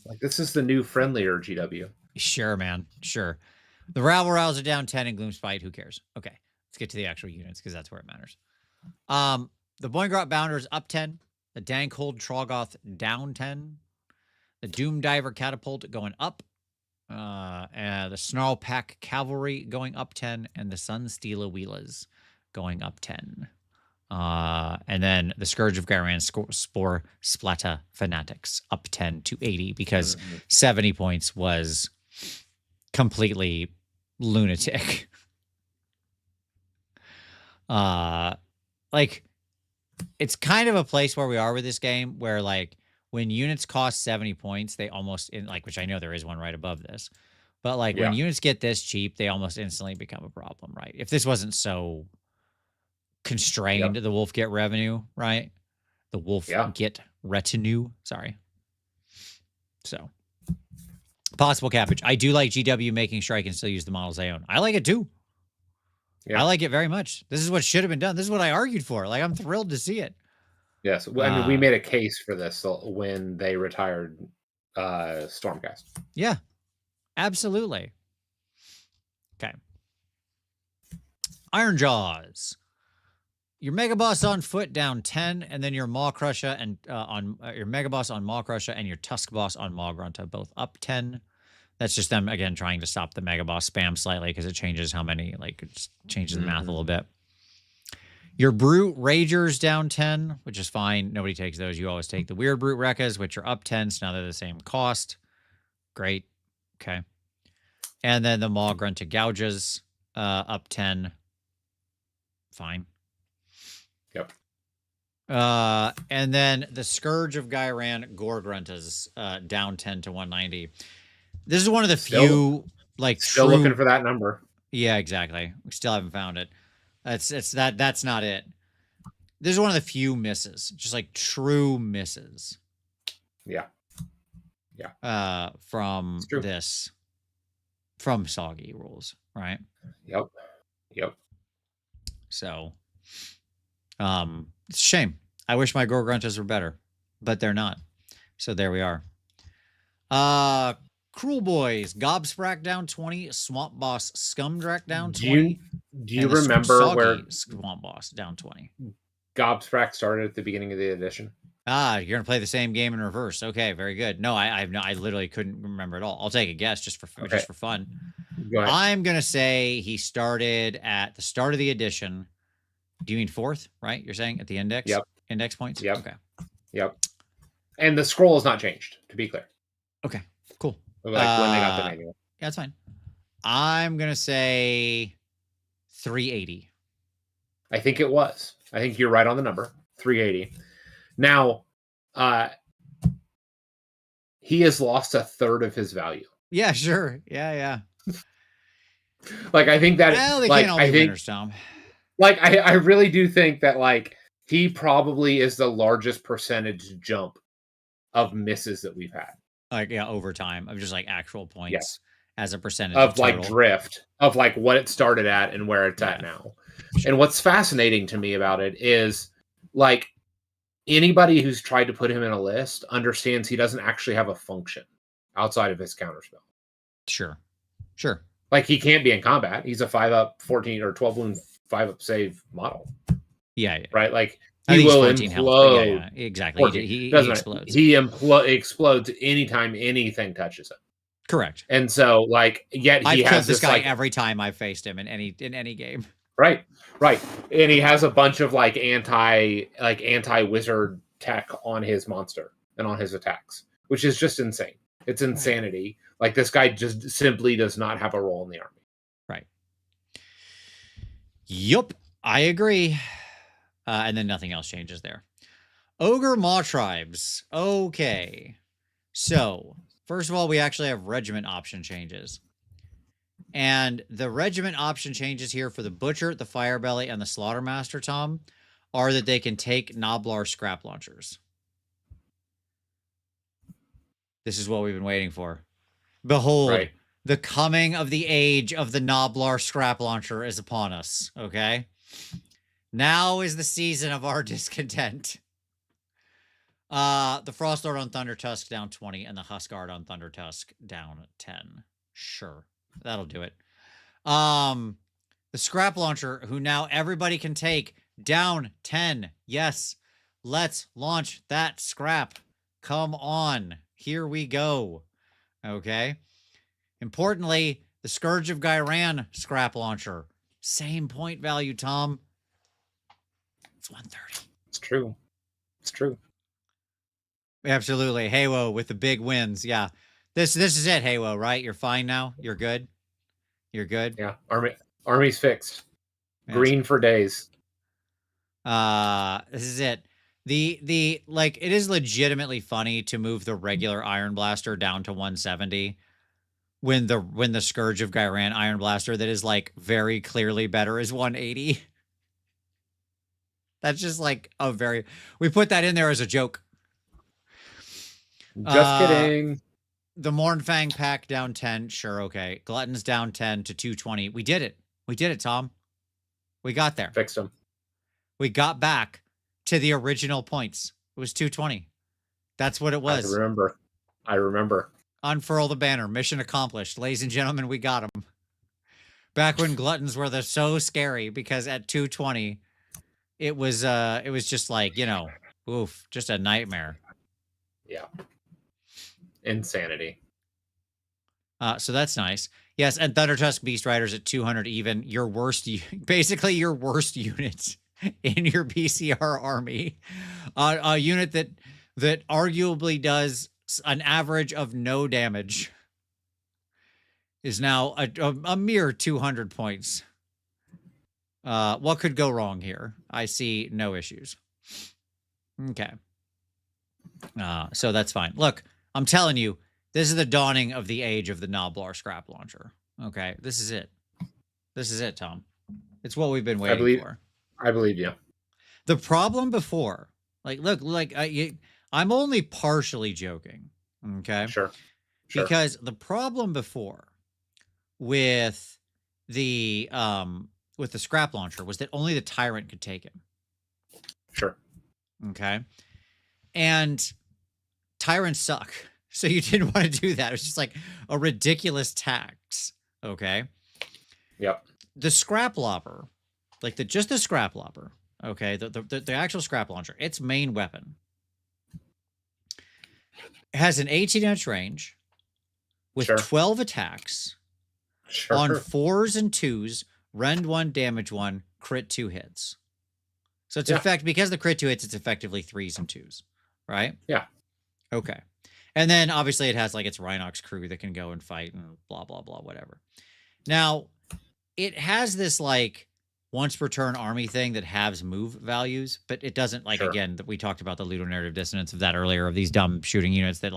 Like this is the new friendlier GW. Sure, man. Sure. The Rabble Rouse are down 10 and Gloomspite. Who cares? Okay. Let's get to the actual units because that's where it matters. The Boingrot Bounders up 10. The Dankhold Troggoth down 10. The Doom Diver Catapult going up. And the Snarl Pack Cavalry going up 10. And the Sunstealer Wheelers going up 10. And then the Scourge of Gyran Spore Splatter Fanatics up 10 to 80 because 70 points was completely lunatic. Like, it's kind of a place where we are with this game where, like, when units cost 70 points, they almost, which I know there is one right above this, but, like, when units get this cheap, they almost instantly become a problem, right? If this wasn't so constrained, the wolf get revenue, right? The wolf get retinue, sorry. So, possible cappage. I do like GW making sure I can still use the models I own. I like it too. Yeah. I like it very much. This is what should have been done. This is what I argued for. Like, I'm thrilled to see it. Yes. I mean, we made a case for this when they retired Stormcast. Yeah, absolutely. Okay. Iron Jaws. Your Mega Boss on foot down 10, and then your Maw Crusher and your Mega Boss on Maw Crusher and your Tusk Boss on Maw Grunta both up 10. That's just them, again, trying to stop the Mega Boss spam slightly because it changes how many, like, it just changes the math a little bit. Your Brute Ragers down 10, which is fine. Nobody takes those. You always take the Weird Brute Rekkas, which are up 10, so now they're the same cost. Great. Okay. And then the Maw Grunta Gouges up 10. Fine. Yep. And then the Scourge of Gyran Gore Gruntas down 10 to 190. This is one of the few, still looking for that number. Yeah, exactly. We still haven't found it. That's not it. This is one of the few misses, just like true misses. Yeah. From Soggy Rules, right? Yep. So, it's a shame. I wish my Gore Gruntas were better, but they're not. So there we are. Cruel Boys, Gobsprak down 20, Swamp Boss Scumdrak down 20. Do you remember where Swamp Boss down 20? Gobsprak started at the beginning of the edition. You're gonna play the same game in reverse. Okay, very good. No, I literally couldn't remember at all. I'll take a guess just for fun. Go ahead. I'm gonna say he started at the start of the edition. Do you mean 4th? Right? You're saying at the index? Yep. Index points. Yep. Okay. Yep. And the scroll has not changed, to be clear. Okay. Cool. Like when they got the manual. Yeah, that's fine. I'm gonna say 380. I think it was. I think you're right on the number. 380. Now, he has lost a third of his value. Yeah, sure. Yeah. Like, I think that they can't all be winners, Tom. Like, I really do think that, like, he probably is the largest percentage jump of misses that we've had. Like, yeah, over time of just like actual points as a percentage of like total. drift of like what it started at and where it's at now. Sure. And what's fascinating to me about it is, like, anybody who's tried to put him in a list understands he doesn't actually have a function outside of his counterspell. Sure. Like, he can't be in combat. He's a 5-up, 14 or 12 wound 5-up save model. Yeah. Right? Like, he will implode. Yeah, exactly. He explodes. He explodes anytime anything touches him. Correct. And so, like, yet he has this guy, like, every time I faced him in any game. Right. And he has a bunch of like anti wizard tech on his monster and on his attacks, which is just insane. It's insanity. Like, this guy just simply does not have a role in the army. Right. Yup, I agree. And then nothing else changes there. Ogre Maw Tribes. Okay. So, first of all, we actually have regiment option changes. And the regiment option changes here for the Butcher, the Firebelly, and the Slaughtermaster, Tom, are that they can take Noblar scrap launchers. This is what we've been waiting for. Behold, the coming of the age of the Noblar scrap launcher is upon us, okay? Now is the season of our discontent. The Frostlord on Thunder Tusk down 20 and the Huskard on Thunder Tusk down 10. Sure. That'll do it. The scrap launcher, who now everybody can take down 10. Yes, let's launch that scrap. Come on, here we go. Okay. Importantly, the Scourge of Gyran scrap launcher. Same point value, Tom. It's 130. It's true. It's true. Absolutely. Halo with the big wins. Yeah. This is it, Halo, right? You're fine now? You're good? You're good? Yeah. Army's fixed. Yes. Green for days. This is it. The like it is legitimately funny to move the regular Iron Blaster down to 170 when the Scourge of Gyran Iron Blaster that is like very clearly better is 180. That's just like we put that in there as a joke. Just kidding. The Mournfang pack down 10. Sure, okay. Glutton's down 10 to 220. We did it. We did it, Tom. We got there. Fixed them. We got back to the original points. It was 220. That's what it was. I remember. Unfurl the banner. Mission accomplished. Ladies and gentlemen, we got them. Back when Gluttons were so scary because at 220, it was just like, oof, just a nightmare. Yeah. Insanity. So that's nice. Yes, and Thundertusk Beast Riders at 200 even. Basically your worst units in your BCR army. A unit that arguably does an average of no damage is now a mere 200 points. What could go wrong here? I see no issues. Okay. So that's fine. Look, I'm telling you, this is the dawning of the age of the Noblar scrap launcher. Okay, this is it. This is it, Tom. It's what we've been waiting for. I believe you. The problem before, I'm only partially joking. Okay, Sure. Because the problem before with the scrap launcher was that only the Tyrant could take him. Sure. Okay, and Tyrants suck. So you didn't want to do that. It was just like a ridiculous tax. Okay. Yep. The scrap lopper, just the scrap lopper. Okay. The actual scrap launcher, its main weapon has an 18-inch range with 12 attacks on 4s and 2s, rend 1, damage 1, crit 2 hits. So it's because the crit 2 hits, it's effectively 3s and 2s, right? Yeah. Okay. And then obviously it has its Rhinox crew that can go and fight and blah, blah, blah, whatever. Now, it has this once per turn army thing that halves move values, but it doesn't again, we talked about the ludonarrative dissonance of that earlier, of these dumb shooting units that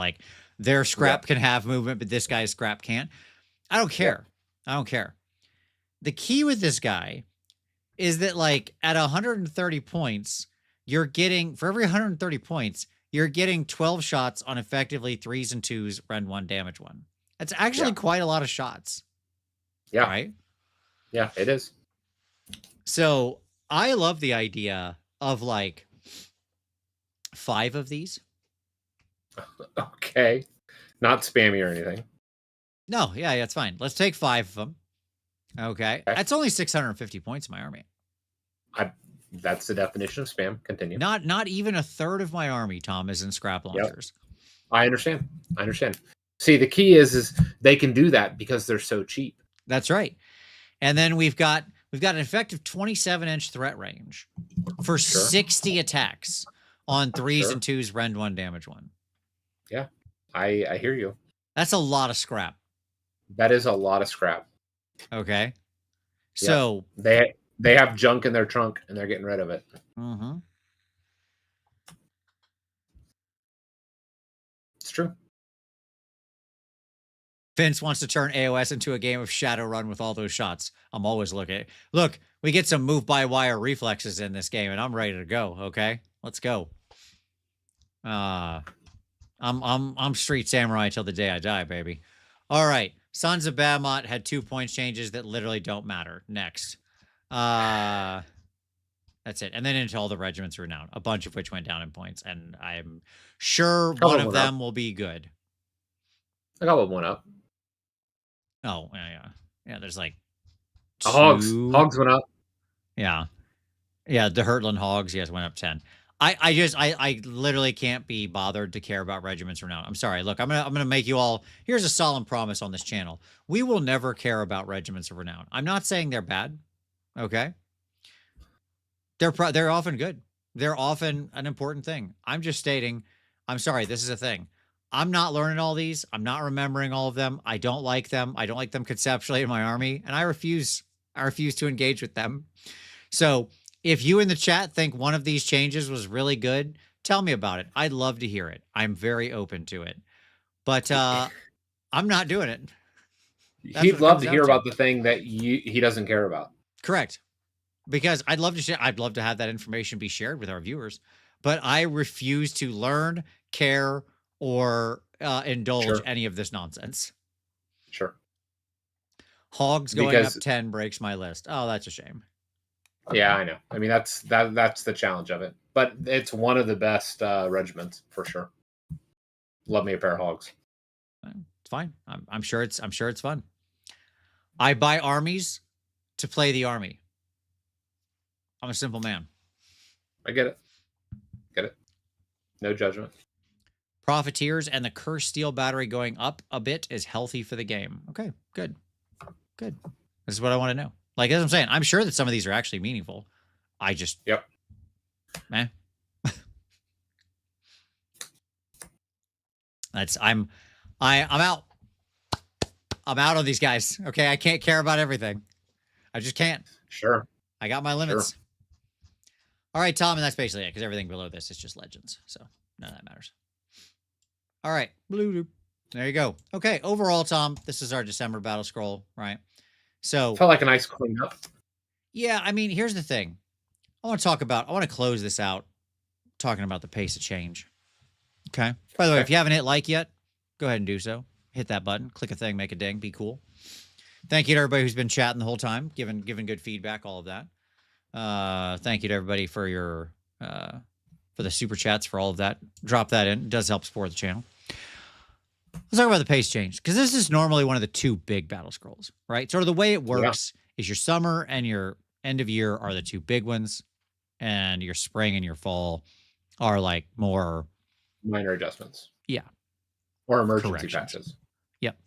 their scrap can have movement, but this guy's scrap can't. I don't care. I don't care. The key with this guy is that at 130 points, you're getting, for every 130 points, you're getting 12 shots on effectively 3s and 2s, rend 1, damage 1. That's actually quite a lot of shots. Yeah. Right? Yeah, it is. So I love the idea of 5 of these. Okay. Not spammy or anything. No, yeah, it's fine. Let's take 5 of them. Okay. That's only 650 points in my army. That's the definition of spam. Continue. Not even a third of my army, Tom, is in scrap launchers. Yep. I understand. See, the key is they can do that because they're so cheap. That's right. And then we've got an effective 27-inch threat range for 60 attacks on 3s and 2s, rend 1, damage 1. Yeah, I hear you. That's a lot of scrap. That is a lot of scrap. Okay. So they have junk in their trunk and they're getting rid of it. Mm-hmm. It's true. Vince wants to turn AOS into a game of Shadowrun with all those shots. I'm always looking. Look, we get some move by wire reflexes in this game, and I'm ready to go. Okay, let's go. I'm Street Samurai till the day I die, baby. All right, Sons of Bahamut had 2 points changes that literally don't matter. Next, that's it. And then into all the regiments renowned, a bunch of which went down in points, and I'm sure one of them will be good. I got one up. Oh, yeah. There's Hogs went up. Yeah. Yeah, the Hurtland Hogs, yes, went up 10. I literally can't be bothered to care about regiments renown. I'm sorry. Look, I'm gonna make you all. Here's a solemn promise on this channel: we will never care about regiments of renown. I'm not saying they're bad. Okay, they're often good. They're often an important thing. I'm just stating. I'm sorry. This is a thing. I'm not learning all these. I'm not remembering all of them. I don't like them. I don't like them conceptually in my army, and I refuse. I refuse to engage with them. So if you in the chat think one of these changes was really good, tell me about it. I'd love to hear it. I'm very open to it. But I'm not doing it. He'd love to hear about the thing that he doesn't care about. Correct. Because I'd love to share, I'd love to have that information be shared with our viewers, but I refuse to learn, care, or indulge any of this nonsense. Sure. Hogs going up 10 breaks my list. Oh, that's a shame. Yeah, I know. I mean, that's the challenge of it. But it's one of the best regiments for sure. Love me a pair of hogs. It's fine. I'm sure it's fun. I buy armies to play the army. I'm a simple man. I get it. Get it. No judgment. Profiteers and the Cursed Steel Battery going up a bit is healthy for the game. Okay, good. Good. This is what I want to know. Like, as I'm saying, I'm sure that some of these are actually meaningful. I just... Yep. Man. I'm out. I'm out on these guys. Okay, I can't care about everything. I just can't. Sure. I got my limits. Sure. All right, Tom, and that's basically it, because everything below this is just legends, so none of that matters. All right, there you go. Okay, overall, Tom, this is our December battle scroll, right? So felt like a nice cleanup. Yeah, I mean, here's the thing. I want to close this out talking about the pace of change. Okay. By the way, if you haven't hit like yet, go ahead and do so. Hit that button, click a thing, make a ding, be cool. Thank you to everybody who's been chatting the whole time, giving good feedback, all of that. Thank you to everybody for your for the super chats, for all of that. Drop that in. It does help support the channel. Let's talk about the pace change, because this is normally one of the two big battle scrolls, right? Sort of the way it works is your summer and your end of year are the two big ones, and your spring and your fall are like more minor adjustments. Yeah. Or emergency patches. Yep.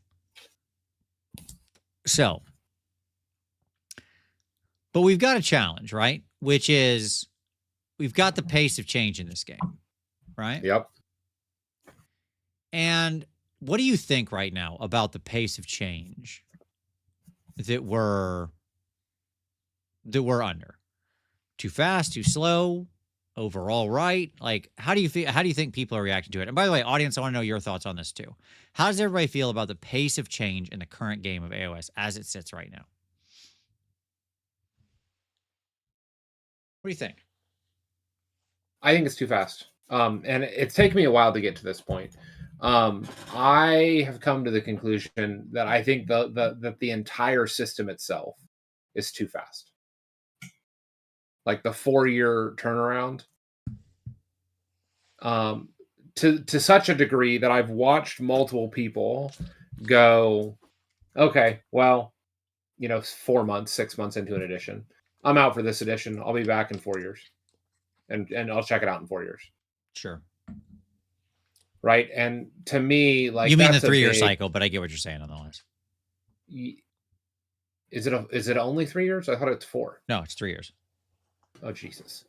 So, but we've got a challenge, right? Which is we've got the pace of change in this game, right? Yep. And what do you think right now about the pace of change that we're under? Too fast, too slow, overall right? Like, how do you feel? How do you think people are reacting to it? And by the way, audience, I want to know your thoughts on this too. How does everybody feel about the pace of change in the current game of AOS as it sits right now? What do you think? I think it's too fast. And it's taken me a while to get to this point. I have come to the conclusion that I think that the entire system itself is too fast. Like the 4-year turnaround, to such a degree that I've watched multiple people go, okay, well, 4 months, 6 months into an edition, I'm out for this edition. I'll be back in 4 years, and I'll check it out in 4 years. Sure. Right. And to me, like, you mean the 3-year cycle, but I get what you're saying nonetheless. Is it only 3 years? I thought it's 4. No, it's 3 years. Oh, Jesus.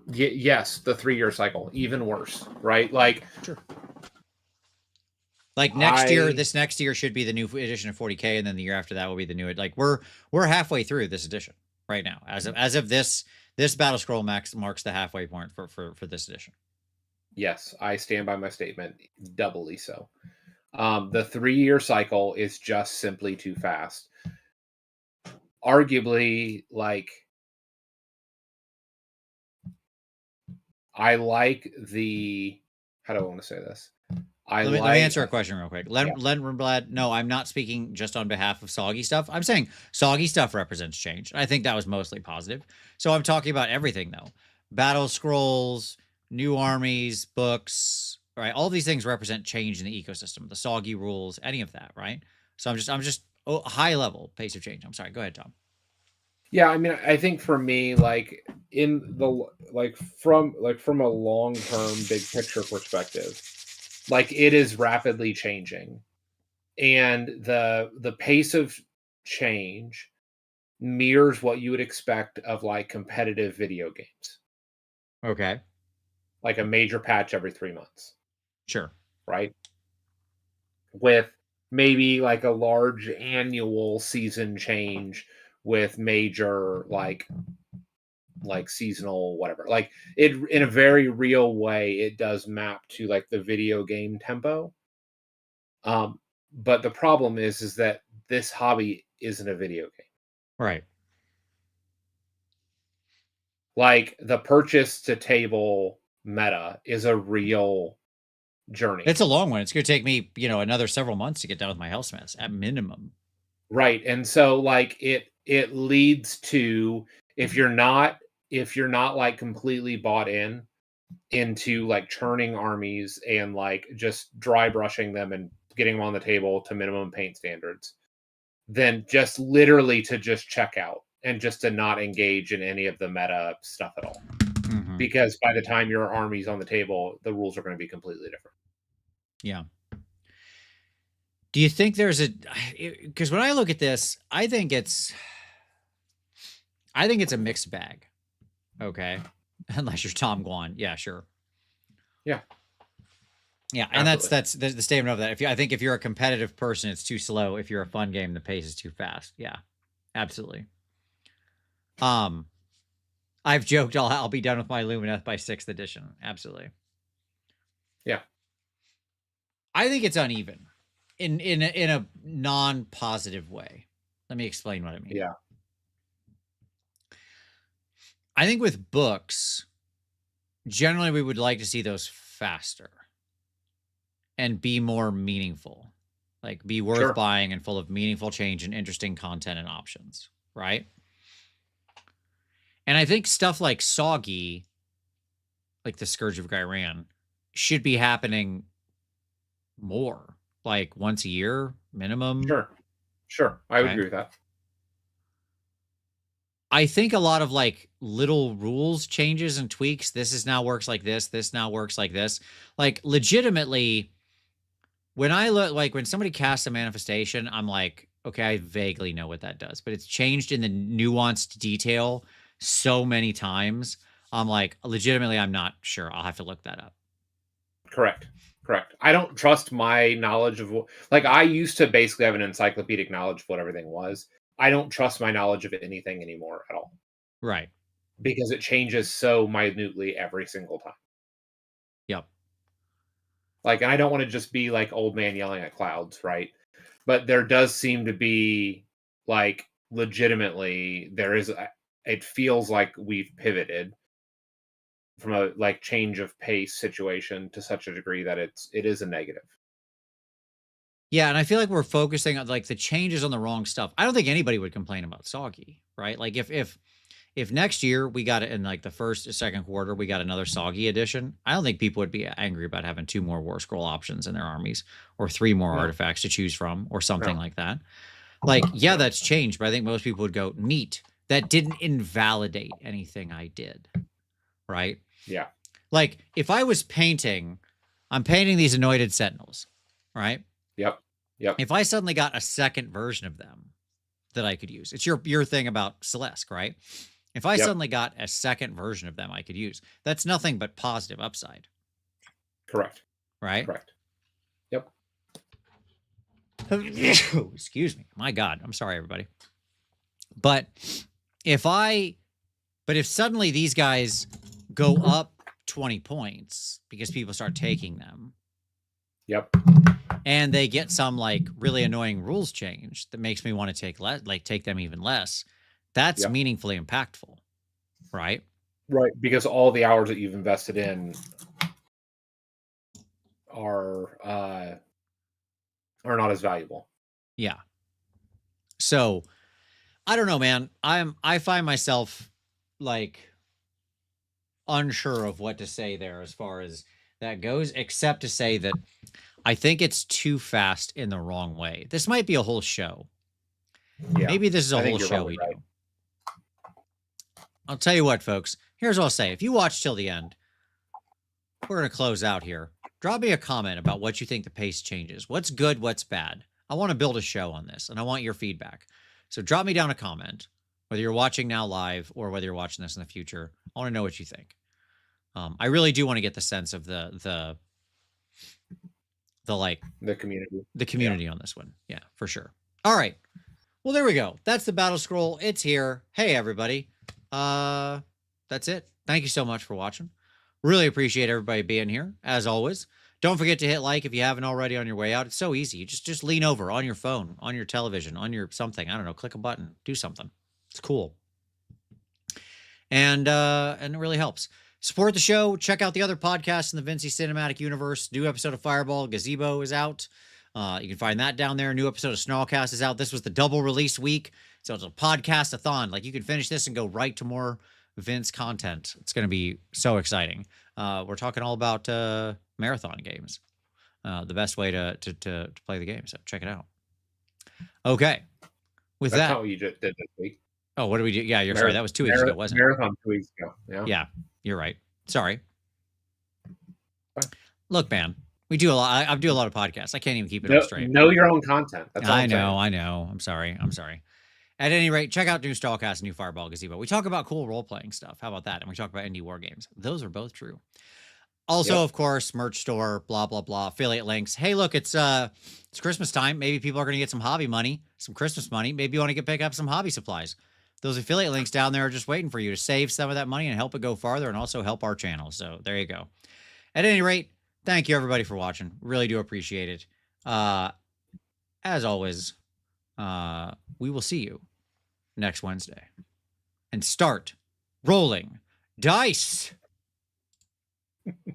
Yes, the 3-year cycle, even worse, right? Like, sure. Like this next year should be the new edition of 40K, and then the year after that will be the new. Like we're halfway through this edition right now. As of this battle scroll marks the halfway point for this edition. Yes, I stand by my statement, doubly so. The 3-year cycle is just simply too fast. Arguably, like, I like the, how do I want to say this? Let me answer a question real quick. Lenblad, no, I'm not speaking just on behalf of Soggy Stuff. I'm saying Soggy Stuff represents change. I think that was mostly positive. So I'm talking about everything, though. Battle scrolls, new armies, books, right? All these things represent change in the ecosystem, the Soggy rules, any of that, right? So I'm just high level pace of change. I'm sorry. Go ahead, Tom. Yeah, I mean, I think for me, like in the from a long term, big picture perspective, like it is rapidly changing, and the pace of change mirrors what you would expect of like competitive video games, Okay. like a major patch every 3 months, Sure. right? With maybe like a large annual season change with major like seasonal whatever, like it in a very real way it does map to like the video game tempo. But the problem is that this hobby isn't a video game. Right. Like the purchase to table meta is a real journey. It's a long one. It's going to take me, another several months to get done with my Hellsmiths at minimum. Right. And so like it leads to, if you're not like completely bought into like churning armies and like just dry brushing them and getting them on the table to minimum paint standards, then just literally to just check out and just to not engage in any of the meta stuff at all. Mhm. Because by the time your army's on the table, the rules are going to be completely different. Yeah. Do you think there's because when I look at this, I think it's a mixed bag. Okay. Unless you're Tom Guan. Yeah, sure. Yeah. Yeah, and Absolutely. that's the statement of that. I think if you're a competitive person, it's too slow. If you're a fun game, the pace is too fast. Yeah, absolutely. I've joked I'll be done with my Lumineth by 6th edition. Absolutely. Yeah. I think it's uneven in a non-positive way. Let me explain what I mean. Yeah. I think with books, generally we would like to see those faster and be more meaningful, like be worth Sure. buying and full of meaningful change and interesting content and options, right? And I think stuff like Soggy, like the Scourge of Gyran, should be happening more, like once a year minimum. Sure. I would Okay. agree with that. I think a lot of like little rules changes and tweaks. This now works like this. This now works like this. Like legitimately, when I look, like when somebody casts a manifestation, I'm like, okay, I vaguely know what that does, but it's changed in the nuanced detail so many times. I'm like, legitimately, I'm not sure. I'll have to look that up. Correct. I don't trust my knowledge of like I used to basically have an encyclopedic knowledge of what everything was. I don't trust my knowledge of anything anymore at all. Right. Because it changes so minutely every single time. Yep. Like, and I don't want to just be like old man yelling at clouds, right? But there does seem to be like legitimately it feels like we've pivoted from a like change of pace situation to such a degree that it is a negative. Yeah, and I feel like we're focusing on like the changes on the wrong stuff. I don't think anybody would complain about Soggy, right? Like if next year we got it in like the first or second quarter, we got another Soggy edition, I don't think people would be angry about having 2 more War Scroll options in their armies or 3 more artifacts to choose from or something like that. Like, yeah, that's changed, but I think most people would go, neat. That didn't invalidate anything I did, right? Yeah. Like if I was painting, I'm painting these Anointed Sentinels, right? Yep. If I suddenly got a second version of them that I could use, it's your thing about Celeste, right? If I suddenly got a second version of them I could use, that's nothing but positive upside. Correct. Right? Correct. Yep. Excuse me. My God. I'm sorry, everybody. But if suddenly these guys go up 20 points because people start taking them. Yep. And they get some like really annoying rules change that makes me want to take them even less. That's meaningfully impactful, right? Right, because all the hours that you've invested in are not as valuable. Yeah. So I don't know, man. I find myself like unsure of what to say there as far as that goes, except to say that I think it's too fast in the wrong way. This might be a whole show. Yeah, Maybe this is a whole show we do. I'll tell you what, folks. Here's what I'll say. If you watch till the end, we're going to close out here. Drop me a comment about what you think the pace changes. What's good, what's bad. I want to build a show on this, and I want your feedback. So drop me down a comment, whether you're watching now live or whether you're watching this in the future. I want to know what you think. I really do want to get the sense of the community on this one. Yeah, for sure. All right. Well, there we go. That's the battle scroll. It's here. Hey, everybody. That's it. Thank you so much for watching. Really appreciate everybody being here, as always. Don't forget to hit like if you haven't already on your way out. It's so easy. You just lean over on your phone, on your television, on your something. I don't know. Click a button. Do something. It's cool. And it really helps. Support the show. Check out the other podcasts in the Vinci Cinematic Universe. New episode of Fireball Gazebo is out. You can find that down there. New episode of Snarlcast is out. This was the double release week. So it's a podcast-a-thon. Like, you can finish this and go right to more Vince content. It's going to be so exciting. We're talking all about marathon games. The best way to play the game. So check it out. Okay. That's that. How you did this week. Oh, what did we do? Yeah, you're sorry. That was 2 weeks ago, wasn't it? Marathon 2 weeks ago. Yeah, you're right. Sorry. Look, man, we do a lot. I do a lot of podcasts. I can't even keep it all straight. Know your own content. That's all I know. I'm sorry. At any rate, check out New Stallcast and New Fireball Gazebo. We talk about cool role-playing stuff. How about that? And we talk about indie war games. Those are both true. Also, of course, merch store, blah, blah, blah, affiliate links. Hey, look, it's Christmas time. Maybe people are going to get some hobby money, some Christmas money. Maybe you want to pick up some hobby supplies. Those affiliate links down there are just waiting for you to save some of that money and help it go farther and also help our channel. So there you go. At any rate, thank you, everybody, for watching. Really do appreciate it. As always, we will see you next Wednesday. And start rolling dice.